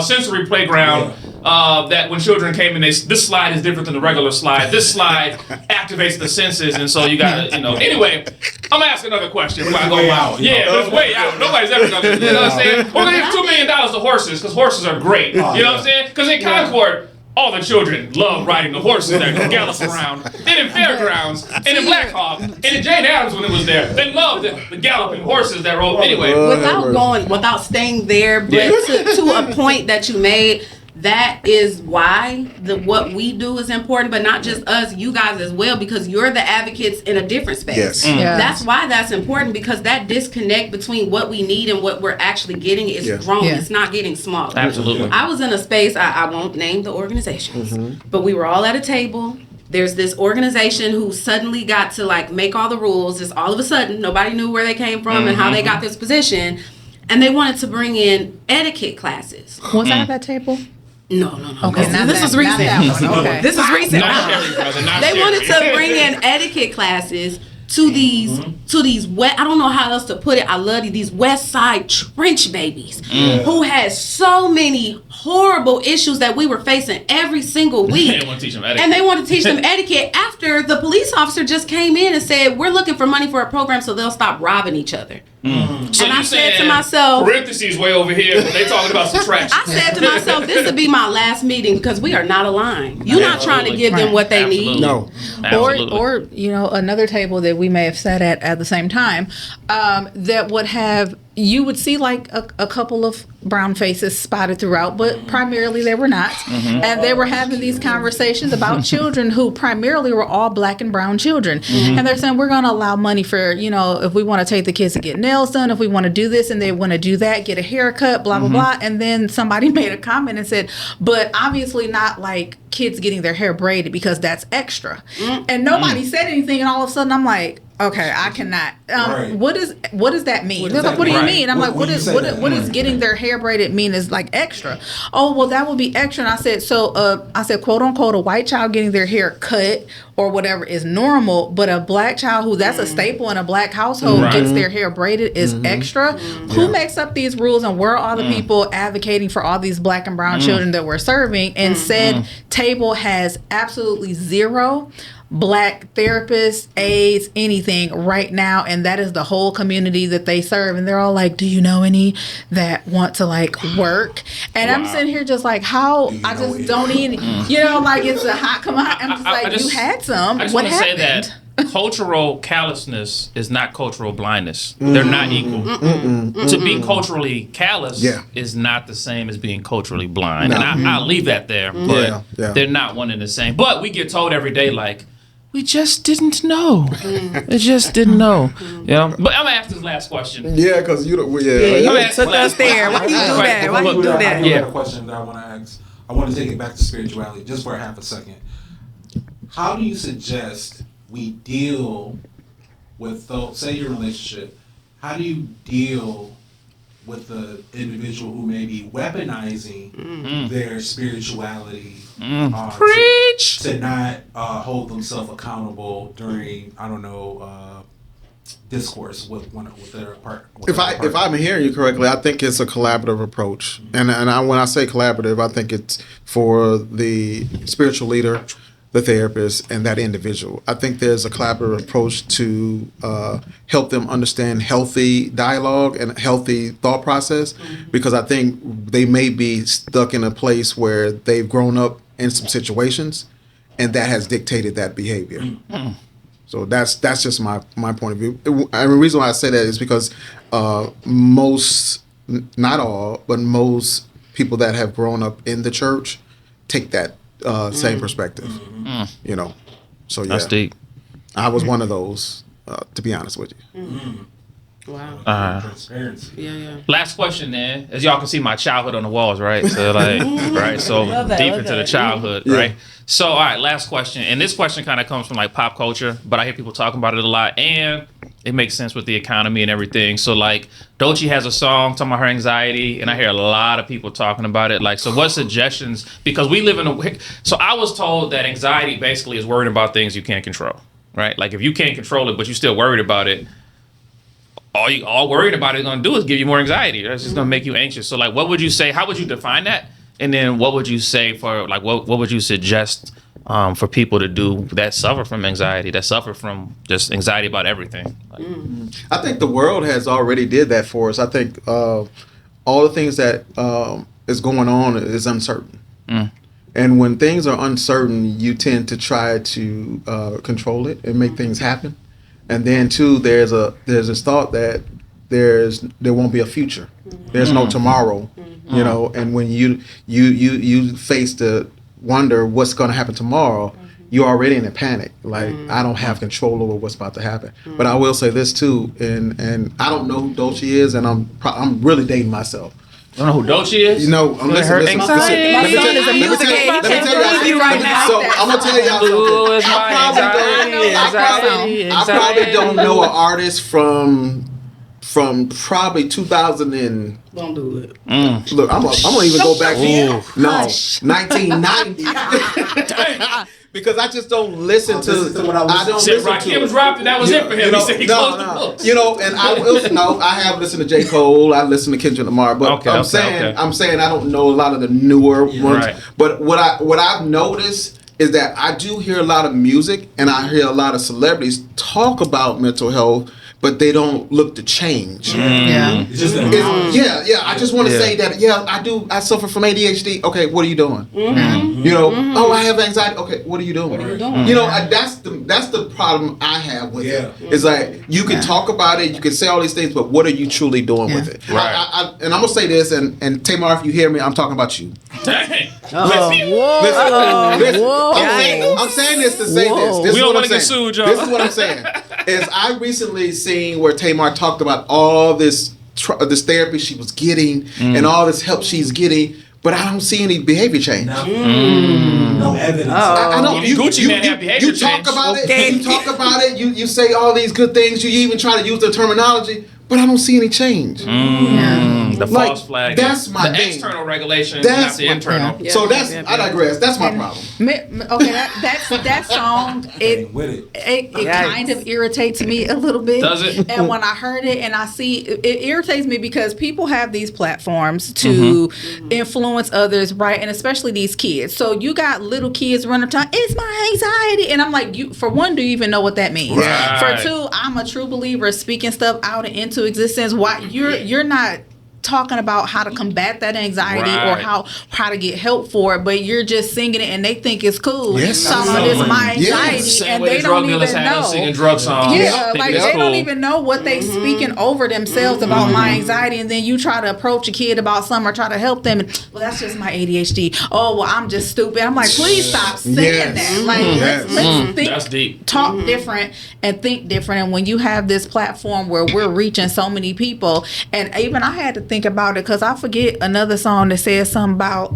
sensory playground that when children came in, this slide is different than the regular slide. This slide activates the senses, and so you gotta, Anyway, I'm gonna ask another question before I go out. Yeah, but it's way out. Nobody's ever gonna, you know what I'm saying? We're gonna give $2 million to horses because horses are great. You know what I'm saying? Because in Concord, all the children love riding the horses that gallop around. And in Fairgrounds, and in Black Hawk, and in Jane Addams when it was there. They loved the galloping horses that roll. Anyway. Without staying there, but to a point that you made, that is why what we do is important, but not just us, you guys as well, because you're the advocates in a different space. Yes. That's why that's important, because that disconnect between what we need and what we're actually getting is growing. It's not getting smaller. Absolutely. I was in a space, I won't name the organizations, but we were all at a table. There's this organization who suddenly got to like make all the rules. Just all of a sudden, nobody knew where they came from and how they got this position. And they wanted to bring in etiquette classes. Was I at that table? No. Okay, This is recent. Okay. This is recent. Not Sherry, brother, not They Sherry. wanted to bring in etiquette classes to these I don't know how else to put it. I love these West Side trench babies who had so many horrible issues that we were facing every single week. They want to teach them etiquette. And they want to teach them etiquette after the police officer just came in and said, we're looking for money for a program so they'll stop robbing each other. So and you I said saying to myself, parentheses way over here, but they talking about subtraction. I said to myself, this would be my last meeting because we are not aligned. You're not trying to give them what they need. No. Absolutely. Or another table that we may have sat at the same time that would have, you would see like a couple of brown faces spotted throughout, but primarily they were not. And they were having these conversations about children who primarily were all black and brown children. And they're saying, we're going to allow money for, if we want to take the kids to get nails done, if we want to do this and they want to do that, get a haircut, blah, blah, blah. And then somebody made a comment and said, but obviously not like kids getting their hair braided because that's extra. And nobody said anything. And all of a sudden I'm like, okay, I cannot. What does that mean? They're like, what do you mean? I'm like, what is getting their hair braided mean is like extra? Oh, well, that would be extra. And I said, quote unquote, a white child getting their hair cut or whatever is normal, but a black child who that's a staple in a black household gets their hair braided is extra. Who makes up these rules, and where are the people advocating for all these black and brown children that we're serving? And said table has absolutely zero black therapists, aides, anything right now, and that is the whole community that they serve. And they're all like, do you know any that want to like work? And I'm sitting here just like, how? I just don't need, like it's a hot come on. I'm just like, you had some. I just What want to say happened? that cultural callousness is not cultural blindness. They're not equal. To be culturally callous is not the same as being culturally blind. No. And I'll leave that there, but they're not one and the same. But we get told every day, like, we just didn't know. We just didn't know. But I'm going to ask this last question. Yeah, because you don't. You took us there. Why you do that? Why you do that? I have a question that I want to ask. I want to take it back to spirituality just for half a second. How do you suggest we deal with, say, your relationship? How do you deal with the individual who may be weaponizing their spirituality Preach! to not hold themselves accountable during, discourse with their partner? If I'm hearing you correctly, I think it's a collaborative approach, and when I say collaborative, I think it's for the spiritual leader, the therapist, and that individual. I think there's a collaborative approach to help them understand healthy dialogue and healthy thought process, because I think they may be stuck in a place where they've grown up in some situations and that has dictated that behavior. So that's just my point of view. And the reason why I say that is because most, not all, but most people that have grown up in the church take that same perspective. You know, so yeah, That's deep. I was one of those, to be honest with you. Wow. Transparency. Yeah. Last question then, as y'all can see my childhood on the walls, right? So like, right, so deep into the childhood, right? So all right, last question, and this question kind of comes from like pop culture, but I hear people talking about it a lot, and it makes sense with the economy and everything. So like, Doechii has a song talking about her anxiety, and I hear a lot of people talking about it. Like, so what suggestions? Because we live in a, so I was told that anxiety basically is worrying about things you can't control, right? Like if you can't control it, but you're still worried about it, all worried about it is going to do is give you more anxiety. That's just going to make you anxious. So like, what would you say? How would you define that? And then what would you say for like, what would you suggest for people to do that suffer from anxiety, that suffer from just anxiety about everything? Like, I think the world has already did that for us. I think all the things that is going on is uncertain. And when things are uncertain, you tend to try to control it and make things happen. And then too, there's this thought that there won't be a future. There's no tomorrow, you know. And when you face the wonder what's going to happen tomorrow, you're already in a panic. Like I don't have control over what's about to happen. But I will say this too, and I don't know who Doechii is, and I'm really dating myself. I don't know who Doechii is. You know, listen. My son is a music agent. So I'm gonna tell y'all something. I probably don't know an artist from probably 2000 and. Don't do it. Look, I'm gonna even go back to 1990. Because I just don't listen to what I don't Said listen Rakim to. dropped and that was it for him. He said he closed the books. You know, and I will know I have listened to J. Cole, I listen to Kendrick Lamar, but I'm saying I don't know a lot of the newer ones. Right. But what I've noticed is that I do hear a lot of music and I hear a lot of celebrities talk about mental health, but they don't look to change. Yeah. It's just I just want to say that. I suffer from ADHD. Okay, what are you doing? You know, oh, I have anxiety. Okay, what are you doing? You know, that's the problem I have with it. It's like you can talk about it, you can say all these things, but what are you truly doing with it? Right. And I'm gonna say this, and Tamar, if you hear me, I'm talking about you. Dang. Listen, I'm saying this to say this. This We is don't what want I'm to get saying. sued, y'all. This is what I'm saying. Is I recently seen where Tamar talked about all this therapy she was getting and all this help she's getting, but I don't see any behavior change. No evidence. I don't. Gucci Man have behavior you talk change. about it. You talk about it. You say all these good things. You even try to use the terminology, but I don't see any change. The Like, false flag. that's my the thing. external regulation, That's not the my internal. problem. So I digress. That's my problem. Okay, that song it kind of irritates me a little bit. Does it? And when I heard it and I see it irritates me because people have these platforms to influence others, right? And especially these kids. So you got little kids running around, it's my anxiety, and I'm like, you for one, do you even know what that means? Right. For two, I'm a true believer speaking stuff out and into existence. Why you're not talking about how to combat that anxiety or how to get help for it, but you're just singing it and they think it's cool. Yes. Talking about this my anxiety and they don't even know. Singing drug songs. Yeah, like they cool. don't even know what they speaking over themselves about my anxiety, and then you try to approach a kid about something or try to help them. And, well, that's just my ADHD. Oh, well, I'm just stupid. I'm like, please stop saying that. Like, let's think, That's deep. talk different and think different. And when you have this platform where we're reaching so many people, and even I had to think about it because I forget another song that says something about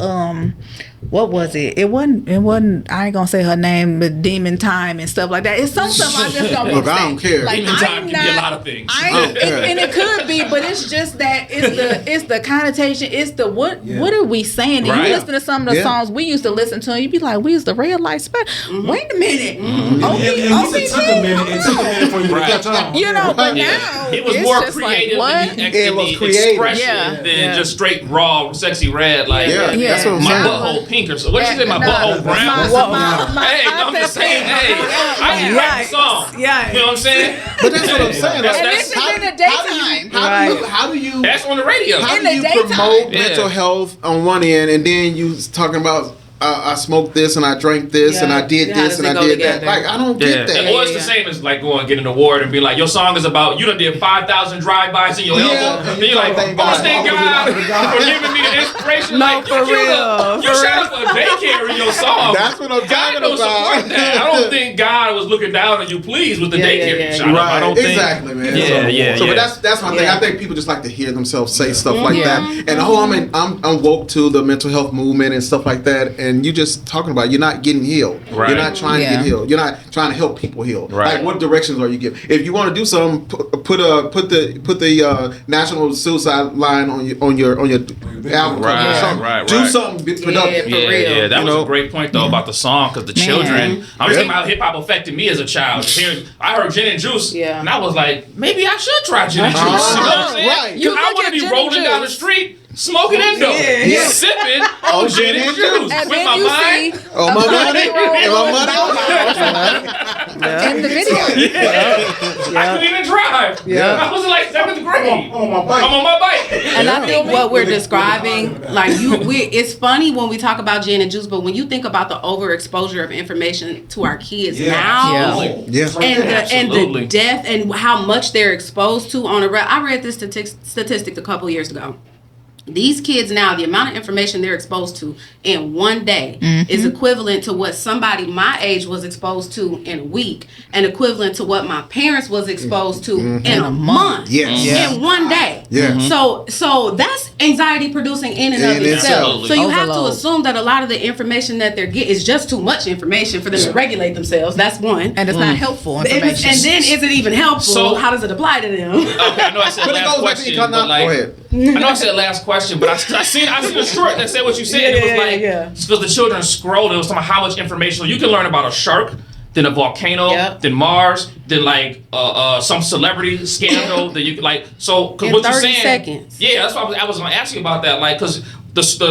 what was it? It wasn't. I ain't gonna say her name, but Demon Time and stuff like that. It's some stuff I just don't. Look, I don't care. Like, Demon Time can be a lot of things. and it could be, but it's just that it's the connotation. It's the what are we saying? And Right. you listen to some of the songs we used to listen to, and you'd be like, we used the red light spec. Wait a minute. It took a minute for you to catch on. You know, but now It was it's more just creative like, what? It was creative. expression than just straight raw, sexy red. Like That's what I'm my saying. butthole pink or so. What did you say? My butthole brown. Hey, I'm just saying. Hey, I didn't write the song. Yeah. You know what I'm saying? But that's what I'm saying. That's- And that's- this is in the daytime. How do you That's on the radio. how In do the you daytime. promote Yeah. mental health on one end and then you talking about I smoked this and I drank this and I did How this does and it I go did together? that. Like, I don't get that. Or it's the same as like going and getting an award and be like, your song is about, you done did 5,000 drive-bys in your elbow. And you're like, Thank oh, God. thank God for giving me the inspiration. No, like, for real. You shout out for daycare in your song. That's what I'm God talking don't about. support that. I don't think God was looking down on you, please, with the daycare you shot up. Right, I don't think. exactly, man. Yeah, So, yeah. but that's my thing. Yeah. I think people just like to hear themselves say stuff like that. And I'm woke to the mental health movement and stuff like that. And you just talking about you're not getting healed. Right. You're not trying to get healed. You're not trying to help people heal. Right. Like, what directions are you giving? If you want to do something, put the national suicide line on your album. Right. Do something productive. For real. Yeah, that was a great point though about the song because the children. I'm just thinking how hip hop affected me as a child. I heard Gin and Juice, and I was like, maybe I should try Gin and Juice. You know what I'm saying? Right. You I look want at to be Gin rolling and down the Juice. street. Smoking Endo, sipping on Gin and Juice And with then my you mind. see Oh, my money. In the video. I couldn't even drive. I was in like 7th grade. I'm on my bike. And I think what we're describing, like it's funny when we talk about gin and juice, but when you think about the overexposure of information to our kids now, and the depth and how much they're exposed to on I read this statistic a couple years ago. These kids now, the amount of information they're exposed to in one day is equivalent to what somebody my age was exposed to in a week, and equivalent to what my parents was exposed to in a month. In one day. So that's anxiety producing in and of itself. So you have to assume that a lot of the information that they're getting is just too much information for them to regulate themselves. That's one. And it's not helpful information. And then is it even helpful? So- how does it apply to them? Okay, I know I said But it last goes back to question, economic- but like, Go ahead. I know I said last question, but I seen a short that said what you said. It was like because the children scrolled. It was talking about how much information you can learn about a shark, then a volcano, then Mars, then like some celebrity scandal that you could like. So In what you're 30 saying? seconds. Yeah, that's why I was going to ask you about that. Like because.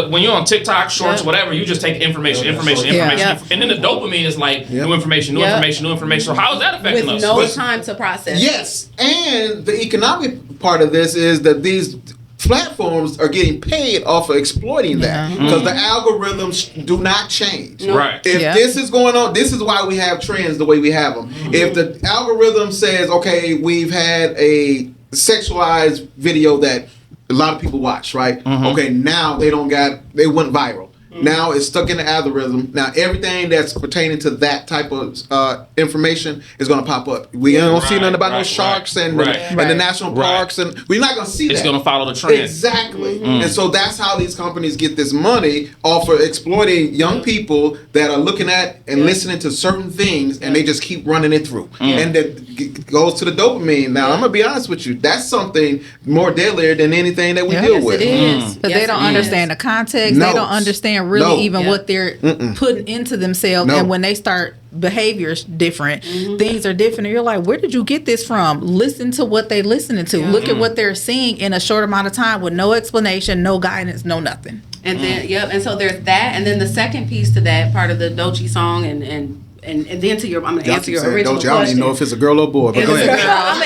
When you're on TikTok, shorts, whatever, you just take information, and then the dopamine is like new information. So how is that affecting With us? no time to process. Yes, and the economic part of this is that these platforms are getting paid off of exploiting that because the algorithms do not change. Right. If this is going on, this is why we have trends the way we have them. If the algorithm says, okay, we've had a sexualized video that a lot of people watch, right? Okay, now they went viral. Now it's stuck in the algorithm. Now everything that's pertaining to that type of information is going to pop up. We don't see nothing about no sharks and the national parks, and we're not going to see that. It's going to follow the trend. Exactly. And so that's how these companies get this money off of exploiting young people that are looking at and listening to certain things, and they just keep running it through. And that goes to the dopamine. Now, I'm going to be honest with you. That's something more deadlier than anything that we deal with. It is. Because they don't understand the context. No. They don't understand really even what they're putting into themselves. And when they start behaviors different, things are different. And you're like, where did you get this from? Listen to what they're listening to. Look at what they're seeing in a short amount of time with no explanation, no guidance, no nothing. And then and so there's that, and then the second piece to that part of the Doechii song, and then to your, I'm gonna answer your original question. I don't even know if it's a girl or boy, but go ahead. I'm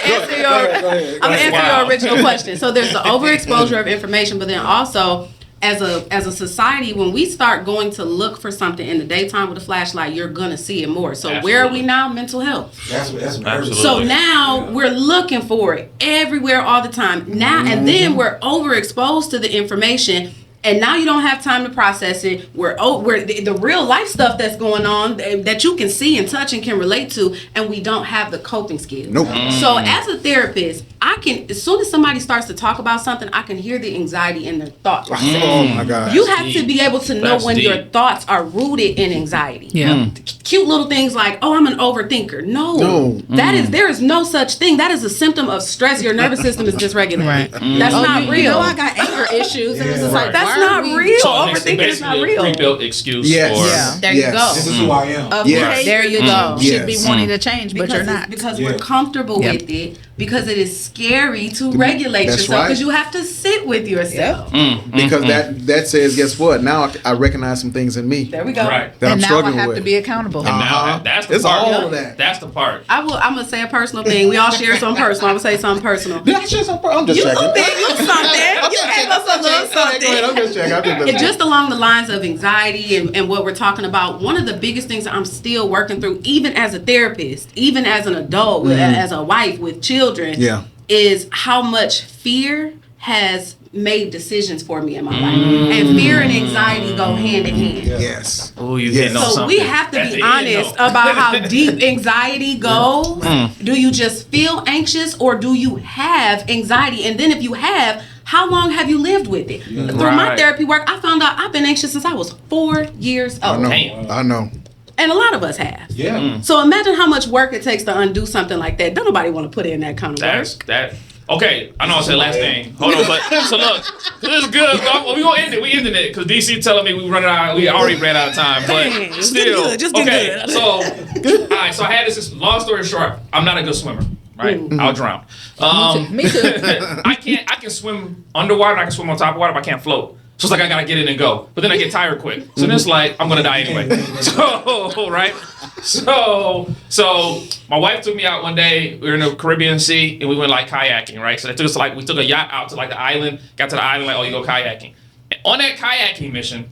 gonna answer your original question. So there's the overexposure of information, but then also as a society, when we start going to look for something in the daytime with a flashlight, you're gonna see it more. So where are we now? Mental health. That's Absolutely. So now we're looking for it everywhere all the time. Now and then we're overexposed to the information. And now you don't have time to process it. We're the real life stuff that's going on that you can see and touch and can relate to, and we don't have the coping skills. Nope. So as a therapist, I can, as soon as somebody starts to talk about something, I can hear the anxiety in their thought process. Oh my God. You have to be able to know when your thoughts are rooted in anxiety. Cute little things like, oh, I'm an overthinker. No. There is no such thing. That is a symptom of stress. Your nervous system is dysregulated. That's not real. You know, I got anger issues, and it's just like, that's not real. So Overthinking is not basically real. a pre-built excuse for... There you go. This is who I am. behavior There you go. should be wanting to change, but you're not. Because we're comfortable with it. because it is scary to regulate That's yourself because right. you have to sit with yourself. Because that says, guess what? Now I recognize some things in me There we go. Right. that I'm and now I struggling have with. to be accountable. Now, that's the It's part. all of that. That's the part. I'm gonna say a personal thing. We all share something personal. I'm gonna say something personal. Did I share something? I'm just You checking. little something. You gave us a little something. Go ahead, I'm just checking. And just along the lines of anxiety and what we're talking about, one of the biggest things that I'm still working through, even as a therapist, even as an adult, as a wife with children, is how much fear has made decisions for me in my life. And fear and anxiety go hand in hand. Yes. Oh, you Yes. hitting on So something. we have to At be the honest end, though. about how deep anxiety goes. Do you just feel anxious or do you have anxiety? And then if you have, how long have you lived with it? Through my Right. therapy work, I found out I've been anxious since I was 4 years I old. know. Damn. I know. And a lot of us have. Yeah. So imagine how much work it takes to undo something like that. Don't nobody want to put in that kind of That's work. that. Okay, I know I said last thing. Hold on, but so look, this is good. We gonna end it. We ending it because DC telling me we running out. We already ran out of time, but Dang, just still. get good, just get okay, good. so all right. So I had this. Long story short, I'm not a good swimmer. Right, I'll drown. Me too. I can swim underwater. I can swim on top of water, but I can't float. So it's like I gotta get in and go. But then I get tired quick. So then it's like I'm gonna die anyway. So right. So my wife took me out one day. We were in the Caribbean Sea and we went like kayaking, right? So they took us to we took a yacht out to like the island, got to the island, like, oh, you go kayaking. And on that kayaking mission,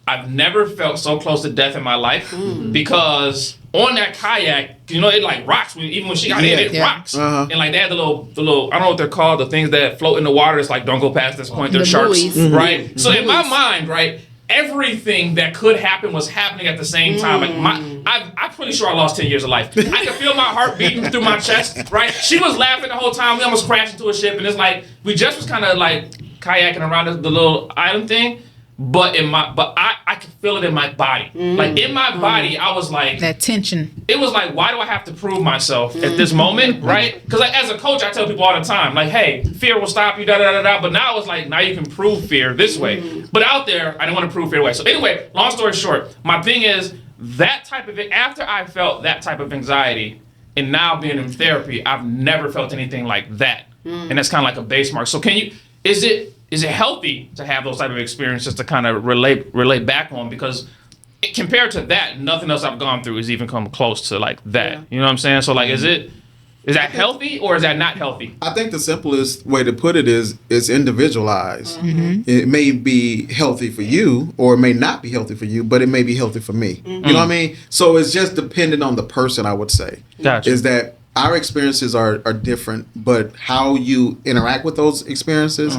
I've never felt so close to death in my life because on that kayak, you know, it like rocks. Even when she got in, it rocks. Uh-huh. And like they had the little, I don't know what they're called, the things that float in the water. It's like, don't go past this point. They're The sharks, buoys. right? So in my mind, right, everything that could happen was happening at the same time. Like I'm pretty sure I lost 10 years of life. I could feel my heart beating through my chest, right? She was laughing the whole time. We almost crashed into a ship, and it's like we just was kind of like kayaking around the little island thing. But I could feel it in my body. Like in my body, I was like That tension. it was like, why do I have to prove myself at this moment, right? Because like, as a coach, I tell people all the time, like, hey, fear will stop you, da da da da. But now it's like, now you can prove fear this way. But out there, I didn't want to prove fear away. So anyway, long story short, my thing is that type of after I felt that type of anxiety, and now being in therapy, I've never felt anything like that, and that's kind of like a base mark. So is it healthy to have those type of experiences to kind of relate back on? Because compared to that, nothing else I've gone through has even come close to like that. Yeah. You know what I'm saying? So like, is that healthy or is that not healthy? I think the simplest way to put it is individualized. It may be healthy for you or it may not be healthy for you, but it may be healthy for me. You know what I mean? So it's just dependent on the person, I would say. Gotcha. Is that our experiences are different, but how you interact with those experiences,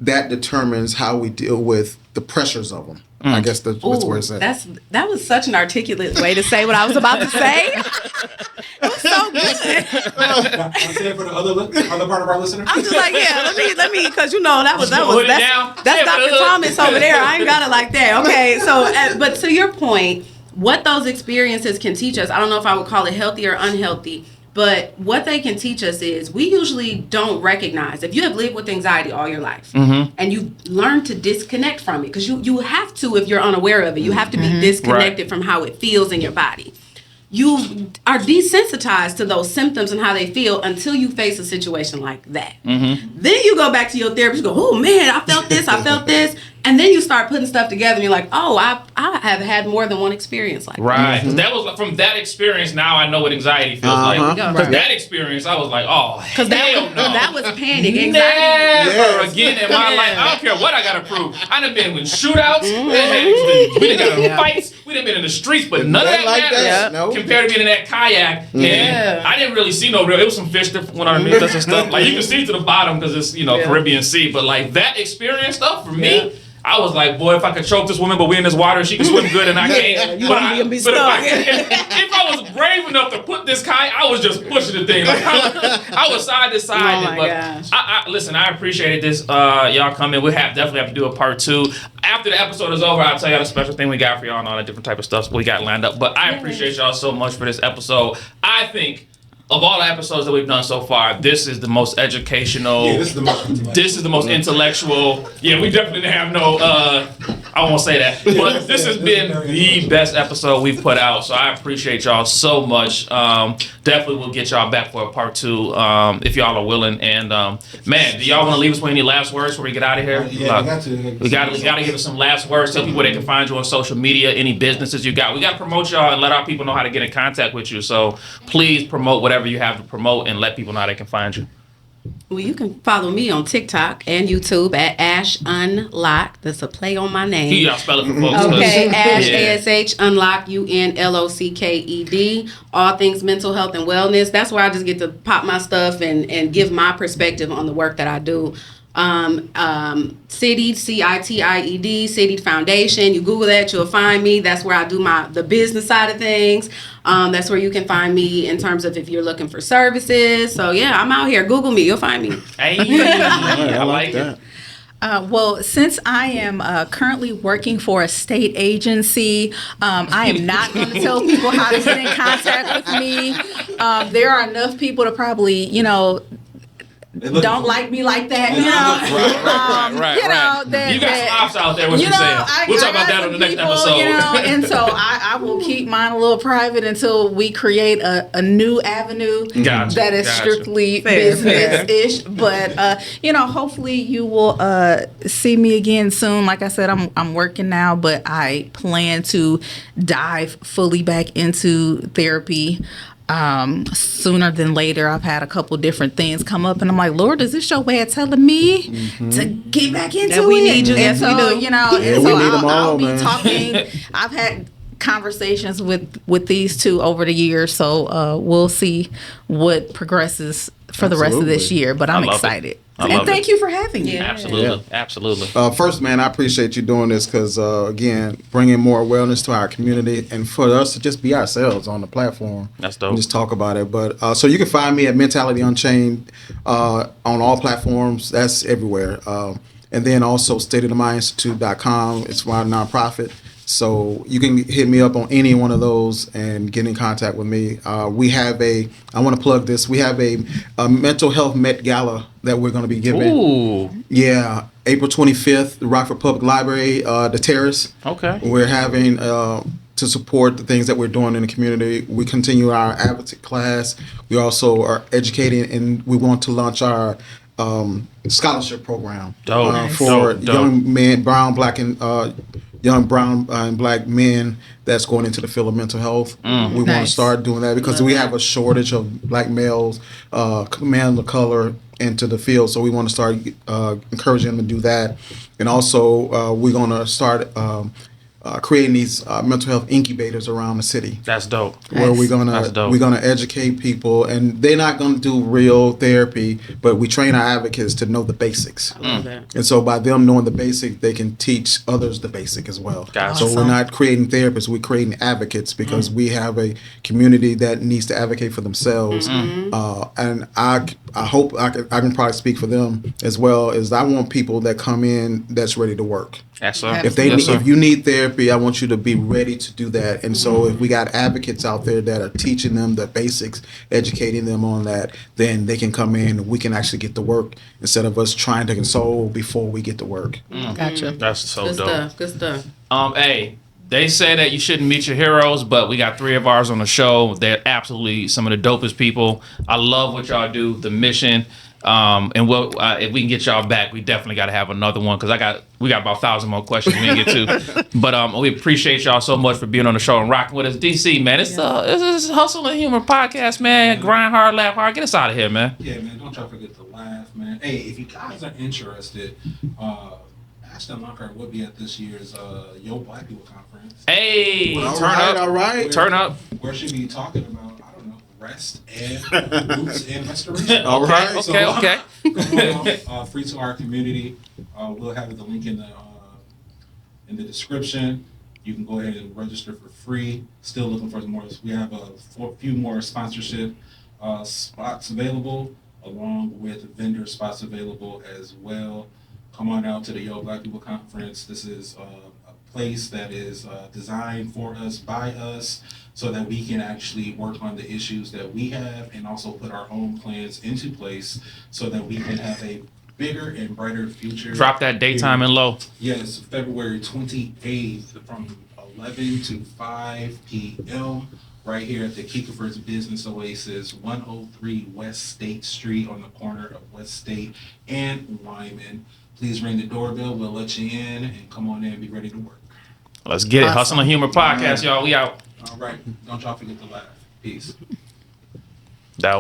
that determines how we deal with the pressures of them. I guess that's where it's at. That was such an articulate way to say what I was about to say. It was so good. I say it for the other part of our listeners. I'm just like, yeah, let me, because you know that's Put it down. Dr. Yeah, Thomas over there. I ain't got it like that. Okay, so but to your point, what those experiences can teach us, I don't know if I would call it healthy or unhealthy. But what they can teach us is we usually don't recognize if you have lived with anxiety all your life and you learn to disconnect from it, because you have to, if you're unaware of it, you have to be disconnected from how it feels in your body. You are desensitized to those symptoms and how they feel until you face a situation like that. Then you go back to your therapist, go, oh man, I felt this. And then you start putting stuff together and you're like, oh, I have had more than one experience like that. Right. That was from that experience. Now I know what anxiety feels like. Because that experience, I was like, oh, Because that was panic, anxiety. Never again in my life. I don't care what I got to prove. I done been with shootouts. We done got in fights. We done been in the streets, but none of that like matters that. No. compared to being in that kayak. And I didn't really see no real. It was some fish that went underneath us and stuff. Like you can see to the bottom because it's Caribbean Sea. But like that experience stuff for me. I was like, boy, if I could choke this woman, but we in this water, she can swim good and I can't. You but want me to be if stuck. if I was brave enough to put this kayak, I was just pushing the thing. Like I was side to side. Oh my gosh. Listen, I appreciated this. Y'all coming. We'll definitely have to do a part 2. After the episode is over, I'll tell y'all the special thing we got for y'all and all the different type of stuff we got lined up. But I appreciate y'all so much for this episode. I think of all the episodes that we've done so far, this is the most educational. Yeah, this is the most intellectual. This is the most intellectual. Yeah, we definitely didn't have no. I won't say that, but this has been the best episode we've put out. So I appreciate y'all so much. Definitely we'll get y'all back for a part 2 if y'all are willing. And man, do y'all want to leave us with any last words before we get out of here? Yeah, we got to. We got to give us some last words. Tell people where they can find you on social media. Any businesses you got. We got to promote y'all and let our people know how to get in contact with you. So please promote whatever you have to promote and let people know how they can find you. Well, you can follow me on TikTok and YouTube at Ash Unlock. That's a play on my name. Can y'all spell it for folks? Okay, Ash, Yeah. ASH, Unlock, UNLOCKED. All things mental health and wellness. That's where I just get to pop my stuff and give my perspective on the work that I do. Citied, CITIED, Citied Foundation. You Google that, you'll find me. That's where I do the business side of things. That's where you can find me in terms of if you're looking for services. So yeah, I'm out here. Google me, you'll find me. Hey, I like it. Well, since I am currently working for a state agency, I am not going to tell people how to get in contact with me. There are enough people to probably, don't like me like that, Right. You got some ops out there, what you saying? We'll talk about that on the next episode. And so I will keep mine a little private until we create a new avenue that is strictly business-ish. But, hopefully you will see me again soon. Like I said, I'm working now, but I plan to dive fully back into therapy sooner than later. I've had a couple different things come up, and I'm like, Lord, is this your way of telling me to get back into that we it? need you. And Yes, so, we do. and Yeah, so we need them all, I'll be man. talking. I've had conversations with these two over the years, so we'll see what progresses for the rest of this Absolutely. year. But I'm love it. excited. I And love thank it. you for having me. Absolutely. First, man, I appreciate you doing this because, again, bringing more awareness to our community and for us to just be ourselves on the platform. That's dope. And just talk about it. But so you can find me at Mentality Unchained on all platforms. That's everywhere. And then also stateofthemindinstitute.com. It's my nonprofit. So you can hit me up on any one of those and get in contact with me. We have I want to plug this, we have a mental health Met Gala that we're going to be giving. Ooh. Yeah, April 25th, the Rockford Public Library, the Terrace. Okay. We're having to support the things that we're doing in the community. We continue our advocate class. We also are educating, and we want to launch our scholarship program for young men, young brown and black men that's going into the field of mental health. We want to start doing that because we have a shortage of black males, men of color into the field. So we want to start encouraging them to do that. And also we're going to start creating these mental health incubators around the city. That's dope. Where we're That's dope. gonna educate people, and they're not gonna do real therapy, but we train our advocates to know the basics. I love that. And so by them knowing the basic, they can teach others the basic as well. Gotcha. So we're not creating therapists, we're creating advocates because we have a community that needs to advocate for themselves. And I hope I can probably speak for them as well. Is I want people that come in that's ready to work. Yes, sir. If you need therapy, I want you to be ready to do that. And so if we got advocates out there that are teaching them the basics, educating them on that, then they can come in and we can actually get to work instead of us trying to console before we get to work. Gotcha. That's so Good dope. stuff. Good stuff. Hey, they say that you shouldn't meet your heroes, but we got 3 of ours on the show. They're absolutely some of the dopest people. I love what y'all do, the mission. And if we can get y'all back, we definitely got to have another one because we got about 1,000 more questions we didn't get to. But we appreciate y'all so much for being on the show and rocking with us. DC, man, it's Hustle and Humor podcast, man. Grind hard, laugh hard. Get us out of here, man. Yeah, man, don't try to forget to laugh, man. Hey, if you guys are interested, Ashton Lockhart will be at this year's Yo Black People Conference. Hey, All turn right, up. all right. Turn up. Where should we be talking about, I don't know, rest and roots and restoration. All right. Okay. Free to our community. We'll have the link in the description. You can go ahead and register for free. Still looking for more. We have a few more sponsorship spots available, along with vendor spots available as well. Come on out to the Yo Black People Conference. This is a place that is designed for us, by us, so that we can actually work on the issues that we have and also put our own plans into place so that we can have a bigger and brighter future. Drop that daytime and low. Yes, February 28th from 11 to 5 p.m. right here at the Kiefer's Business Oasis, 103 West State Street on the corner of West State and Wyman. Please ring the doorbell. We'll let you in and come on in and be ready to work. Let's get it. Hustle and Humor Podcast, y'all. We out. All right. Don't y'all forget to laugh. Peace. That was